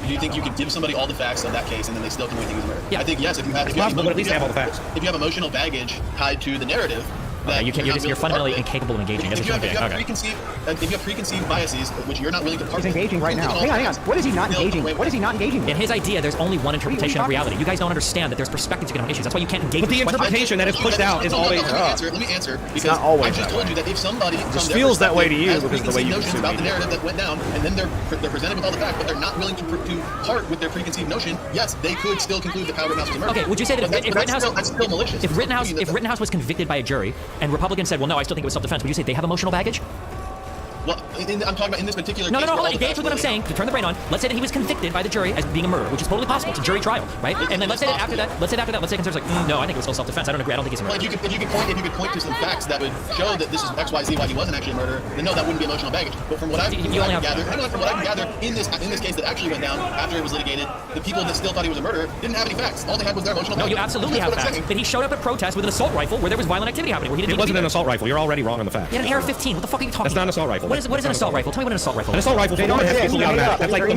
Do you think you could give somebody all the facts of that case and then they still can think he's a murderer? Yeah. I think yes. If you have, it's possible, but at least have all the facts. If you have emotional baggage tied to the narrative, Okay, you're fundamentally incapable of engaging. If you have preconceived biases, which you're not willing to He's engaging right now. Hang on. What is he not engaging? What is he not engaging with? In his idea, there's only one interpretation of reality. You guys don't understand that there's perspectives you can have issues. That's why you can't engage. But the interpretation that is pushed out is always. Let me answer. Because not always I just told you that if somebody just feels that way to you because of the way you notions consume about the media. narrative that went down, and then they're presented with all the facts, but they're not willing to part with their preconceived notion. Yes, they could still conclude that Kyle Rittenhouse was a murderer. Okay, would you say that if Rittenhouse, that's still malicious? If Rittenhouse was convicted by a jury and Republicans said, well, no, I still think it was self-defense, would you say they have emotional baggage? Well, I'm talking about in this particular No, case. hold on. Engage with what I'm saying. To turn the brain on. Let's say that he was convicted by the jury as being a murderer, which is totally possible. It's a jury trial, right? And then let's say that after that, let's say conservatives like, no, I think it was still self-defense. I don't agree. I don't think he's a murderer. Well, if you could point to some facts that would show that this is X, Y, Z, why he wasn't actually a murderer, then no, that wouldn't be emotional baggage. But from what I can gather, in this case that actually went down after it was litigated, the people that still thought he was a murderer didn't have any facts. All they had was their emotional baggage. No, you absolutely have facts. That he showed up at protests with an assault rifle where there was violent activity happening. Where he didn't. It wasn't an assault rifle. You're already wrong on the facts. He had an AR-15. What the fuck are you talking about? That's not an assault rifle. What is an assault rifle? Tell me what an assault rifle is. An assault rifle has fully automatic. That's like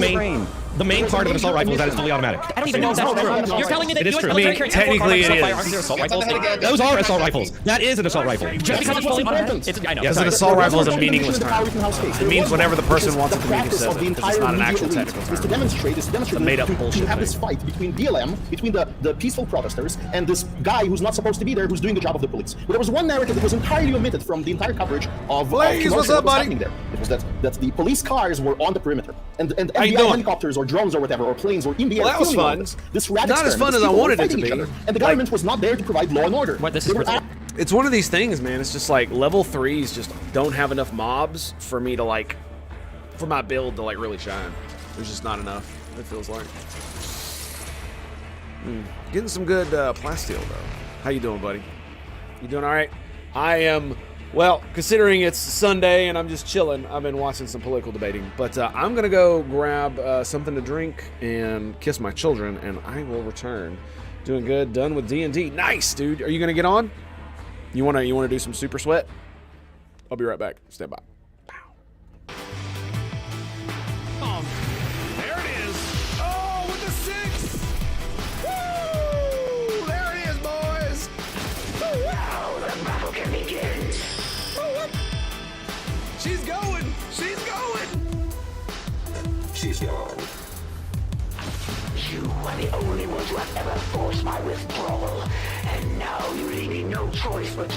the main part of an assault rifle is that it's fully automatic. I don't even know if that's true. You're telling me that it is true. I mean, technically it is. Assault rifles? Those are assault rifles. That is an assault rifle. Just because it's fully automatic. I know. Yes, an assault rifle is a meaningless term. It means whatever the person wants it to mean to say it. It's not an actual technical term. Is to demonstrate made-up bullshit to have this fight between BLM, between the peaceful protesters, and this guy who's not supposed to be there, who's doing the job of the police. But there was one narrative that was entirely omitted from the entire coverage of what's up, buddy? there. It was that the police cars were on the perimeter, and FBI helicopters or drones or whatever or planes were in the air. Well, that was fun. This not as fun as I wanted it to be. And the government was not there to provide law and order. It's one of these things, man. It's just like level 3s just don't have enough mobs for me to like, for my build to like really shine. There's just not enough. It feels like. Getting some good plasteel though. How you doing, buddy? You doing all right? I am. Well, considering it's Sunday and I'm just chilling, I've been watching some political debating. But I'm gonna go grab something to drink and kiss my children, and I will return. Doing good. Done with D&D. Nice, dude. Are you gonna get on? You wanna do some super sweat? I'll be right back. Stand by. There it is. Oh, with the 6. Woo! There it is, boys. Now the battle can begin. She's going. She's going. She's gone. You are the only ones who have ever forced my withdrawal, and now you leave me no choice but...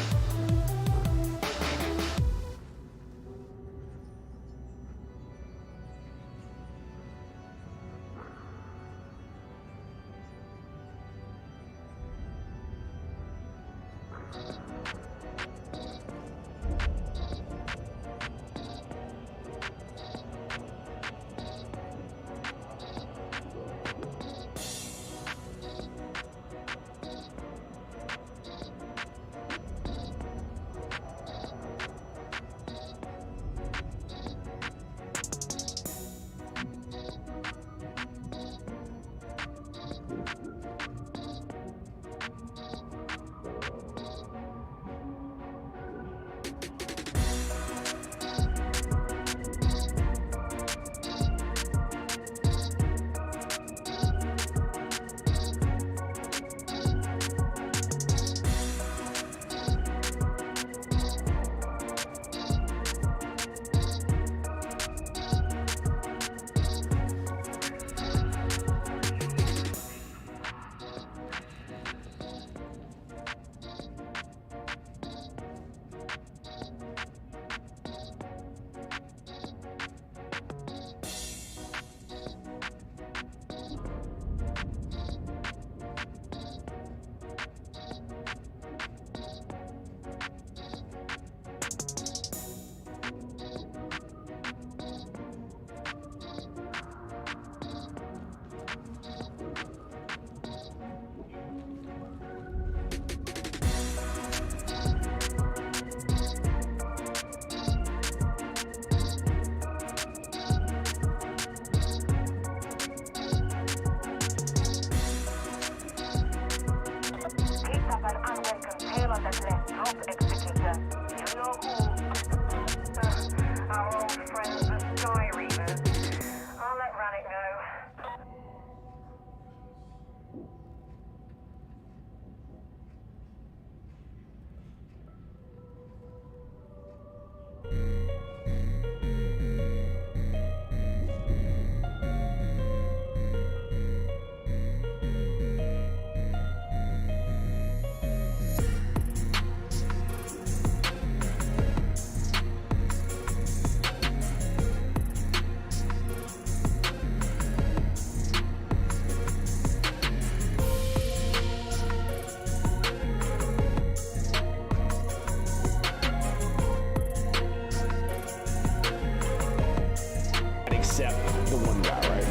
except the one guy, right?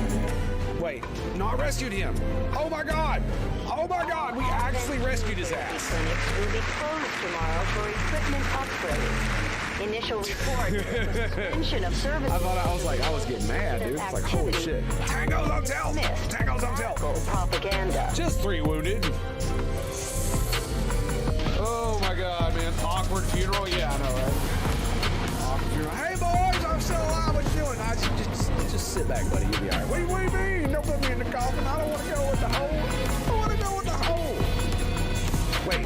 Wait, no, I rescued him. Oh my god! Oh my god, we actually rescued his ass. Clinics will be closed tomorrow for equipment upgrades. Initial report suspension of service. I was getting mad, dude. It's like, holy shit. Tango's on tail! Tango's on tail! Propaganda. Just 3 wounded. Oh my god, man. Awkward funeral? Yeah, I know, right? Awkward funeral. Hey boys, I'm still alive. What you doing? I just sit back, buddy. You'll be alright. What do you mean? Don't put me in the coffin. I don't want to go with the hole. I want to go with the hole. Wait.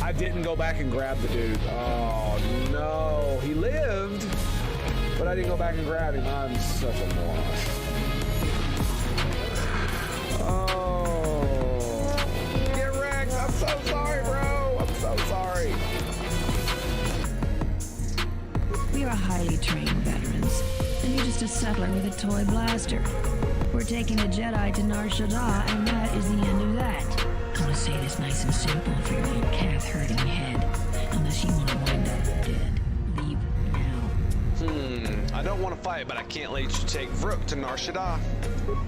I didn't go back and grab the dude. Oh no. He lived, but I didn't go back and grab him. I'm such a moron. Oh. Get wrecked. I'm so sorry, bro. I'm so sorry. We are highly trained veterans, and you're just a settler with a toy blaster. We're taking the Jedi to Nar Shaddaa, and that is the end of that. I'm gonna say this nice and simple for your little calf-hurting head. Unless you want to wind up dead, leave now. I don't want to fight, but I can't let you take Vrook to Nar Shaddaa.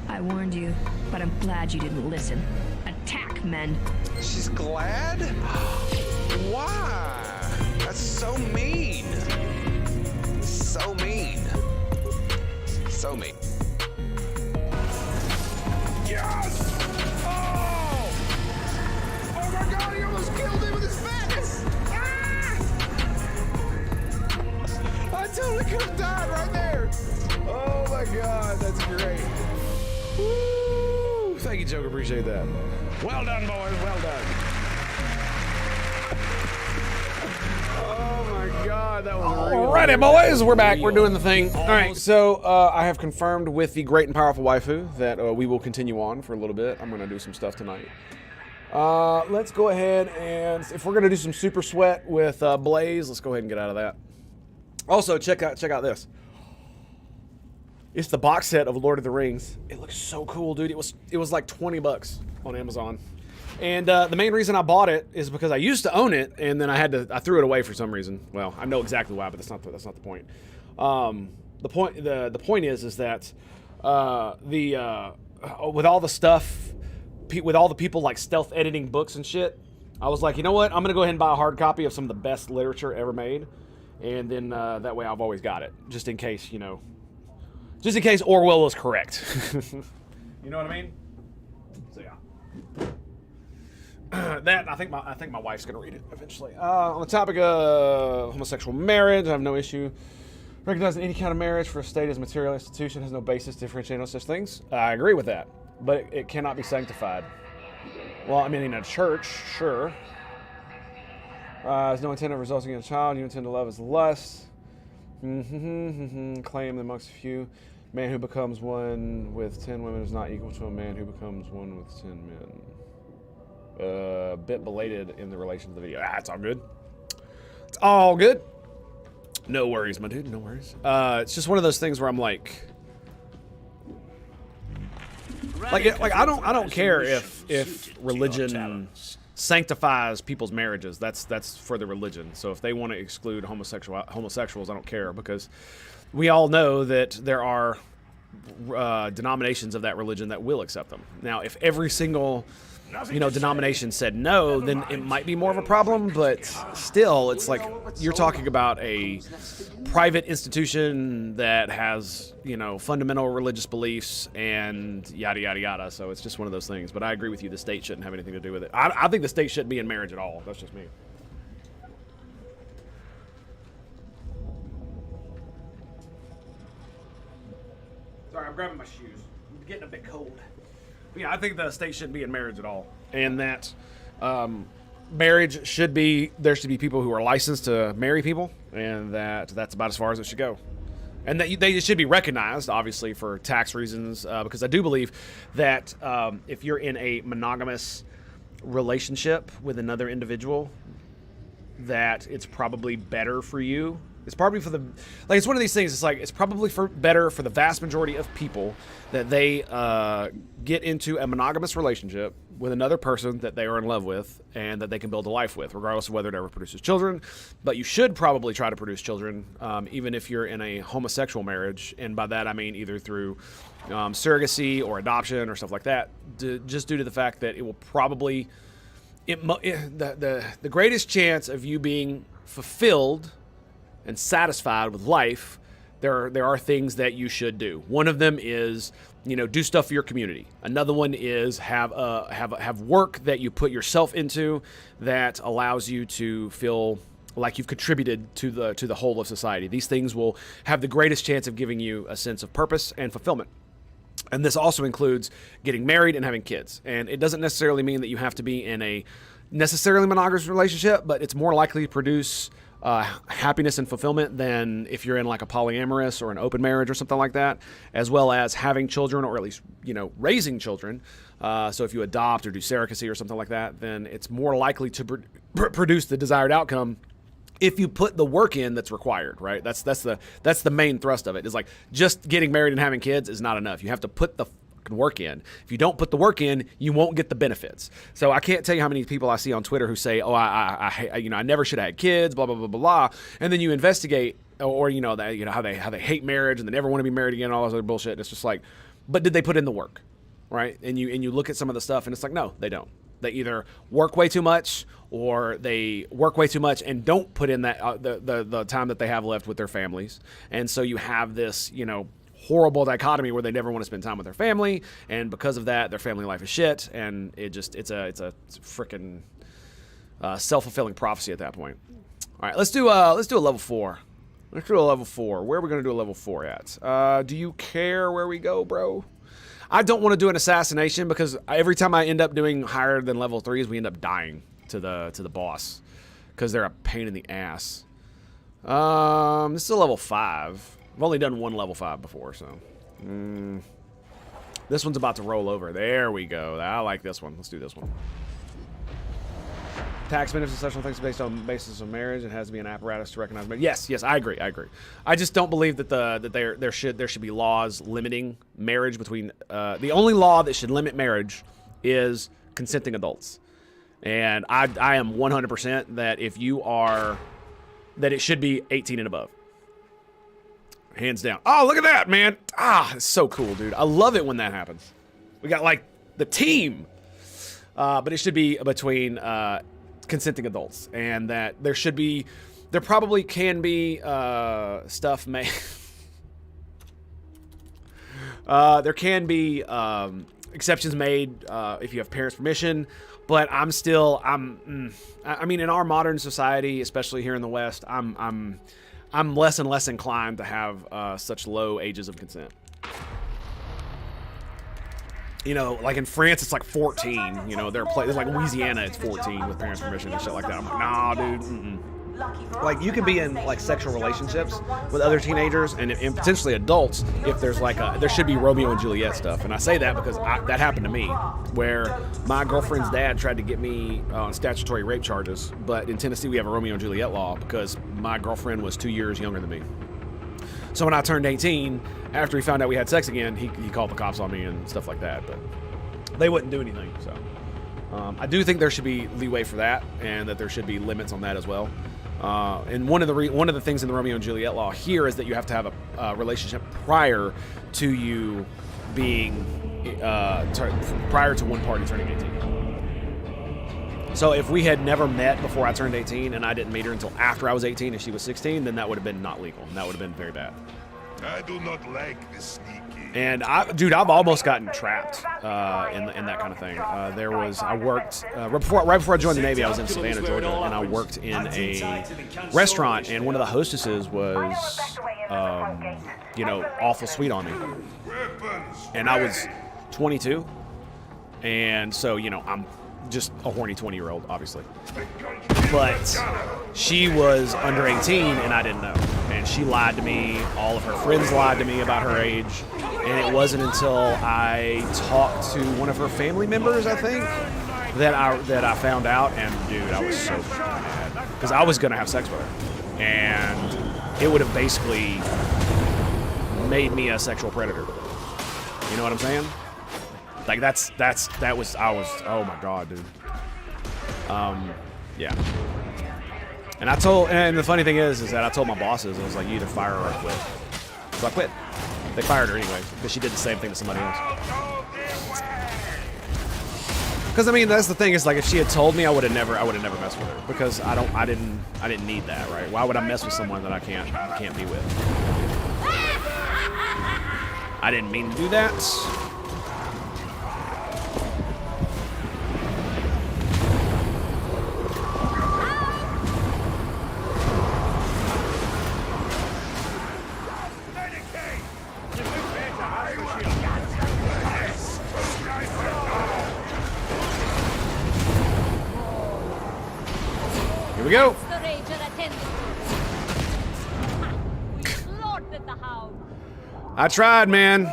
I warned you, but I'm glad you didn't listen. Attack, men. She's glad? Why? That's so mean. So mean. So mean. Yes! Oh! Oh my god, he almost killed him with his fatness! Ah! I totally could have died right there. Oh my god, that's great. Woo! Thank you, Joker. Appreciate that. Well done, boys. Well done. Oh my god, that was alrighty, boys. We're back. We're doing the thing. All right, so I have confirmed with the great and powerful waifu that we will continue on for a little bit. I'm going to do some stuff tonight. Let's go ahead and if we're going to do some super sweat with Blaze, let's go ahead and get out of that. Also, check out this. It's the box set of Lord of the Rings. It looks so cool, dude. It was like $20 on Amazon. And the main reason I bought it is because I used to own it, and then I threw it away for some reason. Well, I know exactly why, but that's not the point. The point is that with all the stuff, with all the people like stealth editing books and shit, I was like, you know what? I'm gonna go ahead and buy a hard copy of some of the best literature ever made, and then that way I've always got it, just in case, you know, just in case Orwell was correct. You know what I mean? So yeah. That I think my wife's gonna read it eventually. On the topic of homosexual marriage, I have no issue recognizing any kind of marriage for a state as a material institution has no basis to differentiate no such things. I agree with that, but it cannot be sanctified. Well, I mean, in a church, sure. There's no intent of resulting in a child. You intend to love as lust. Claim that amongst a few, man who becomes one with 10 women is not equal to a man who becomes one with 10 men. A bit belated in the relation to the video. It's all good. It's all good. No worries, my dude. No worries. It's just one of those things where I'm like I don't care if religion sanctifies people's marriages. That's for the religion. So if they want to exclude homosexuals, I don't care, because we all know that there are denominations of that religion that will accept them. Now, if every single denomination said no, then it might be more of a problem, but still, it's like you're talking about a private institution that has, fundamental religious beliefs and yada, yada, yada. So it's just one of those things. But I agree with you. The state shouldn't have anything to do with it. I think the state shouldn't be in marriage at all. That's just me. Sorry, I'm grabbing my shoes. I'm getting a bit cold. Yeah, I think the state shouldn't be in marriage at all, and that marriage should be, there should be people who are licensed to marry people, and that's about as far as it should go. And that they should be recognized, obviously, for tax reasons, because I do believe that if you're in a monogamous relationship with another individual, that it's probably better for you It's probably for the, like, it's one of these things. It's like, it's probably better for the vast majority of people that they get into a monogamous relationship with another person that they are in love with and that they can build a life with, regardless of whether it ever produces children. But you should probably try to produce children, even if you're in a homosexual marriage. And by that, I mean either through surrogacy or adoption or stuff like that, just due to the fact that it will probably, the greatest chance of you being fulfilled and satisfied with life, there are things that you should do. One of them is, you know, do stuff for your community. Another one is have work that you put yourself into that allows you to feel like you've contributed to the whole of society. These things will have the greatest chance of giving you a sense of purpose and fulfillment. And this also includes getting married and having kids. And it doesn't necessarily mean that you have to be in a necessarily monogamous relationship, but it's more likely to produce happiness and fulfillment than if you're in like a polyamorous or an open marriage or something like that, as well as having children, or at least, you know, raising children. So if you adopt or do surrogacy or something like that, then it's more likely to produce the desired outcome if you put the work in that's required, right? That's the main thrust of it. Is like, just getting married and having kids is not enough. You have to put the work in. If you don't put the work in, you won't get the benefits. So I can't tell you how many people I see on Twitter who say, "Oh, I never should have had kids," blah blah blah blah blah. And then you investigate, or how they hate marriage and they never want to be married again, all this other bullshit. And it's just like, but did they put in the work, right? And you look at some of the stuff, and it's like, no, they don't. They either work way too much, or they work way too much and don't put in that the time that they have left with their families. And so you have this, you know, horrible dichotomy where they never want to spend time with their family, and because of that, their family life is shit, and it's a freaking self-fulfilling prophecy at that point. All right, let's do a level 4. Let's do a level 4. Where are we gonna do a level 4 at? Do you care where we go, bro? I don't want to do an assassination, because every time I end up doing higher than level 3s, we end up dying to the boss, because they're a pain in the ass. This is a level 5. I've only done one level 5 before, so this one's about to roll over. There we go. I like this one. Let's do this one. Tax benefits and sexual things based on basis of marriage. It has to be an apparatus to recognize marriage. Yes, I agree. I just don't believe that there should be laws limiting marriage between. The only law that should limit marriage is consenting adults, and I am 100% that that it should be 18 and above. Hands down. Oh, look at that, man. It's so cool, dude. I love it when that happens. We got, like, the team. But it should be between consenting adults. And that there probably can be stuff made. There can be exceptions made if you have parents' permission. But I mean, in our modern society, especially here in the West, I'm less and less inclined to have such low ages of consent. You know, like in France, it's like 14. You know, there's like Louisiana, it's 14 with parents' permission and shit like that. I'm like, nah, dude. Like, you can be in like sexual relationships with other teenagers and potentially adults if there's like there should be Romeo and Juliet stuff. And I say that because that happened to me, where my girlfriend's dad tried to get me on statutory rape charges, but in Tennessee we have a Romeo and Juliet law because my girlfriend was 2 years younger than me. So when I turned 18, after he found out we had sex again, he called the cops on me and stuff like that, but they wouldn't do anything. So I do think there should be leeway for that, and that there should be limits on that as well. And one of the things in the Romeo and Juliet law here is that you have to have a relationship prior to you being prior to one party turning 18. So if we had never met before I turned 18 and I didn't meet her until after I was 18 and she was 16, then that would have been not legal. And that would have been very bad. I do not like this sneaky. And I've almost gotten trapped in that kind of thing. I worked right before I joined the Navy. I was in Savannah, Georgia, and I worked in a restaurant, and one of the hostesses was, awful sweet on me. And I was 22, and so I'm just a horny 20-year-old, obviously. But she was under 18, and I didn't know. And she lied to me. All of her friends lied to me about her age. And it wasn't until I talked to one of her family members, I think, that I found out. And dude, I was so mad because I was gonna have sex with her, and it would have basically made me a sexual predator. You know what I'm saying? Like that was oh my god, dude. Yeah. And the funny thing is that I told my bosses, I was like, you either fire her or quit. So I quit. They fired her anyway because she did the same thing to somebody else. Because I mean, that's the thing. Is like if she had told me, I would have never messed with her because I didn't need that, right? Why would I mess with someone that I can't be with? I didn't mean to do that. Here we go. I tried, man.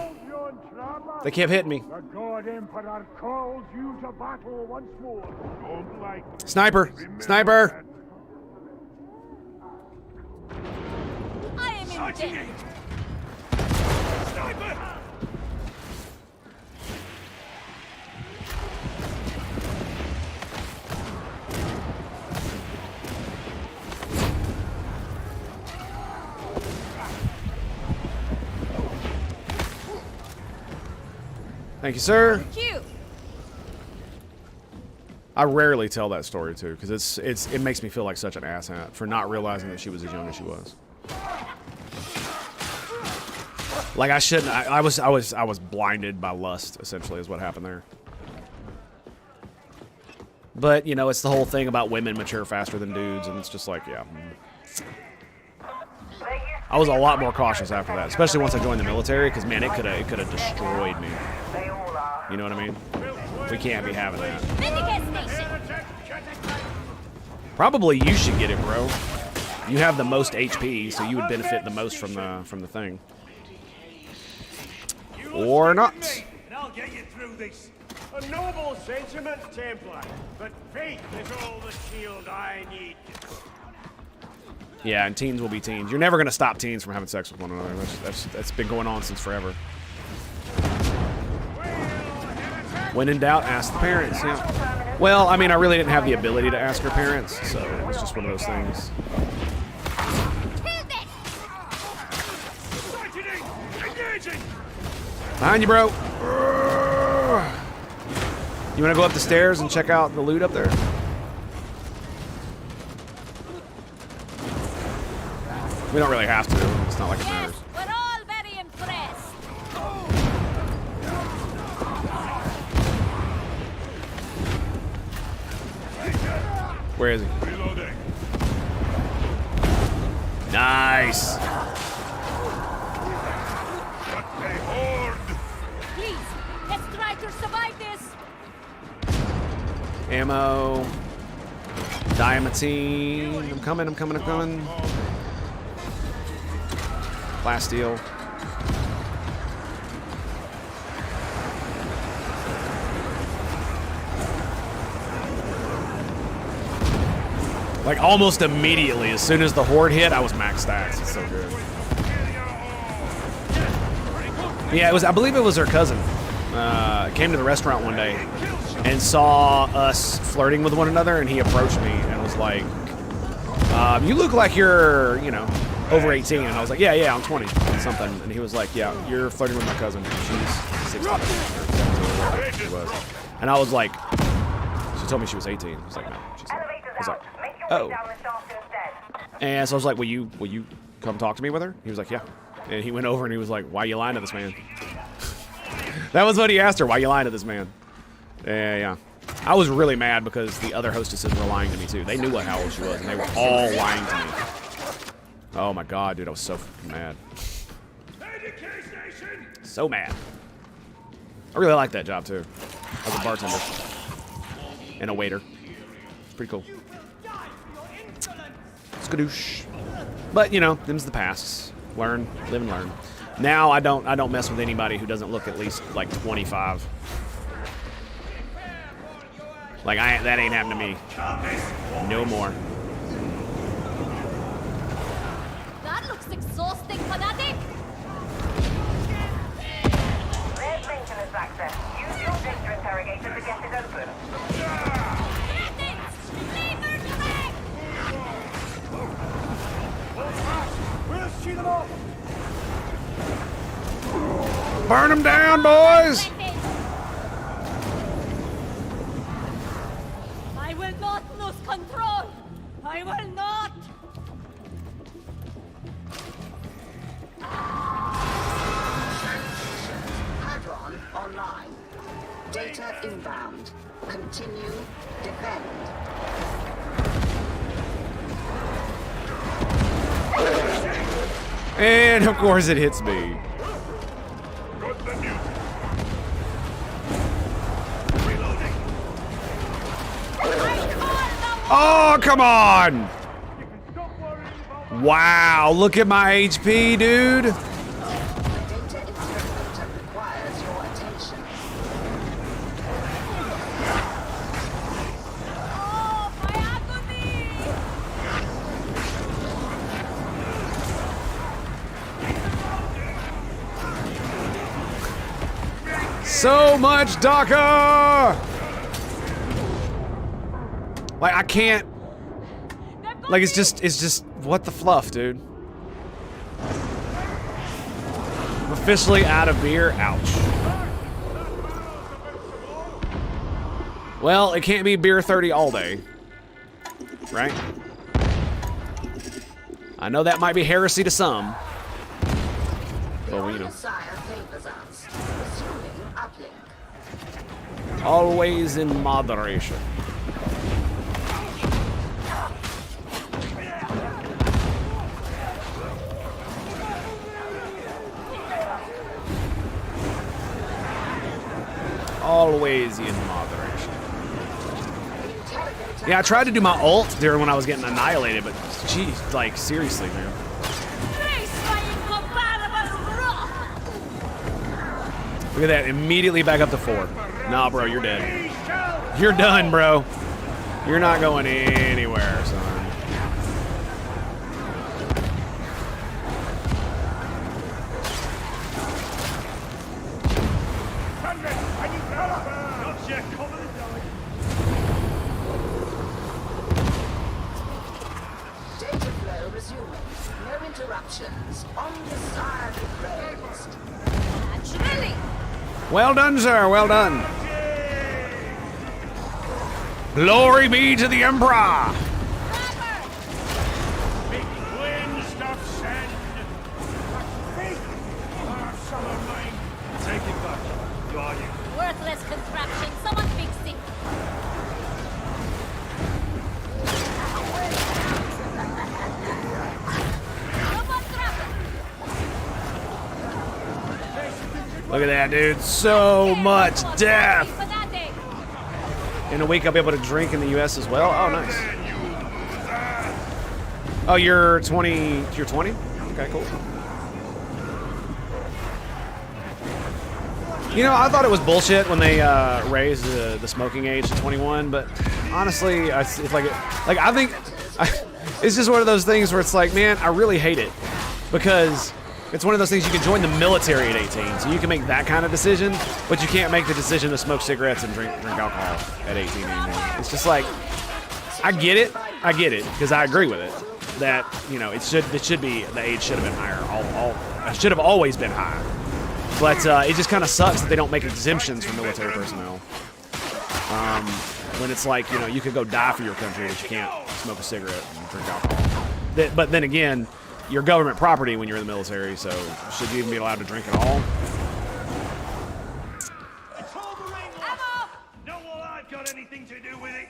They kept hitting me. The God Emperor calls you to battle once more. Don't like Sniper! Sniper! I am in debt. Sniper! Thank you, sir. Cute. I rarely tell that story too, because it makes me feel like such an asshat for not realizing that she was as young as she was. Like I shouldn't. I was blinded by lust. Essentially, is what happened there. But you know, it's the whole thing about women mature faster than dudes, and it's just like, yeah. I was a lot more cautious after that, especially once I joined the military, because man, it could have destroyed me. You know what I mean? We can't be having that. Probably you should get it, bro. You have the most HP, so you would benefit the most from the thing. Or not. And I'll get you through this. A noble sentiment, Templar, but faith is all the shield I need. Yeah, and teens will be teens. You're never gonna stop teens from having sex with one another. That's been going on since forever. When in doubt, ask the parents. Yeah. Well, I mean, I really didn't have the ability to ask her parents, so it was just one of those things. Behind you, bro. You want to go up the stairs and check out the loot up there? We don't really have to. It's not like it matters. We're all very impressed. Where is he? Reloading. Nice. A horde. Please, let's try to survive this. Ammo. Diamantine. I'm coming. Plasteel. Like almost immediately, as soon as the horde hit, I was max stats. It's so good. Yeah, I believe it was her cousin. Came to the restaurant one day and saw us flirting with one another, and he approached me and was like, "You look like you're, over 18." And I was like, "Yeah, I'm 20 something." And he was like, "Yeah, you're flirting with my cousin. She's 16 or 17 she was." And I was like, she told me she was 18. I was like, "No, she's not." I was like, "Oh." And so I was like, will you come talk to me with her? He was like, "Yeah." And he went over and he was like, "Why are you lying to this man?" That was what he asked her. "Why are you lying to this man?" Yeah. I was really mad because the other hostesses were lying to me too. They knew how old she was, and they were all lying to me. Oh my god, dude, I was so fucking mad. So mad. I really like that job too. I was a bartender and a waiter. It's pretty cool. Skadoosh. But them's the past. Learn, live and learn. Now I don't mess with anybody who doesn't look at least like 25. Like that ain't happened to me. No more. That looks exhausting, fanatic? There's maintenance access. Use your data interrogator to get it open. We'll shoot them off! Burn them down, boys! I will not lose control! I will not! Hadron online. Data inbound. Continue. Defend. And of course it hits me. Oh, come on! Wow, look at my HP, dude. The data interrogator requires your attention. So much DACA! Like, I can't. Like, it's just, what the fluff, dude? I'm officially out of beer. Ouch. Well, it can't be beer 30 all day. Right? I know that might be heresy to some. But, well, you know. Omnissiah favors us. Resuming uplink. Always in moderation. Always in moderation. Yeah, I tried to do my ult during when I was getting annihilated, but geez, like seriously, man. Look at that, immediately back up to 4. Nah, bro, you're dead. You're done, bro. You're not going anywhere, son. Data flow resuming. No interruptions. Omnissiah praised. Naturally. Well done, sir. Well done. Glory be to the Emperor. Big wind stuff sand. Summer mine. Take it back. Who are you? Worthless contraption. Someone fix it. Look at that, dude. So much death. In a week, I'll be able to drink in the U.S. as well. Oh, nice. Oh, you're 20. You're 20? Okay, cool. You know, I thought it was bullshit when they raised the smoking age to 21, but honestly, it's like I think it's just one of those things where it's like, man, I really hate it because it's one of those things you can join the military at 18, so you can make that kind of decision, but you can't make the decision to smoke cigarettes and drink alcohol at 18 anymore. It's just like, I get it, because I agree with it. That, you know, it should be, the age should have been higher. It should have always been higher. But it just kind of sucks that they don't make exemptions for military personnel. When it's like, you know, you could go die for your country, but you can't smoke a cigarette and drink alcohol. But then again, you're government property when you're in the military, so should you even be allowed to drink at all? Not while I've got anything to do with it.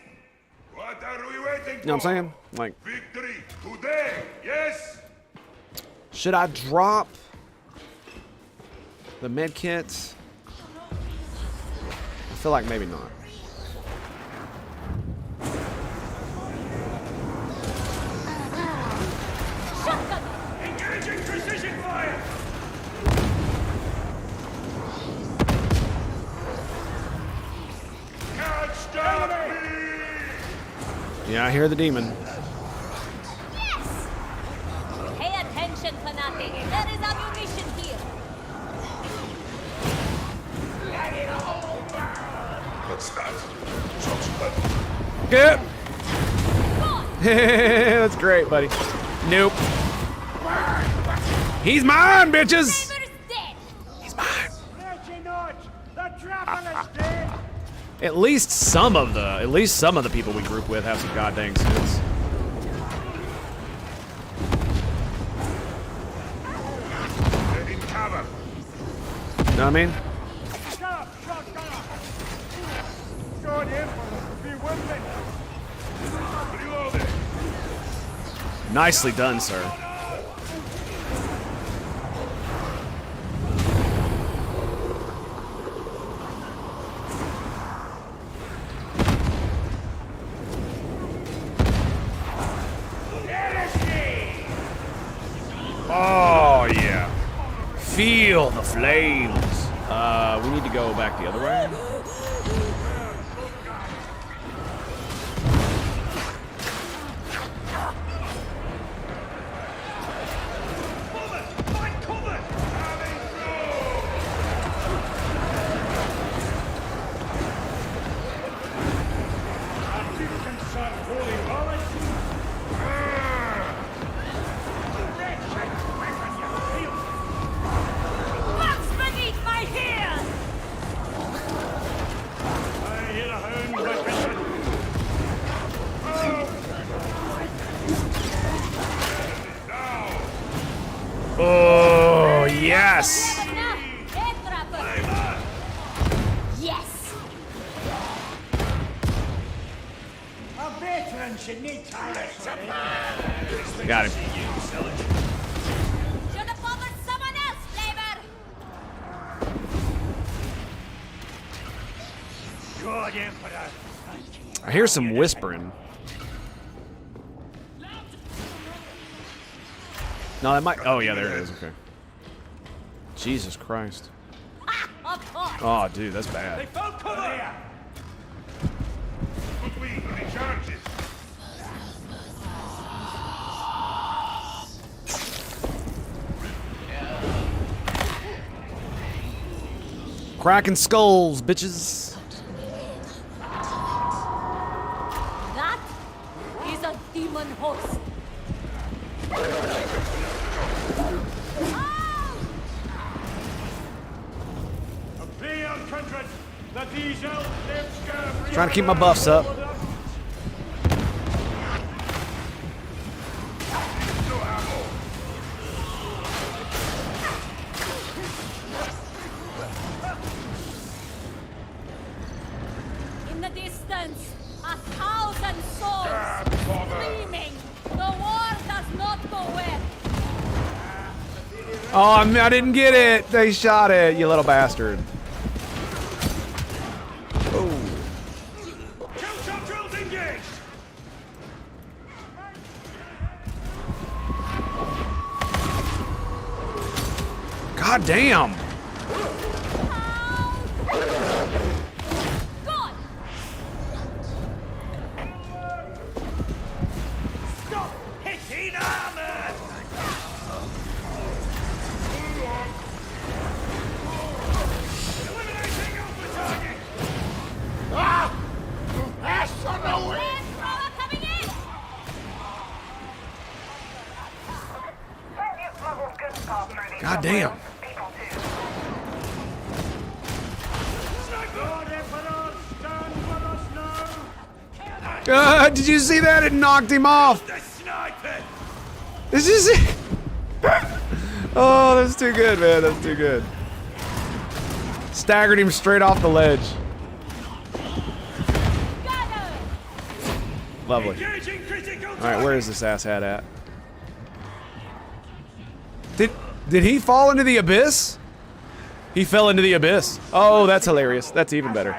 What are we waiting for? You know what I'm saying? Like, Victory today, yes? should I drop the med kits? I feel like maybe not. Engaging precision fire! Can't stop me! Yeah, I hear the demon. Pay attention, fanatic. There is ammunition here. What's that? Judgment. Good. That's great, buddy. Nope. He's mine, bitches. He's mine. At least some of the people we group with have some goddamn sense. In cover. Know what I mean? God Emporer, be with me. Reloading. Nicely done, sir. Oh, yeah. Feel the flames. We need to go back the other way. Oh, yes! Yes! A veteran should need time. Got him. Should have bothered someone else, Flavor! God Emporer. I hear some whispering. No, that might. Oh, yeah, there it is. Okay. Jesus Christ. Of course! Oh, dude, that's bad. Found cover! What we any charges? Cracking skulls, bitches. That is a demon host. Pray our kindred that these elves live scarce. Trying to keep my buffs up. In the distance, 1,000 souls screaming. The war does not go well. Oh, I didn't get it. They shot it, you little bastard. God damn. God! Stop hitting armor! Eliminating Alpha target! Ah! Ash on the way! Coming in! God damn. Did you see that? It knocked him off. This is it. Oh, that's too good, man. That's too good. Staggered him straight off the ledge. Lovely. Alright, where is this asshat at? Did he fall into the abyss? He fell into the abyss. Oh, that's hilarious. That's even better.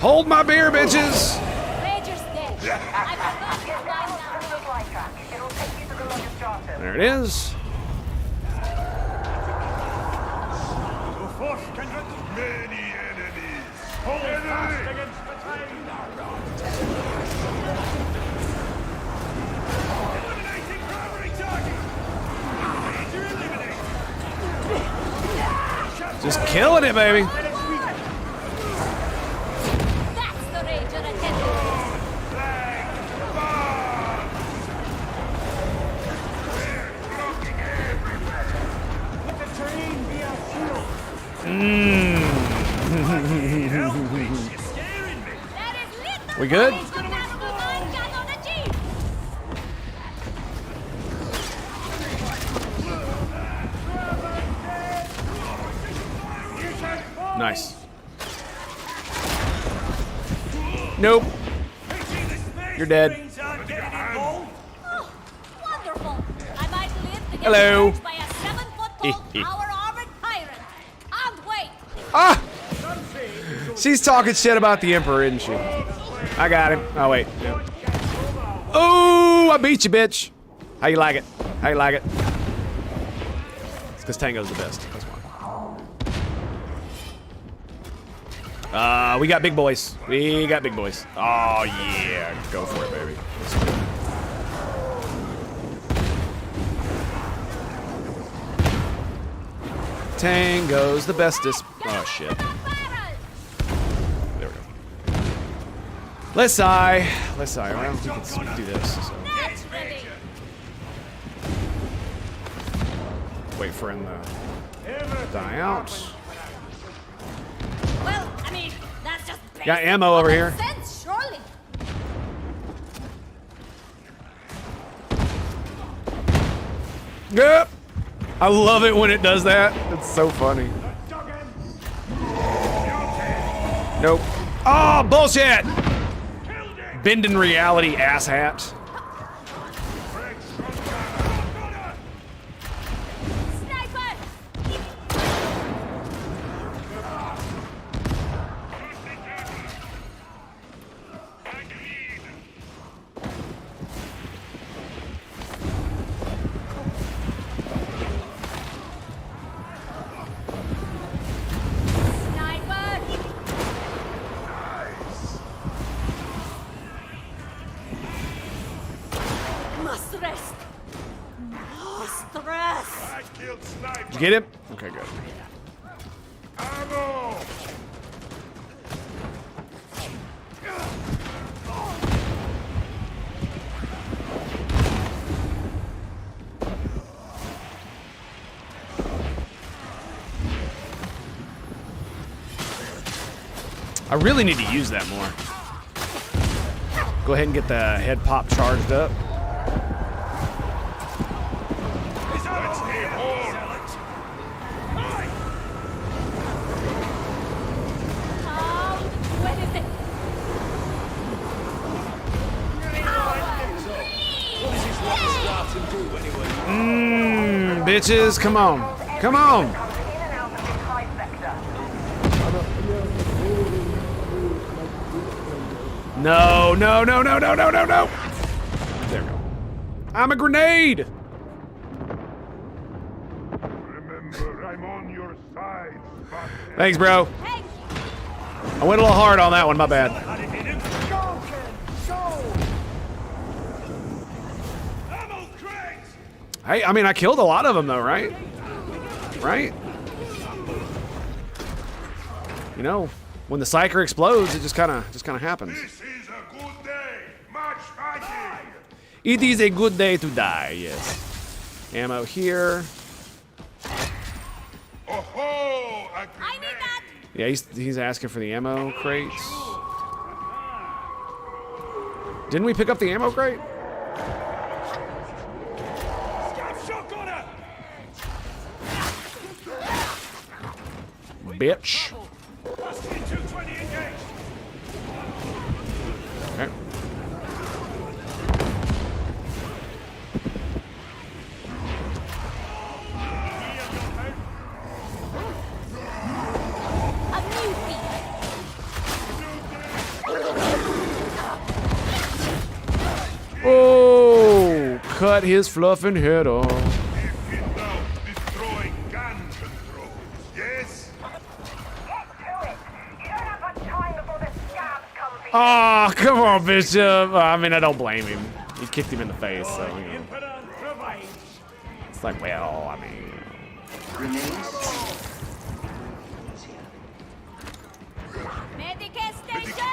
Hold my beer, bitches! Rager's dead. I forgot his line now. There it is. Many enemies. Hold fast against the tide. Eliminating primary target. Just killing it, baby. That's the Ranger attendant. We good? Nice. Nope. You're dead. Oh, wonderful. I might live to get Hello. charged by a 7-foot-tall power-armored tyrant. And wait. Ah! She's talking shit about the Emperor, isn't she? I got him. Oh, wait. No. Oh, I beat you, bitch. How you like it? How you like it? It's because Tango's the best. That's why. We got big boys. We got big boys. Oh, yeah. Go for it, baby. Tango's the bestest. Oh, shit. There we go. Let's sigh. Let's sigh. Well, we can do this. So. Wait for him to die out. Well, I mean, that's just Got ammo over here. sense, surely. Yep. I love it when it does that. It's so funny. Nope. Oh, bullshit! Bending reality, asshat. Did you get him? Okay, good. I really need to use that more. Go ahead and get the head pop charged up. Bitches, come on. Come on. No, no, no, no, no, no, no, no. There we go. I'm a grenade. Remember, I'm on your side, Spartan. Thanks, bro. I went a little hard on that one, my bad. Hey, I mean, I killed a lot of them though, right? Right? You know, when the Psyker explodes, it just kind of happens. This is a good day. Much fighting. It is a good day to die, yes. Ammo here. Oh, I need that. Yeah, he's asking for the ammo crates. Didn't we pick up the ammo crate? Bitch. Okay. Oh, cut his fluffing head off. Destroying gun controls, yes? Oh, come on, Bishop. I mean, I don't blame him. He kicked him in the face, so, you know. It's like, well, I mean... Medicare station!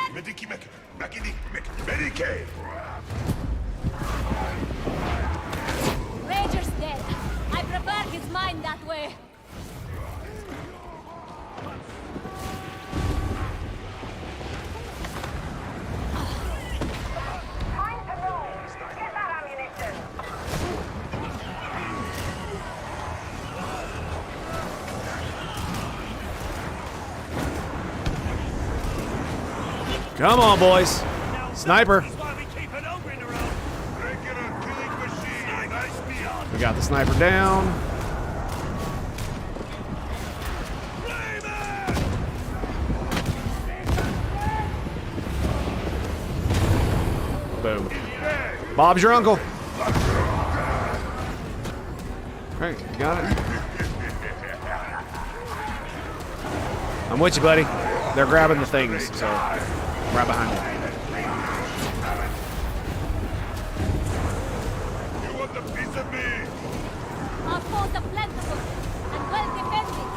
Medicaid! Rager's dead. I prepared his mind that way. Come on, boys. Sniper. We got the sniper down. Boom. Bob's your uncle. Hey, you got it? I'm with you, buddy. They're grabbing the things, so I'm right behind you. You want a piece of me? Our foes are plentiful and well defended.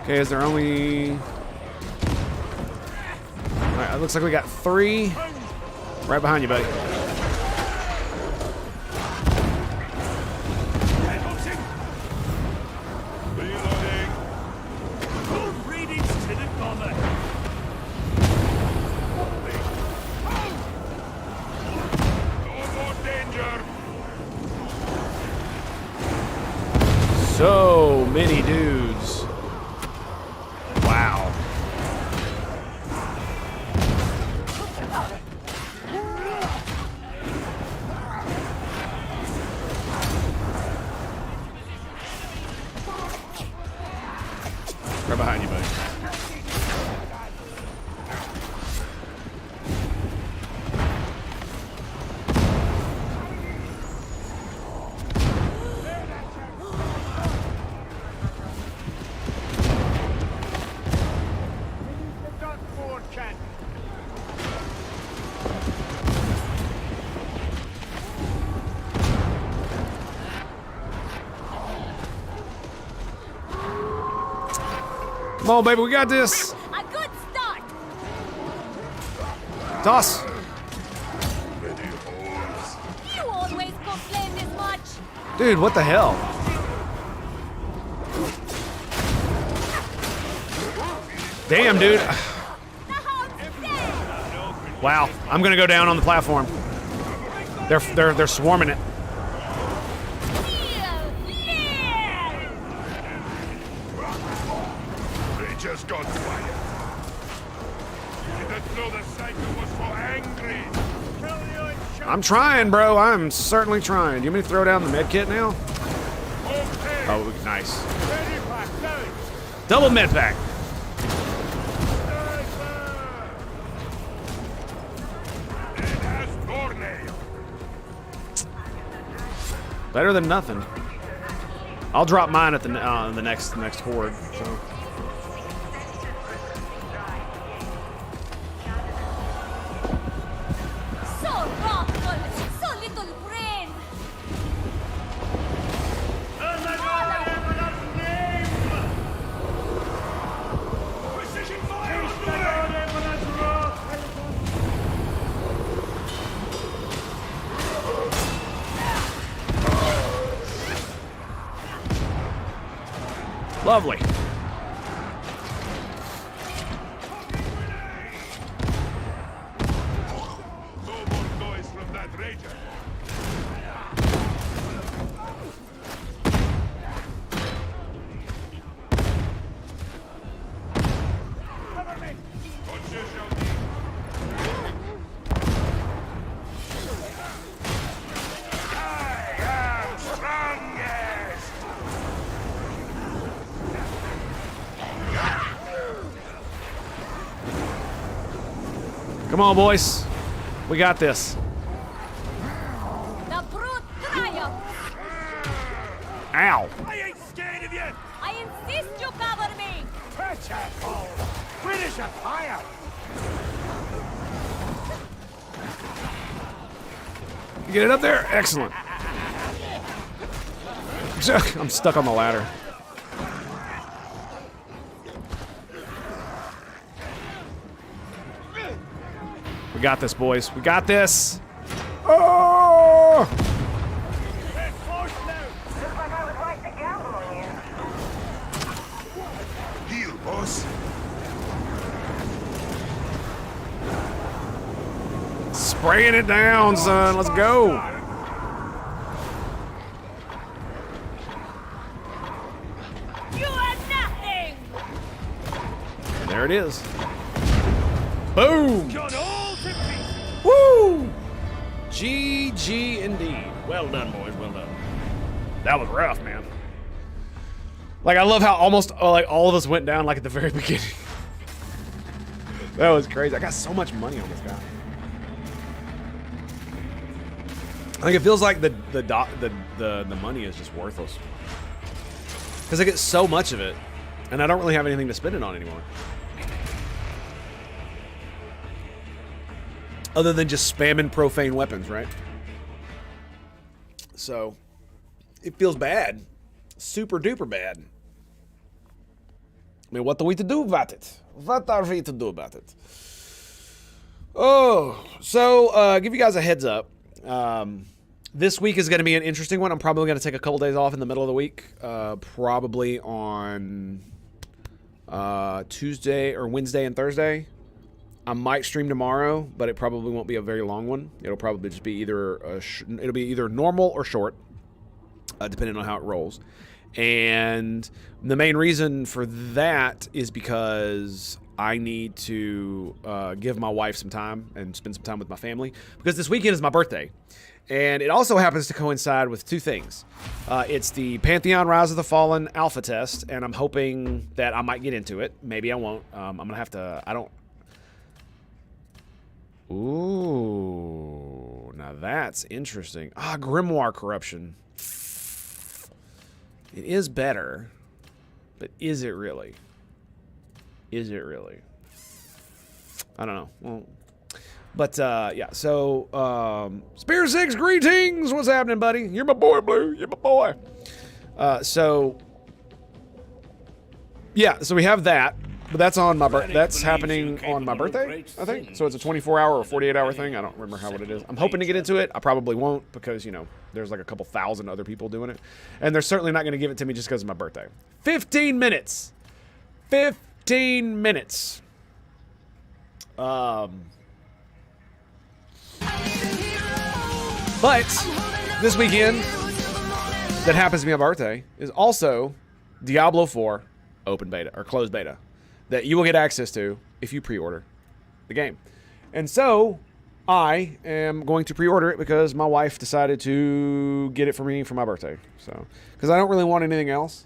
Okay, is there only... Alright, it looks like we got 3. Right behind you, buddy. So many dudes. Wow. Right behind you, buddy. Come on, baby, we got this. A good start. Toss. You always complain this much. Dude, what the hell? Damn, dude. Wow, I'm gonna go down on the platform. They're swarming it. They just got quiet. Didn't know the cycle was so angry. I'm trying, bro. I'm certainly trying. Do you want me to throw down the med kit now? Oh, nice. Double med pack. Better than nothing. I'll drop mine at the next horde. So. So wrathful, so little brain. Precision fire! Lovely. No more noise from that rager. Come on, boys. We got this. Ow. I ain't scared of you. I insist you cover me. Catch that fool. Finish a fire. You get it up there? Excellent. I'm stuck on the ladder. We got this, boys. We got this. Oh! Heal, boss. Spraying it down, son. Let's go. You are nothing. And there it is. Boom. Got all to pieces. Woo! GG indeed. Well done, boys. Well done. That was rough, man. Like, I love how almost like all of us went down like at the very beginning. That was crazy. I got so much money on this guy. Like, it feels like the money is just worthless because I get so much of it, and I don't really have anything to spend it on anymore. Other than just spamming profane weapons, right? So, it feels bad. Super duper bad. I mean, what are we to do about it? What are we to do about it? Oh, so, give you guys a heads up. This week is going to be an interesting one. I'm probably going to take a couple days off in the middle of the week. Probably on Tuesday or Wednesday and Thursday. I might stream tomorrow, but it probably won't be a very long one. It'll probably just be either it'll be either normal or short, depending on how it rolls. And the main reason for that is because I need to give my wife some time and spend some time with my family, because this weekend is my birthday. And it also happens to coincide with two things. It's the Pantheon Rise of the Fallen alpha test, and I'm hoping that I might get into it. Maybe I won't. I'm going to have to... Ooh, now that's interesting. Grimoire Corruption. It is better, but is it really? Is it really? I don't know. Well, but yeah, so Spear 6, greetings! What's happening, buddy? You're my boy, Blue. You're my boy. So yeah, so we have that. But that's on my that's happening on my birthday, I think. So it's a 24-hour or 48-hour thing. I don't remember what it is. I'm hoping to get into it. I probably won't because, you know, there's like a couple thousand other people doing it. And they're certainly not going to give it to me just because of my birthday. 15 minutes. 15 minutes. But this weekend that happens to be my birthday is also Diablo 4 open beta or closed beta that you will get access to if you pre-order the game. And so I am going to pre-order it because my wife decided to get it for me for my birthday. So, because I don't really want anything else.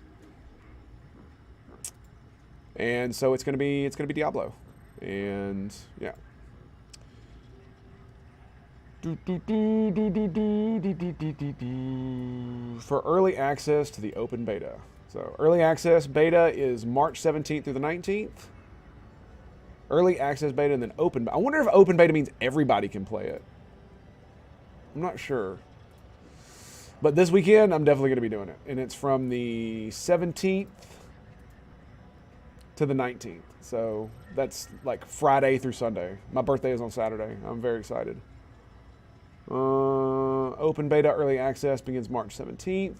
And so it's going to be Diablo. And yeah. For early access to the open beta. So early access beta is March 17th through the 19th. Early access beta and then open. I wonder if open beta means everybody can play it. I'm not sure. But this weekend, I'm definitely going to be doing it. And it's from the 17th to the 19th. So that's like Friday through Sunday. My birthday is on Saturday. I'm very excited. Open beta early access begins March 17th.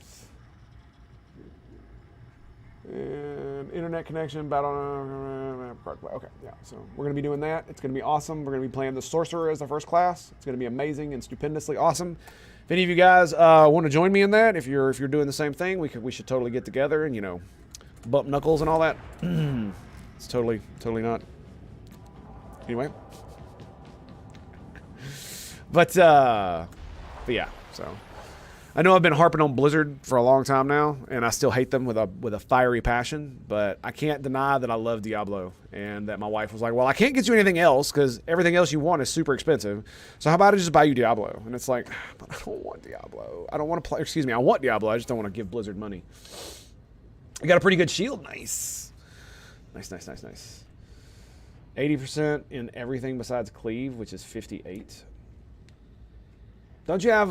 And internet connection, battle. Okay, yeah. So we're going to be doing that. It's going to be awesome. We're going to be playing the Sorcerer as the first class. It's going to be amazing and stupendously awesome. If any of you guys want to join me in that, if you're doing the same thing, we should totally get together and, you know, bump knuckles and all that. It's totally not. Anyway. But yeah, so I know I've been harping on Blizzard for a long time now, and I still hate them with a fiery passion, but I can't deny that I love Diablo, and that my wife was like, well, I can't get you anything else because everything else you want is super expensive, so how about I just buy you Diablo? And it's like, but I don't want Diablo. I don't want to play, excuse me, I want Diablo, I just don't want to give Blizzard money. You got a pretty good shield, nice. Nice, nice, nice, nice. 80% in everything besides cleave, which is 58. Don't you have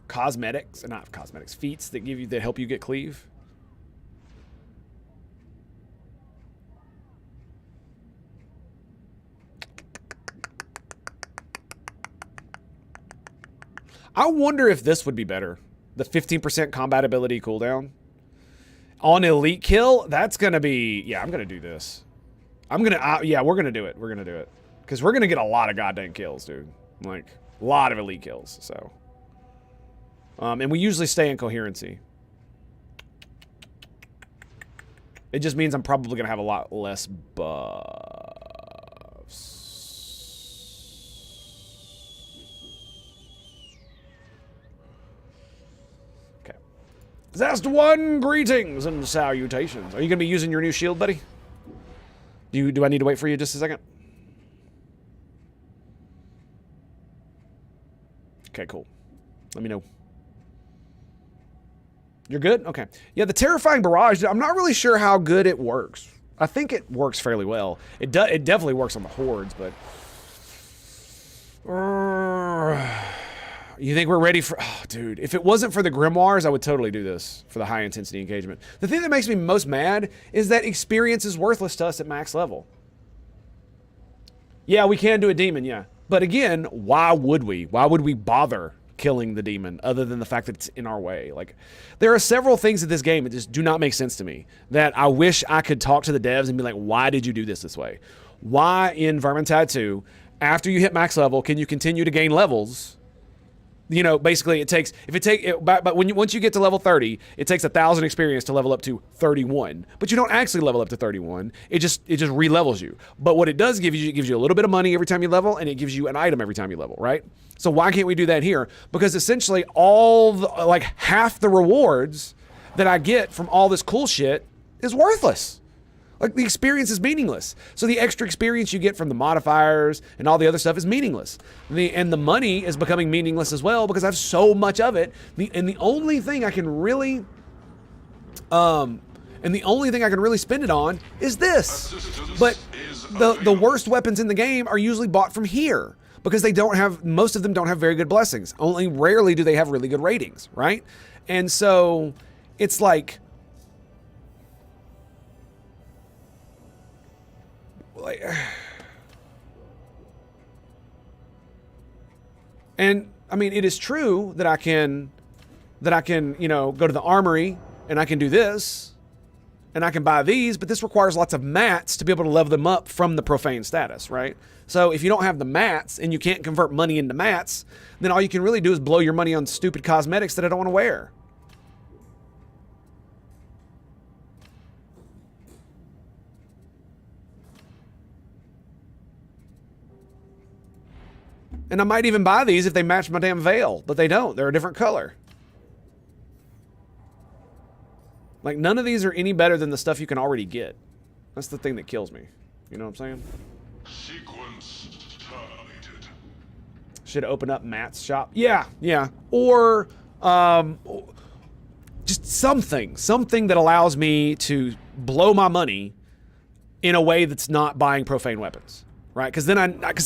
cosmetics, not cosmetics, feats that help you get cleave? I wonder if this would be better. The 15% combat ability cooldown on elite kill, that's gonna be, yeah, I'm gonna do this. Yeah, we're gonna do it. We're gonna do it. Because we're gonna get a lot of goddamn kills, dude. Like, a lot of elite kills, so. And we usually stay in coherency. It just means I'm probably gonna have a lot less buffs. Okay. Zest one, greetings and salutations. Are you gonna be using your new shield, buddy? Do I need to wait for you just a second? Okay, cool. Let me know. You're good? Okay. Yeah, the Terrifying Barrage, I'm not really sure how good it works. I think it works fairly well. It definitely works on the hordes, but... you think we're ready for... Oh, dude, if it wasn't for the Grimoires, I would totally do this for the high-intensity engagement. The thing that makes me most mad is that experience is worthless to us at max level. Yeah, we can do a demon, yeah. But again, why would we? Why would we bother killing the demon other than the fact that it's in our way? Like, there are several things in this game that just do not make sense to me that I wish I could talk to the devs and be like, why did you do this way? Why in Vermintide 2, after you hit max level, can you continue to gain levels? You know, basically it takes, but once you get to level 30, it takes 1,000 experience to level up to 31. But you don't actually level up to 31. It just re-levels you. But what it does give you, it gives you a little bit of money every time you level, and it gives you an item every time you level, right? So why can't we do that here? Because essentially like half the rewards that I get from all this cool shit is worthless. Like, the experience is meaningless. So the extra experience you get from the modifiers and all the other stuff is meaningless. And the money is becoming meaningless as well because I have so much of it. And the only thing I can really spend it on is this. But the worst weapons in the game are usually bought from here because most of them don't have very good blessings. Only rarely do they have really good ratings, right? And so it's like, and I mean, it is true that I can, you know, go to the armory and I can do this and I can buy these, but this requires lots of mats to be able to level them up from the profane status, right? So if you don't have the mats and you can't convert money into mats, then all you can really do is blow your money on stupid cosmetics that I don't want to wear. And I might even buy these if they match my damn veil, but they don't. They're a different color. Like, none of these are any better than the stuff you can already get. That's the thing that kills me. You know what I'm saying? Sequence terminated. Should open up Matt's shop. Yeah. Or just something that allows me to blow my money in a way that's not buying profane weapons. Right, because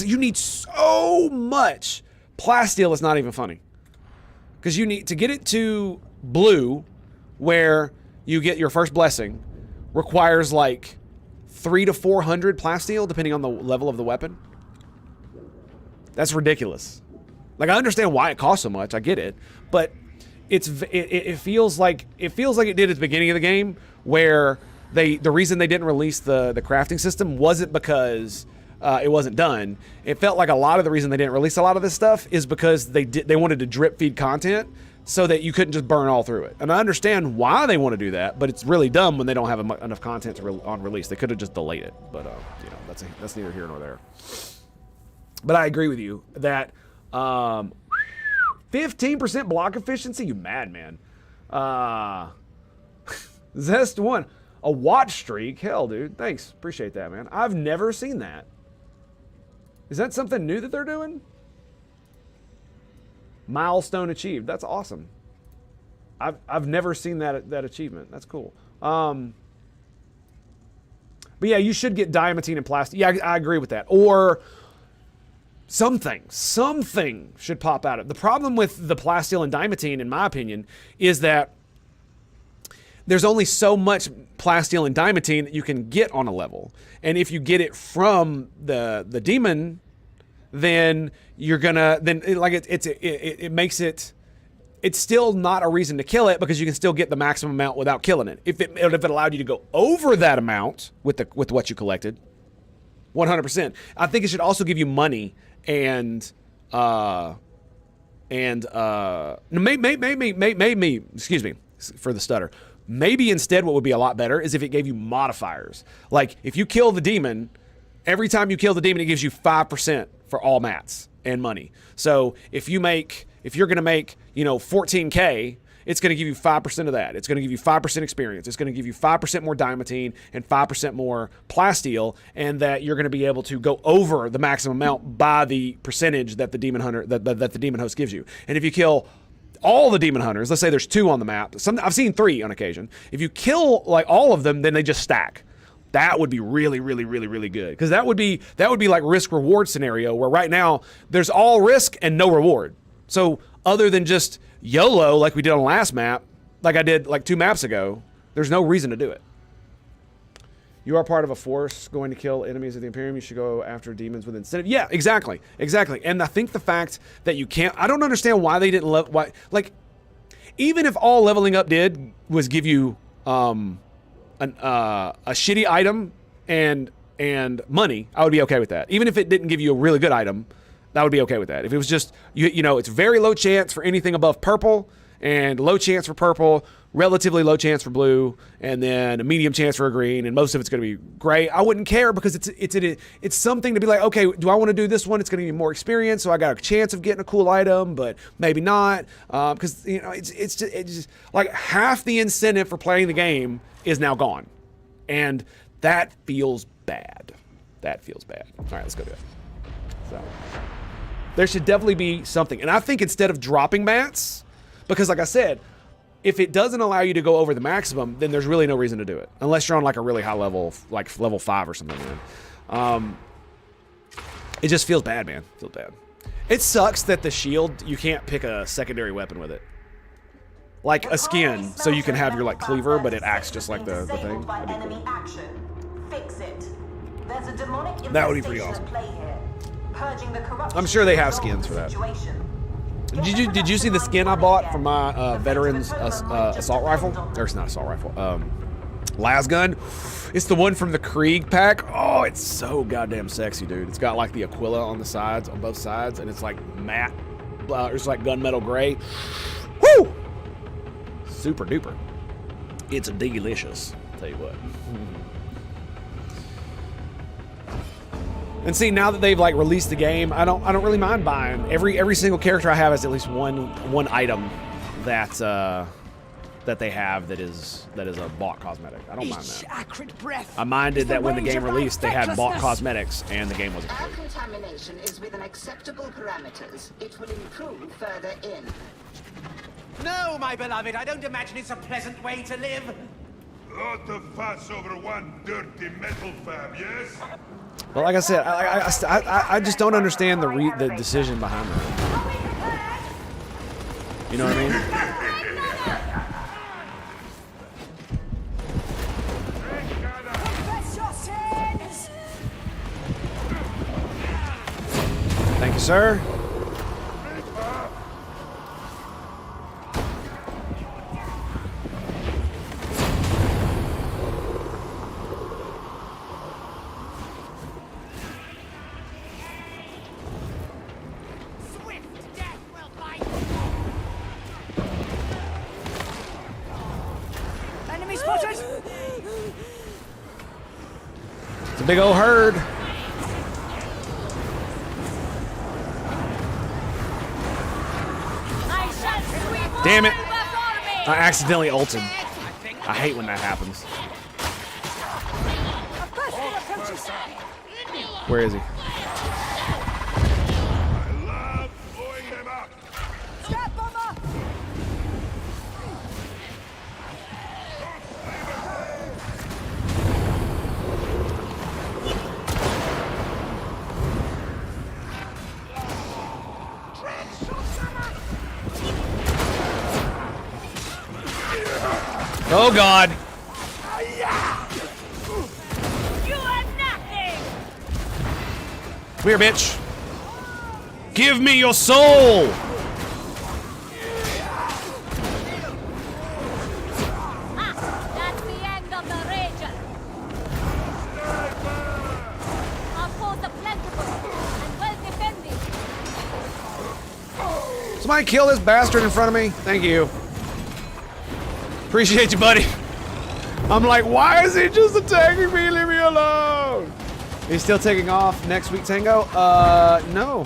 you need so much plasteel. It's not even funny. Because you need to get it to blue, where you get your first blessing, requires like 300 to 400 plasteel, depending on the level of the weapon. That's ridiculous. Like, I understand why it costs so much. I get it, but it feels like it did at the beginning of the game, where the reason they didn't release the crafting system wasn't because it wasn't done. It felt like a lot of the reason they didn't release a lot of this stuff is because they wanted to drip feed content so that you couldn't just burn all through it. And I understand why they want to do that, but it's really dumb when they don't have enough content on release. They could have just delayed it, but you know, that's neither here nor there. But I agree with you that 15% block efficiency? You madman. Zest 1. A watch streak? Hell, dude. Thanks. Appreciate that, man. I've never seen that. Is that something new that they're doing? Milestone achieved. That's awesome. I've never seen that achievement. That's cool. But yeah, you should get diamantine and plastic. Yeah, I agree with that. Or something should pop out of it. The problem with the plasteel and diamantine, in my opinion, is that there's only so much plasteel and diamantine that you can get on a level. And if you get it from the demon, then you're gonna, it makes it, it's still not a reason to kill it because you can still get the maximum amount without killing it. If it allowed you to go over that amount with what you collected, 100%. I think it should also give you money maybe, excuse me for the stutter. Maybe instead what would be a lot better is if it gave you modifiers. Like if you kill the demon, every time you kill the demon, it gives you 5% for all mats and money. So if you're going to make, 14K, it's going to give you 5% of that. It's going to give you 5% experience. It's going to give you 5% more diamantine and 5% more plasteel, and that you're going to be able to go over the maximum amount by the percentage that the demon hunter that the demon host gives you. And if you kill all the demon hunters, let's say there's 2 on the map. I've seen 3 on occasion. If you kill like all of them, then they just stack. That would be really, really, really, really good. Because that would be like risk reward scenario where right now there's all risk and no reward. So other than just YOLO like we did on the last map, like I did like 2 maps ago, there's no reason to do it. You are part of a force going to kill enemies of the Imperium. You should go after demons with incentive. Yeah, exactly. And I think the fact that you can't, I don't understand why they didn't even if all leveling up did was give you a shitty item and money, I would be okay with that. Even if it didn't give you a really good item, that would be okay with that. If it was just, it's very low chance for anything above purple and low chance for purple, relatively low chance for blue, and then a medium chance for a green, and most of it's going to be gray, I wouldn't care because it's something to be like, okay, do I want to do this one? It's going to give me more experience, so I got a chance of getting a cool item, but maybe not, because it's just like half the incentive for playing the game is now gone, and that feels bad. That feels bad. All right, let's go do it. So there should definitely be something, and I think instead of dropping mats, because like I said, if it doesn't allow you to go over the maximum, then there's really no reason to do it. Unless you're on like a really high level, like level 5 or something, man. It just feels bad, man. Feels bad. It sucks that the shield, you can't pick a secondary weapon with it. Like a skin, so you can have your like cleaver, but it acts just like the thing. That would be pretty awesome. I'm sure they have skins for that. Did you see the skin I bought for my veteran's assault rifle? Or it's not assault rifle. Las gun. It's the one from the Krieg pack. Oh, it's so goddamn sexy, dude. It's got like the Aquila on the sides, on both sides, and it's like matte. It's like gunmetal gray. Woo! Super duper. It's delicious. I'll tell you what. And see, now that they've like released the game, I don't really mind buying. Every single character I have has at least one item that they have that is a bought cosmetic. I don't mind that. Acrid breath I minded that when the game released, they had bought cosmetics and the game wasn't Air complete. contamination is within acceptable parameters. It will improve further in. No, my beloved, I don't imagine it's a pleasant way to live. Lot of fuss over one dirty metal fab, yes? But like I said, I just don't understand the decision behind that. You know what I mean? Thank you, sir. Enemy spotted! It's a big old herd. Damn it! I accidentally ulted. I hate when that happens. Where is he? Oh God! Come here, bitch. Give me your soul! That's the end of the region. Our foes are plentiful and well defended. Somebody kill this bastard in front of me. Thank you. Appreciate you, buddy. I'm like, why is he just attacking me? Leave me alone. He's still taking off next week, Tango? No.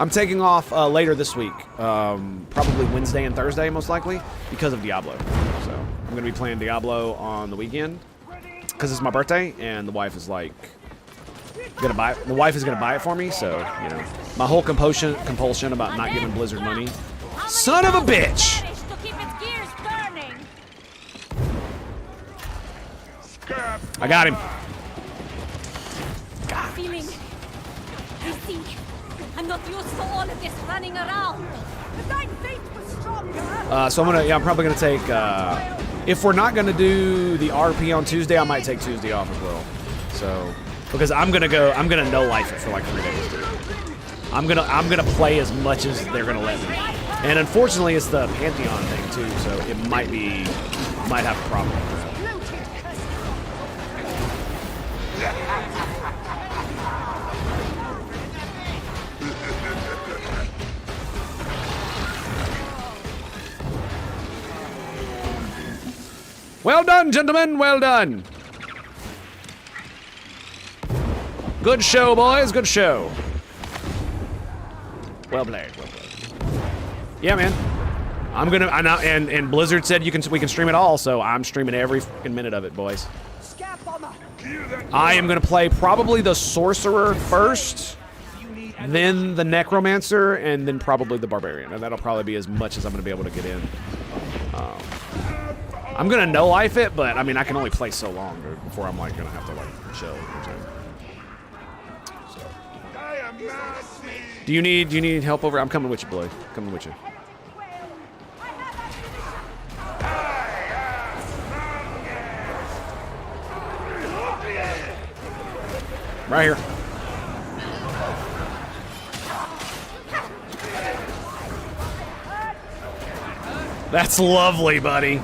I'm taking off later this week. Probably Wednesday and Thursday, most likely, because of Diablo. So I'm gonna be playing Diablo on the weekend because it's my birthday, and the wife is like gonna buy it. The wife is gonna buy it for me, so you know, my whole compulsion about not giving Blizzard money. Son of a bitch! I got him. Feeling dizzy. I'm not used to all of this running around. The night fate was stronger. So I'm probably gonna take. If we're not gonna do the RP on Tuesday, I might take Tuesday off as well. So because I'm gonna no life it for like 3 days, dude. I'm gonna play as much as they're gonna let me. And unfortunately, it's the Pantheon thing too, so it might have a problem with that. Well done, gentlemen. Well done. Good show, boys. Good show. Well played. Well played. Yeah, man. I'm gonna. And Blizzard said we can stream it all, so I'm streaming every fucking minute of it, boys. I am gonna play probably the Sorcerer first, then the Necromancer, and then probably the Barbarian, and that'll probably be as much as I'm gonna be able to get in. I'm gonna no life it, but I mean I can only play so long before I'm like gonna have to like chill. So. Do you need help over? I'm coming with you, Blood. Coming with you. Right here. That's lovely, buddy.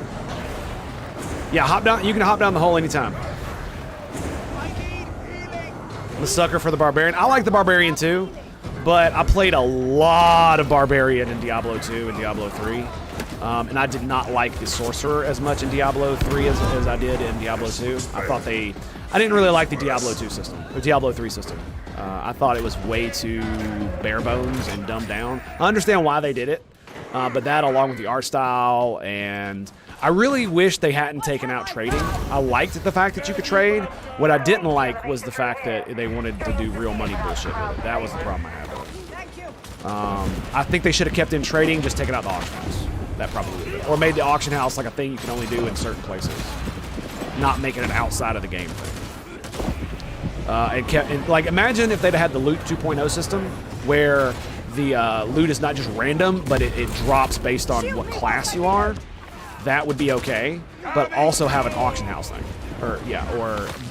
Yeah, hop down. You can hop down the hole anytime. I'm a sucker for the Barbarian. I like the Barbarian too, but I played a lot of Barbarian in Diablo 2 and Diablo 3. And I did not like the Sorcerer as much in Diablo 3 as I did in Diablo 2. I didn't really like the Diablo 2 system, or Diablo 3 system. I thought it was way too bare bones and dumbed down. I understand why they did it, but that along with the art style, and I really wish they hadn't taken out trading. I liked the fact that you could trade. What I didn't like was the fact that they wanted to do real money bullshit with it. That was the problem I had with it. I think they should have kept in trading, just taken out the auction house. That probably would have been. Or made the auction house like a thing you can only do in certain places. Not making it outside of the game thing. Like, imagine if they'd had the loot 2.0 system where the loot is not just random, but it drops based on what class you are. That would be okay, but also have an auction house thing. Or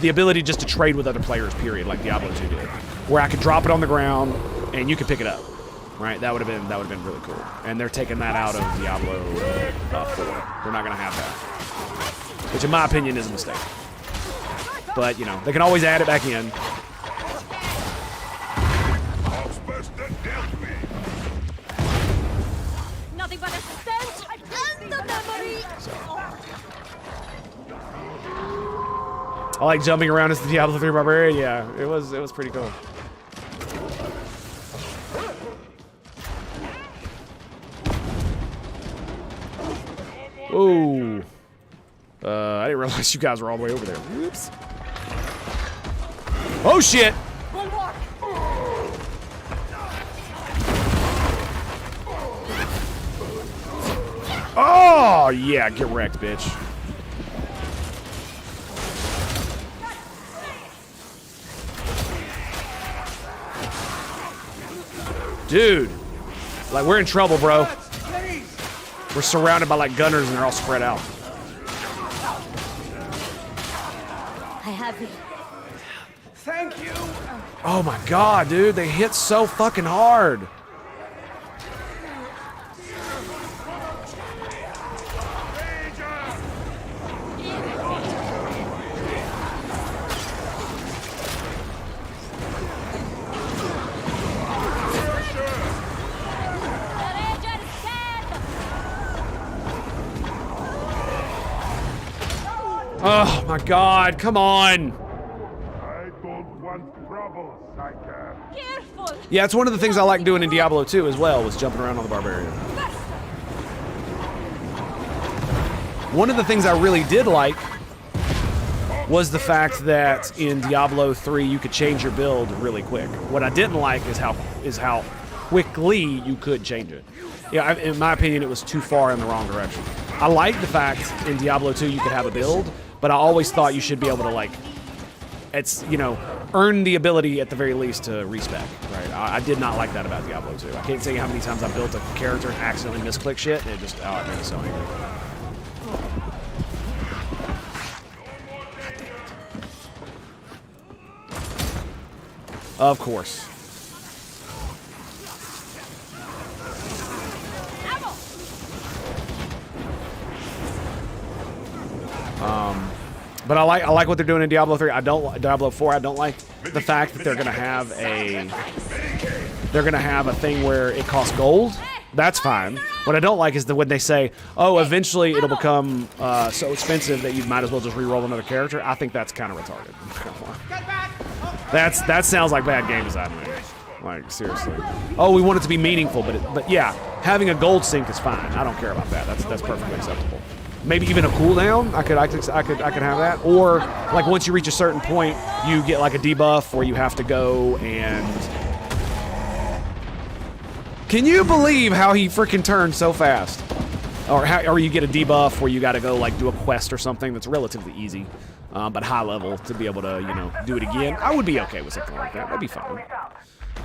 the ability just to trade with other players, period, like Diablo 2 did. Where I could drop it on the ground and you could pick it up. Right? That would have been really cool. And they're taking that out of Diablo 4. They're not gonna have that. Which in my opinion is a mistake. But, you know, they can always add it back in. Nothing but a stench and the memory. I like jumping around as the Diablo 3 Barbarian. Yeah, it was pretty cool. Oh. I didn't realize you guys were all the way over there. Whoops. Oh, shit. Oh, yeah. Get wrecked, bitch. Dude. Like, we're in trouble, bro. We're surrounded by, like, gunners, and they're all spread out. I have you. Thank you. Oh, my God, dude. They hit so fucking hard. Oh my God, come on. I don't want trouble, Psyker. Careful. Yeah, it's one of the things I like doing in Diablo 2 as well, was jumping around on the barbarian. One of the things I really did like was the fact that in Diablo 3 you could change your build really quick. What I didn't like is how quickly you could change it. Yeah, in my opinion, it was too far in the wrong direction. I like the fact in Diablo 2 you could have a build, but I always thought you should be able to, like, earn the ability at the very least to respec, right? I did not like that about Diablo 2. I can't tell you how many times I built a character and accidentally misclick shit, and it just, it made me so angry. Of course. But I like what they're doing in Diablo 3. Diablo 4. I don't like the fact that they're gonna have a thing where it costs gold. That's fine. What I don't like is when they say, "Oh, eventually it'll become so expensive that you might as well just re-roll another character." I think that's kind of retarded. That sounds like bad game design, man. Like, seriously. Oh, we want it to be meaningful, but yeah, having a gold sink is fine. I don't care about that. That's perfectly acceptable. Maybe even a cooldown. I could have that. Or like once you reach a certain point, you get like a debuff where you have to go and. Can you believe how he freaking turned so fast? Or you get a debuff where you got to go like do a quest or something that's relatively easy, but high level to be able to do it again. I would be okay with something like that. That'd be fine.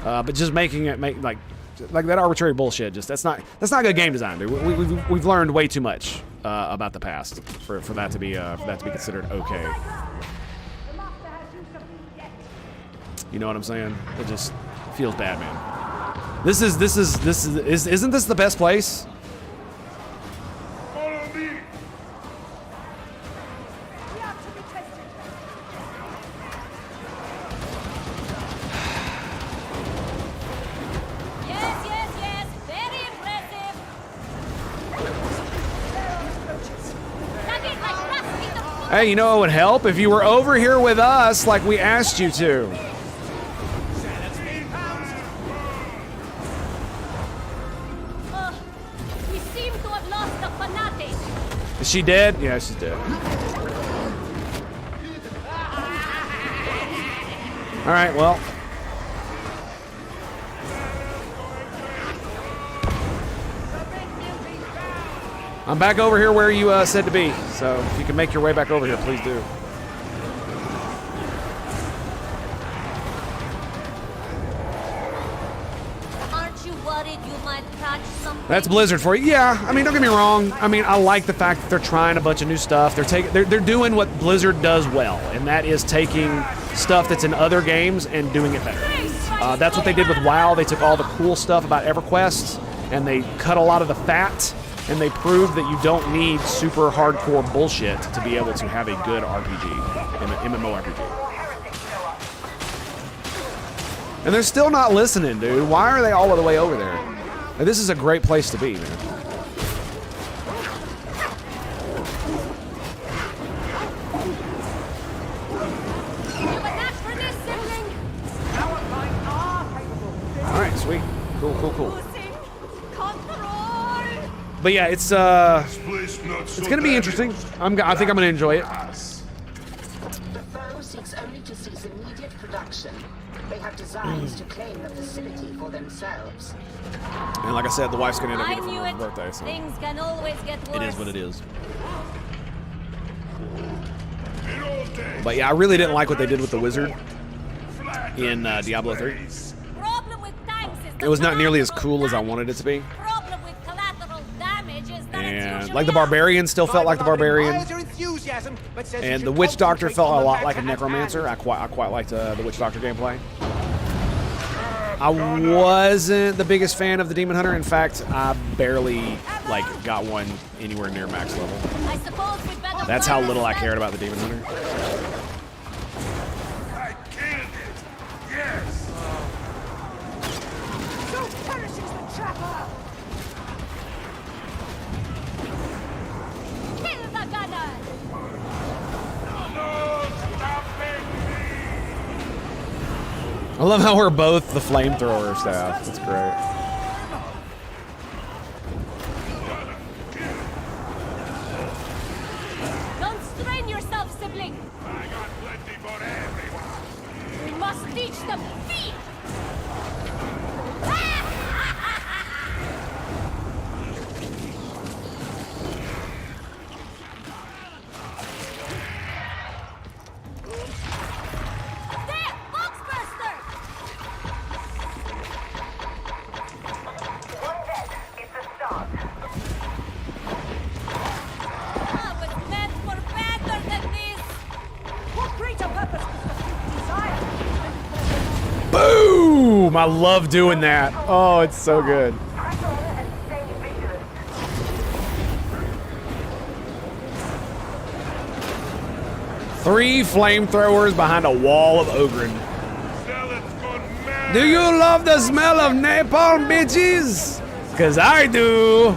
But just making it like that arbitrary bullshit. Just that's not good game design, dude. We've learned way too much about the past for that to be considered okay. You know what I'm saying? It just feels bad, man. Isn't this the best place? Follow me. Yes. Very impressive. Hey, you know what would help? If you were over here with us like we asked you to. We seem to have lost the fanatic. Is she dead? Yeah, she's dead. All right, well. I'm back over here where you said to be, so if you can make your way back over here, please do. Aren't you worried you might catch something? That's Blizzard for you. Yeah, I mean, don't get me wrong. I mean, I like the fact that they're trying a bunch of new stuff. They're doing what Blizzard does well, and that is taking stuff that's in other games and doing it better. That's what they did with WoW. They took all the cool stuff about EverQuest, and they cut a lot of the fat, and they proved that you don't need super hardcore bullshit to be able to have a good RPG, an MMORPG. And they're still not listening, dude. Why are they all the way over there? Like, this is a great place to be, man. All right, sweet. Cool. But yeah, it's gonna be interesting. I think I'm gonna enjoy it. The foe seeks only to cease immediate production. They have designs to claim the facility for themselves. And like I said, the wife's gonna end up I getting it knew for her it. birthday. So. Things can always get worse. It is what it is. But yeah, I really didn't like what they did with the wizard in Diablo 3. Problem with tanks is It was not nearly as cool as I wanted it to be. problem with collateral damage is that And like the barbarian still felt like the barbarian. And the witch doctor felt a lot like a necromancer. I quite liked the witch doctor gameplay. I wasn't the biggest fan of the demon hunter. In fact, I barely got one anywhere near max level. I suppose we better That's how little I cared about the demon hunter. I killed it. Yes. So perishes the trapper. kill the gunner. I love how we're both the flamethrower staff. That's great. Don't strain yourself, sibling. I got plenty for everyone. We must teach them fear. There, Boxbuster! One dead. It's a start. I was meant for better than this. What greater purpose does the desire? Boom! I love doing that. Oh, it's so good. Press on and stay vigilant. 3 flamethrowers behind a wall of Ogren. Do you love the smell of napalm, bitches? Cause I do.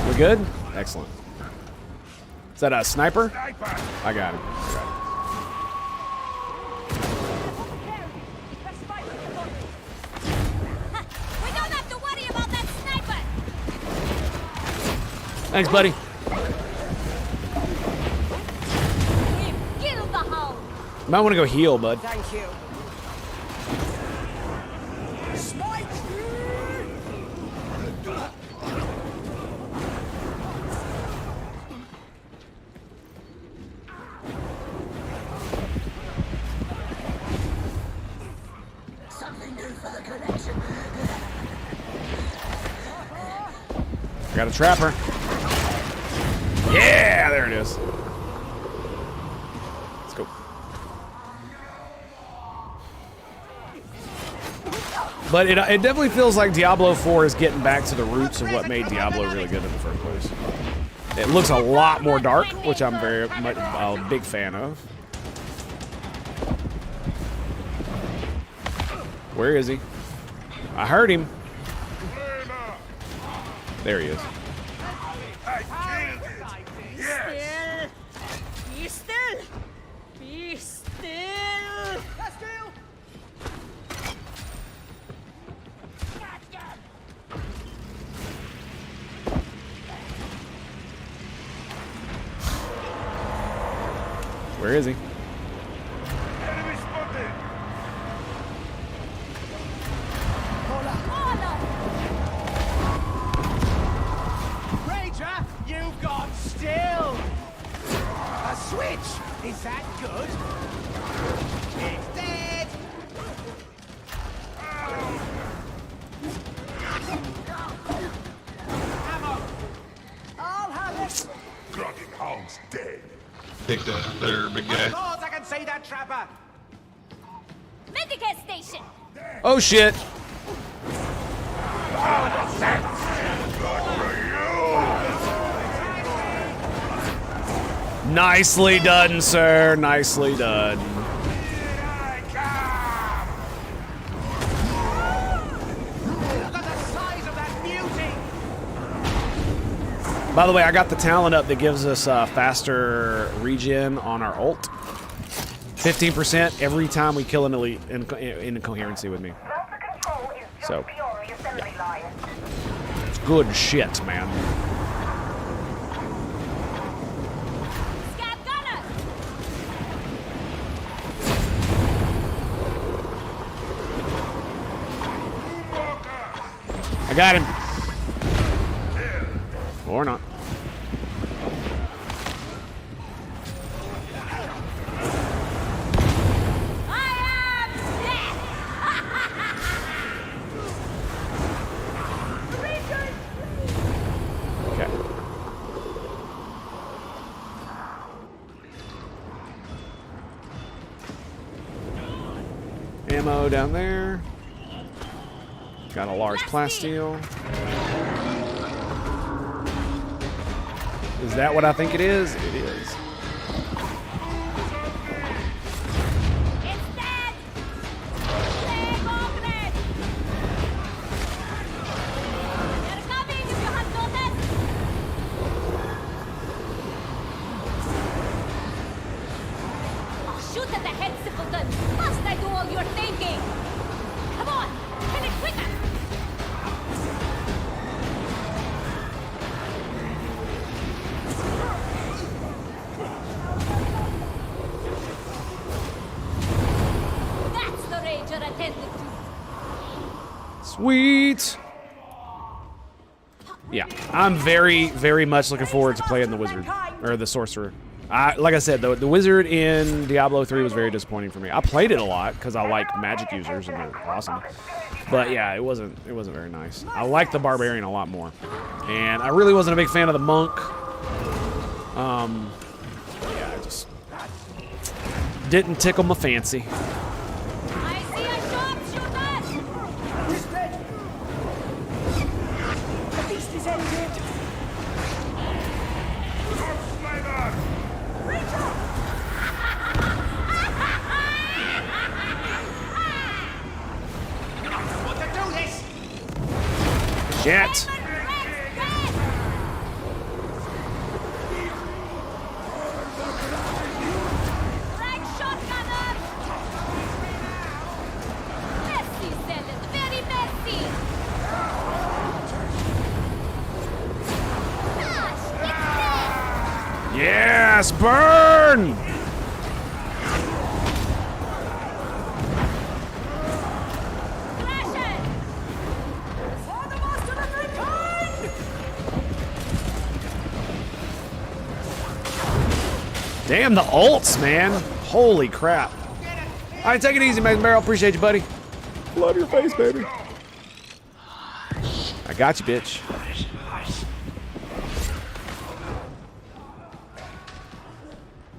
We good? Excellent. Is that a sniper? I got him. We don't have to worry about that sniper. Thanks, buddy. We've killed the hound. Might want to go heal, bud. Thank you. Smite! Something new for the collection. Got a trapper. Yeah, there it is. Let's go. But it definitely feels like Diablo 4 is getting back to the roots of what made Diablo really good in the first place. It looks a lot more dark, which I'm very much a big fan of. Where is he? I heard him. There he is. Yes. Be still! Be still! Where is he? Enemy spotted. Ranger, you've got still. A switch. Is that good? It's dead. Ammo. I'll have it! Groggy hound's dead. Take that there, big guy. Of course I can see that trapper. Medicare station. Oh shit! Nicely done, sir. Nicely done. Look at the size of that beauty. By the way, I got the talent up that gives us faster regen on our ult. 15% every time we kill an elite in coherency with me. So, yeah. It's good shit, man. I got him. Or not. Okay. Ammo down there. Got a large plasteel. Is that what I think it is? It is. Shoot at the head, simpleton! Must I do all your thinking? Come on! Kill it quicker! That's the rager attended to. Sweet! Yeah, I'm very, very much looking forward to playing the wizard, or the sorcerer. Like I said, the wizard in Diablo 3 was very disappointing for me. I played it a lot because I like magic users and they're awesome. But yeah, it wasn't very nice. I liked the barbarian a lot more, and I really wasn't a big fan of the monk. Yeah, it just didn't tickle my fancy. I see a sharpshooter! He's dead! The beast is ended! Shit! Yes, burn! Damn the ults, man. Holy crap. All right, take it easy, Mason Barrel. Appreciate you, buddy. Love your face, baby. I got you, bitch.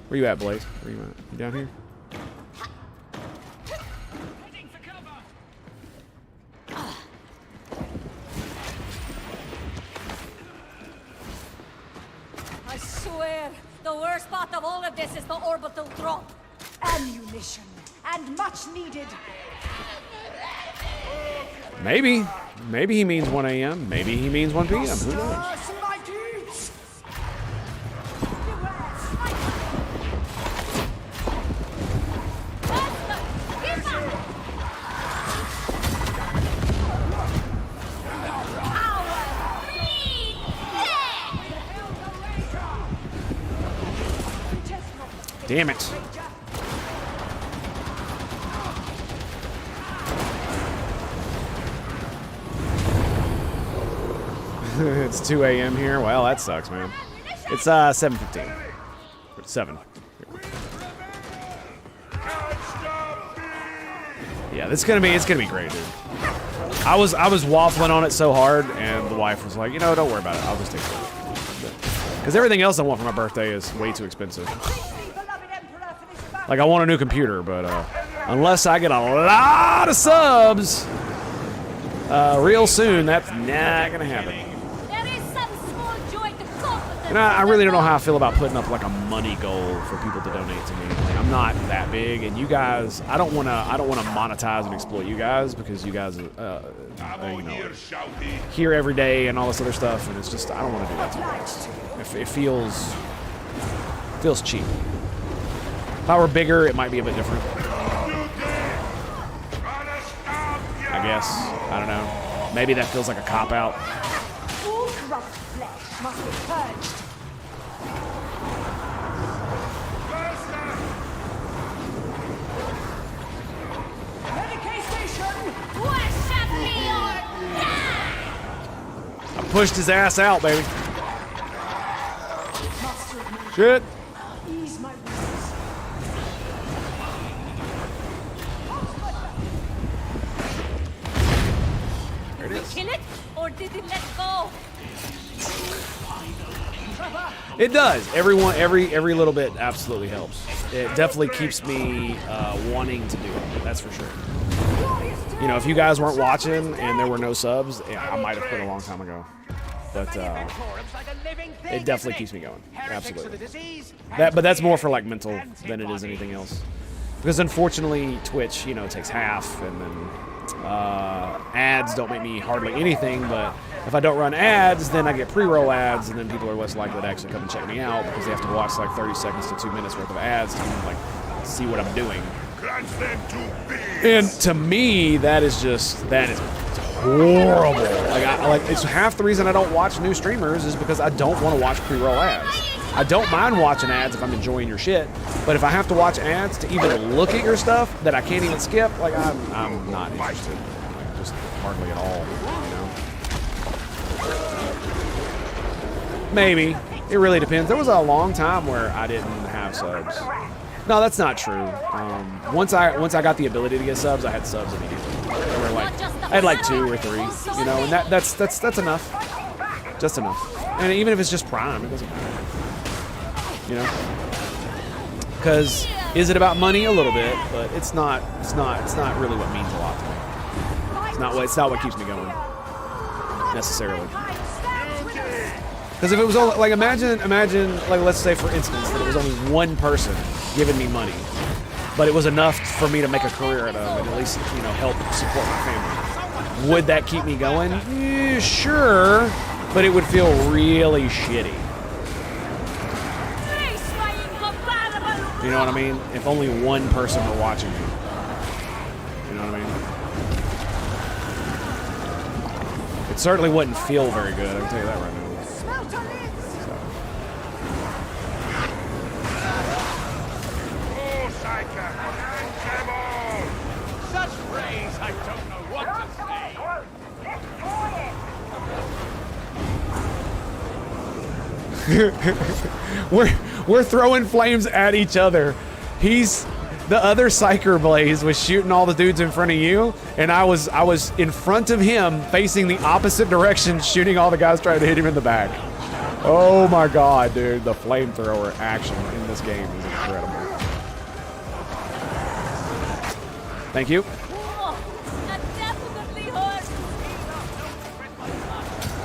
Where you at, Blaze? Where you at? You down here? I swear, the worst part of all of this is the orbital drop. Ammunition, and much needed. Maybe. Maybe he means 1 a.m. Maybe he means 1 p.m. Who knows? Damn it. It's 2 a.m. here. Well, that sucks, man. It's 7:15. 7. Yeah, it's gonna be great, dude. I was waffling on it so hard, and the wife was like, you know, don't worry about it. I'll just take it. Because everything else I want for my birthday is way too expensive. Like, I want a new computer, but unless I get a lot of subs real soon, that's not gonna happen. There is some small joy to comfort. And I really don't know how I feel about putting up like a money goal for people to donate to me. Like, I'm not that big, and you guys, I don't wanna monetize and exploit you guys, because you guys, you know, here every day and all this other stuff, and it's just, I don't want to do that to you guys. It feels cheap. If I were bigger, it might be a bit different. I guess. I don't know. Maybe that feels like a cop-out. All corrupt flesh must be purged. Medicaid station! Worship me or I pushed his ass out, baby. Shit. Ease my wounds. Did we kill it or did it let go? It does. Every little bit absolutely helps. It definitely keeps me wanting to do it. That's for sure. You know, if you guys weren't watching and there were no subs, yeah, I might have quit a long time ago. But it definitely keeps me going. Absolutely. But that's more for like mental than it is anything else. Because unfortunately, Twitch, you know, takes half, and then ads don't make me hardly anything. But if I don't run ads, then I get pre-roll ads, and then people are less likely to actually come and check me out because they have to watch like 30 seconds to 2 minutes worth of ads to like see what I'm doing. And to me, that is horrible. Like it's half the reason I don't watch new streamers is because I don't want to watch pre-roll ads. I don't mind watching ads if I'm enjoying your shit, but if I have to watch ads to even look at your stuff that I can't even skip, like I'm not interested. Like, just hardly at all, you know. Maybe. It really depends. There was a long time where I didn't have subs. No, that's not true. Once I got the ability to get subs, I had subs immediately. They were like, I had like 2 or 3, you know, and that's enough. Just enough. And even if it's just Prime, it doesn't matter. You know? Because is it about money? A little bit, but it's not really what means a lot to me. It's not what keeps me going necessarily. Because if it was only, like, imagine, like, let's say for instance that it was only one person giving me money, but it was enough for me to make a career out of and at least, you know, help support my family. Would that keep me going? Yeah, sure, but it would feel really shitty. You know what I mean? If only one person were watching me. You know what I mean? It certainly wouldn't feel very good, I can tell you that right now. Such praise, I don't know what to say. We're throwing flames at each other. The other Psyker Blaze was shooting all the dudes in front of you, and I was in front of him, facing the opposite direction, shooting all the guys trying to hit him in the back. Oh my god, dude, the flamethrower action in this game is incredible. Thank you.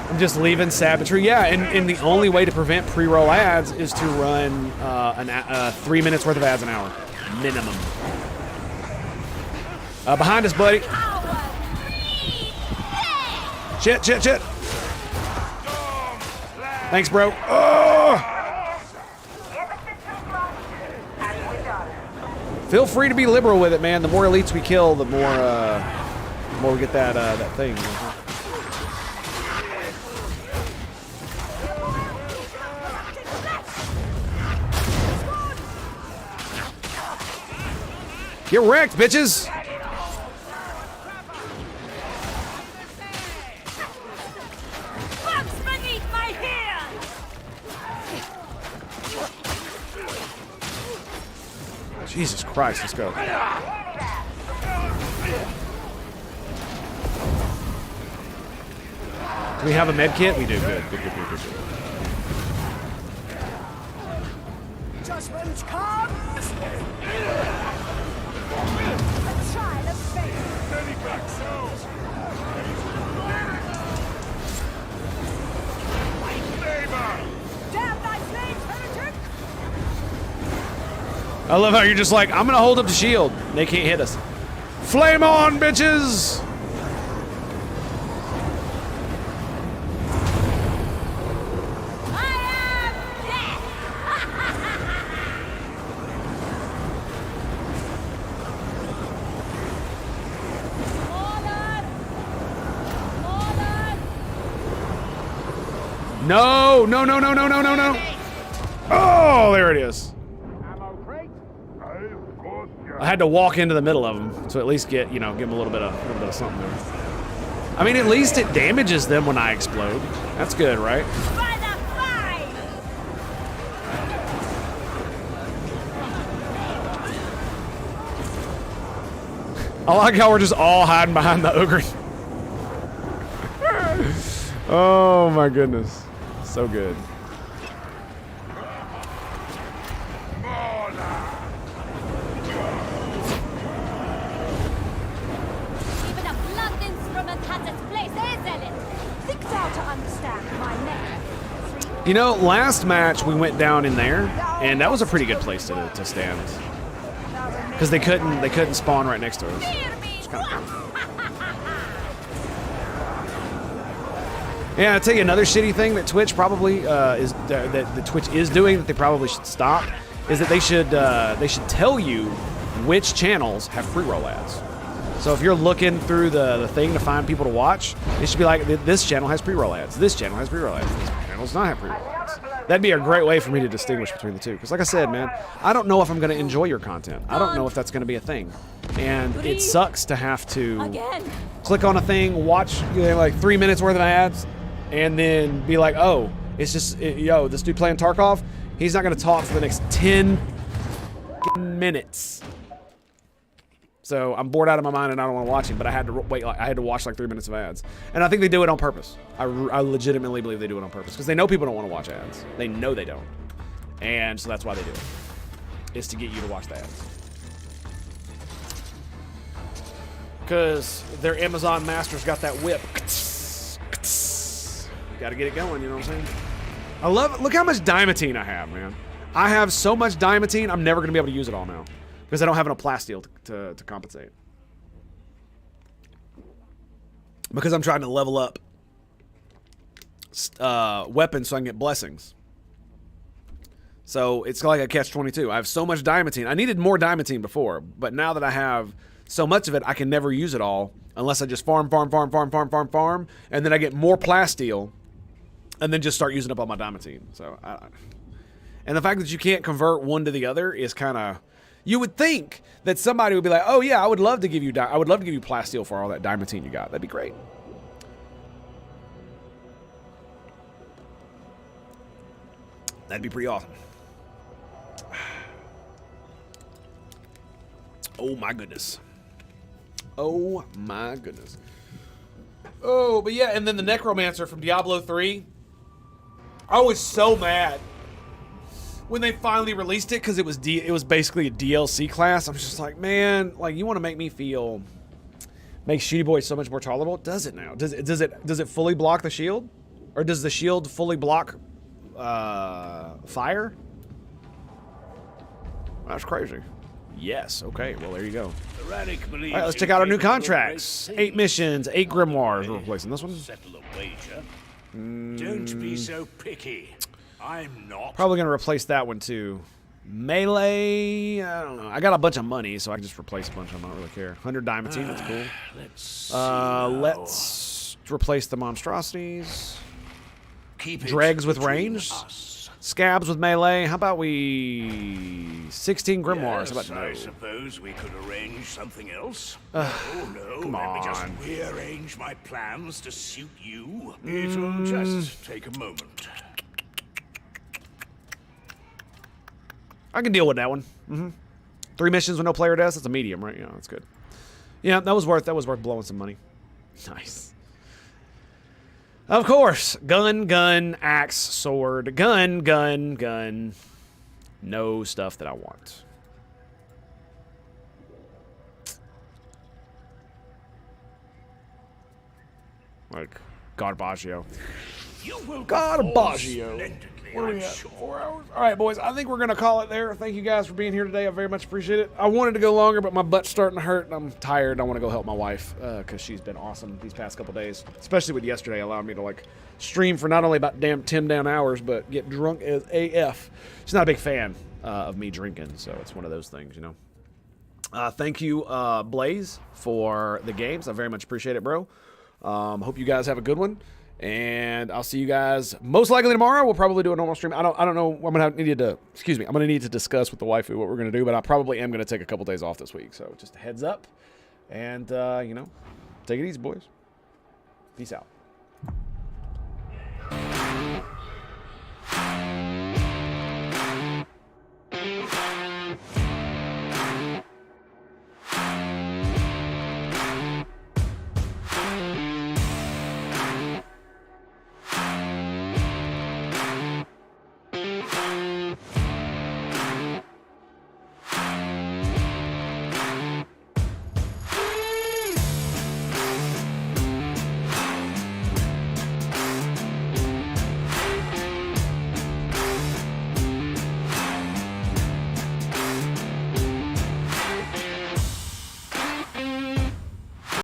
I'm just leaving Savagery. Yeah, and the only way to prevent pre-roll ads is to run 3 minutes worth of ads an hour. Minimum. Behind us, buddy. Shit. Thanks, bro. Oh! Feel free to be liberal with it, man. The more elites we kill, the more we get that thing. Get wrecked, bitches! Bugs beneath my heel! Jesus Christ, let's go. Do we have a med kit? We do. Good. Judgment comes! A trial of faith. Damn thy flames, heretic! I love how you're just like, I'm gonna hold up the shield. They can't hit us. Flame on, bitches! No, no, no, no, no, no, no, no. Oh, there it is. I had to walk into the middle of them to at least get, you know, give them a little bit of something there. I mean, at least it damages them when I explode. That's good, right? I like how we're just all hiding behind the ogre. Oh my goodness. So good. Even a blood instrument has its place, eh, Zealot? Think thou to understand my name. You know, last match we went down in there, and that was a pretty good place to stand. Because they couldn't spawn right next to us. It's kind of cool. Yeah, I'll tell you another shitty thing that Twitch probably that Twitch is doing that they probably should stop is that they should tell you which channels have pre-roll ads. So if you're looking through the thing to find people to watch, it should be like, this channel has pre-roll ads, this channel has pre-roll ads, this channel does not have pre-roll ads. That'd be a great way for me to distinguish between the two. Because like I said, man, I don't know if I'm going to enjoy your content. I don't know if that's going to be a thing. And it sucks to have to click on a thing, watch like 3 minutes worth of ads, and then be like, oh, it's just, yo, this dude playing Tarkov, he's not going to talk for the next 10 minutes. So I'm bored out of my mind and I don't want to watch him, but I had to wait. I had to watch like 3 minutes of ads, and I think they do it on purpose. I legitimately believe they do it on purpose because they know people don't want to watch ads. They know they don't, and so that's why they do it. Is to get you to watch the ads. Because their Amazon masters got that whip. Got to get it going. You know what I'm saying? I love it. Look how much diamantine I have, man. I have so much diamantine. I'm never gonna be able to use it all now. Because I don't have enough plasteel to compensate. Because I'm trying to level up weapons so I can get blessings. So it's like a catch-22. I have so much diamantine. I needed more diamantine before, but now that I have so much of it, I can never use it all unless I just farm, and then I get more plasteel, and then just start using up all my diamantine. So, and the fact that you can't convert one to the other is kind of... You would think that somebody would be like, "Oh yeah, I would love to give you plasteel for all that diamantine you got. That'd be great." That'd be pretty awesome. Oh my goodness. Oh my goodness. Oh, but yeah, and then the Necromancer from Diablo 3. I was so mad when they finally released it, because it was basically a DLC class. I'm just like, man, like, you want to make me feel, make Shooty Boy so much more tolerable? Does it now? Does it fully block the shield, or does the shield fully block fire? That's crazy. Yes. Okay. Well, there you go. All right, let's check out our new contracts. 8 missions, 8 grimoires. We're replacing this one. Settle a wager. Don't be so picky. I'm not. Probably gonna replace that one too. Melee, I don't know. I got a bunch of money, so I can just replace a bunch of them. I don't really care. 100 diamantine, that's cool. Let's replace the monstrosities. Dregs with range. Scabs with melee. How about we 16 grimoires? Yes, How about no? I suppose we could arrange something else. Oh no, come let me just on. rearrange my plans to suit you. It'll just take a moment. I can deal with that one. 3 missions with no player deaths. That's a medium, right? Yeah, that's good. Yeah, that was worth blowing some money. Nice. Of course, gun, axe, sword, gun. No stuff that I want. Like Garbaggio. Garbaggio. Where are we at? 4 hours? All right, boys. I think we're going to call it there. Thank you guys for being here today. I very much appreciate it. I wanted to go longer, but my butt's starting to hurt, and I'm tired. I want to go help my wife because she's been awesome these past couple days, especially with yesterday allowing me to, like, stream for not only about 10 damn hours, but get drunk as AF. She's not a big fan of me drinking, so it's one of those things, you know. Thank you, Blaze, for the games. I very much appreciate it, bro. Hope you guys have a good one. And I'll see you guys most likely tomorrow. We'll probably do a normal stream. I don't know. I'm gonna need to discuss with the waifu what we're gonna do, but I probably am gonna take a couple days off this week. So just a heads up. And you know, take it easy, boys. Peace out.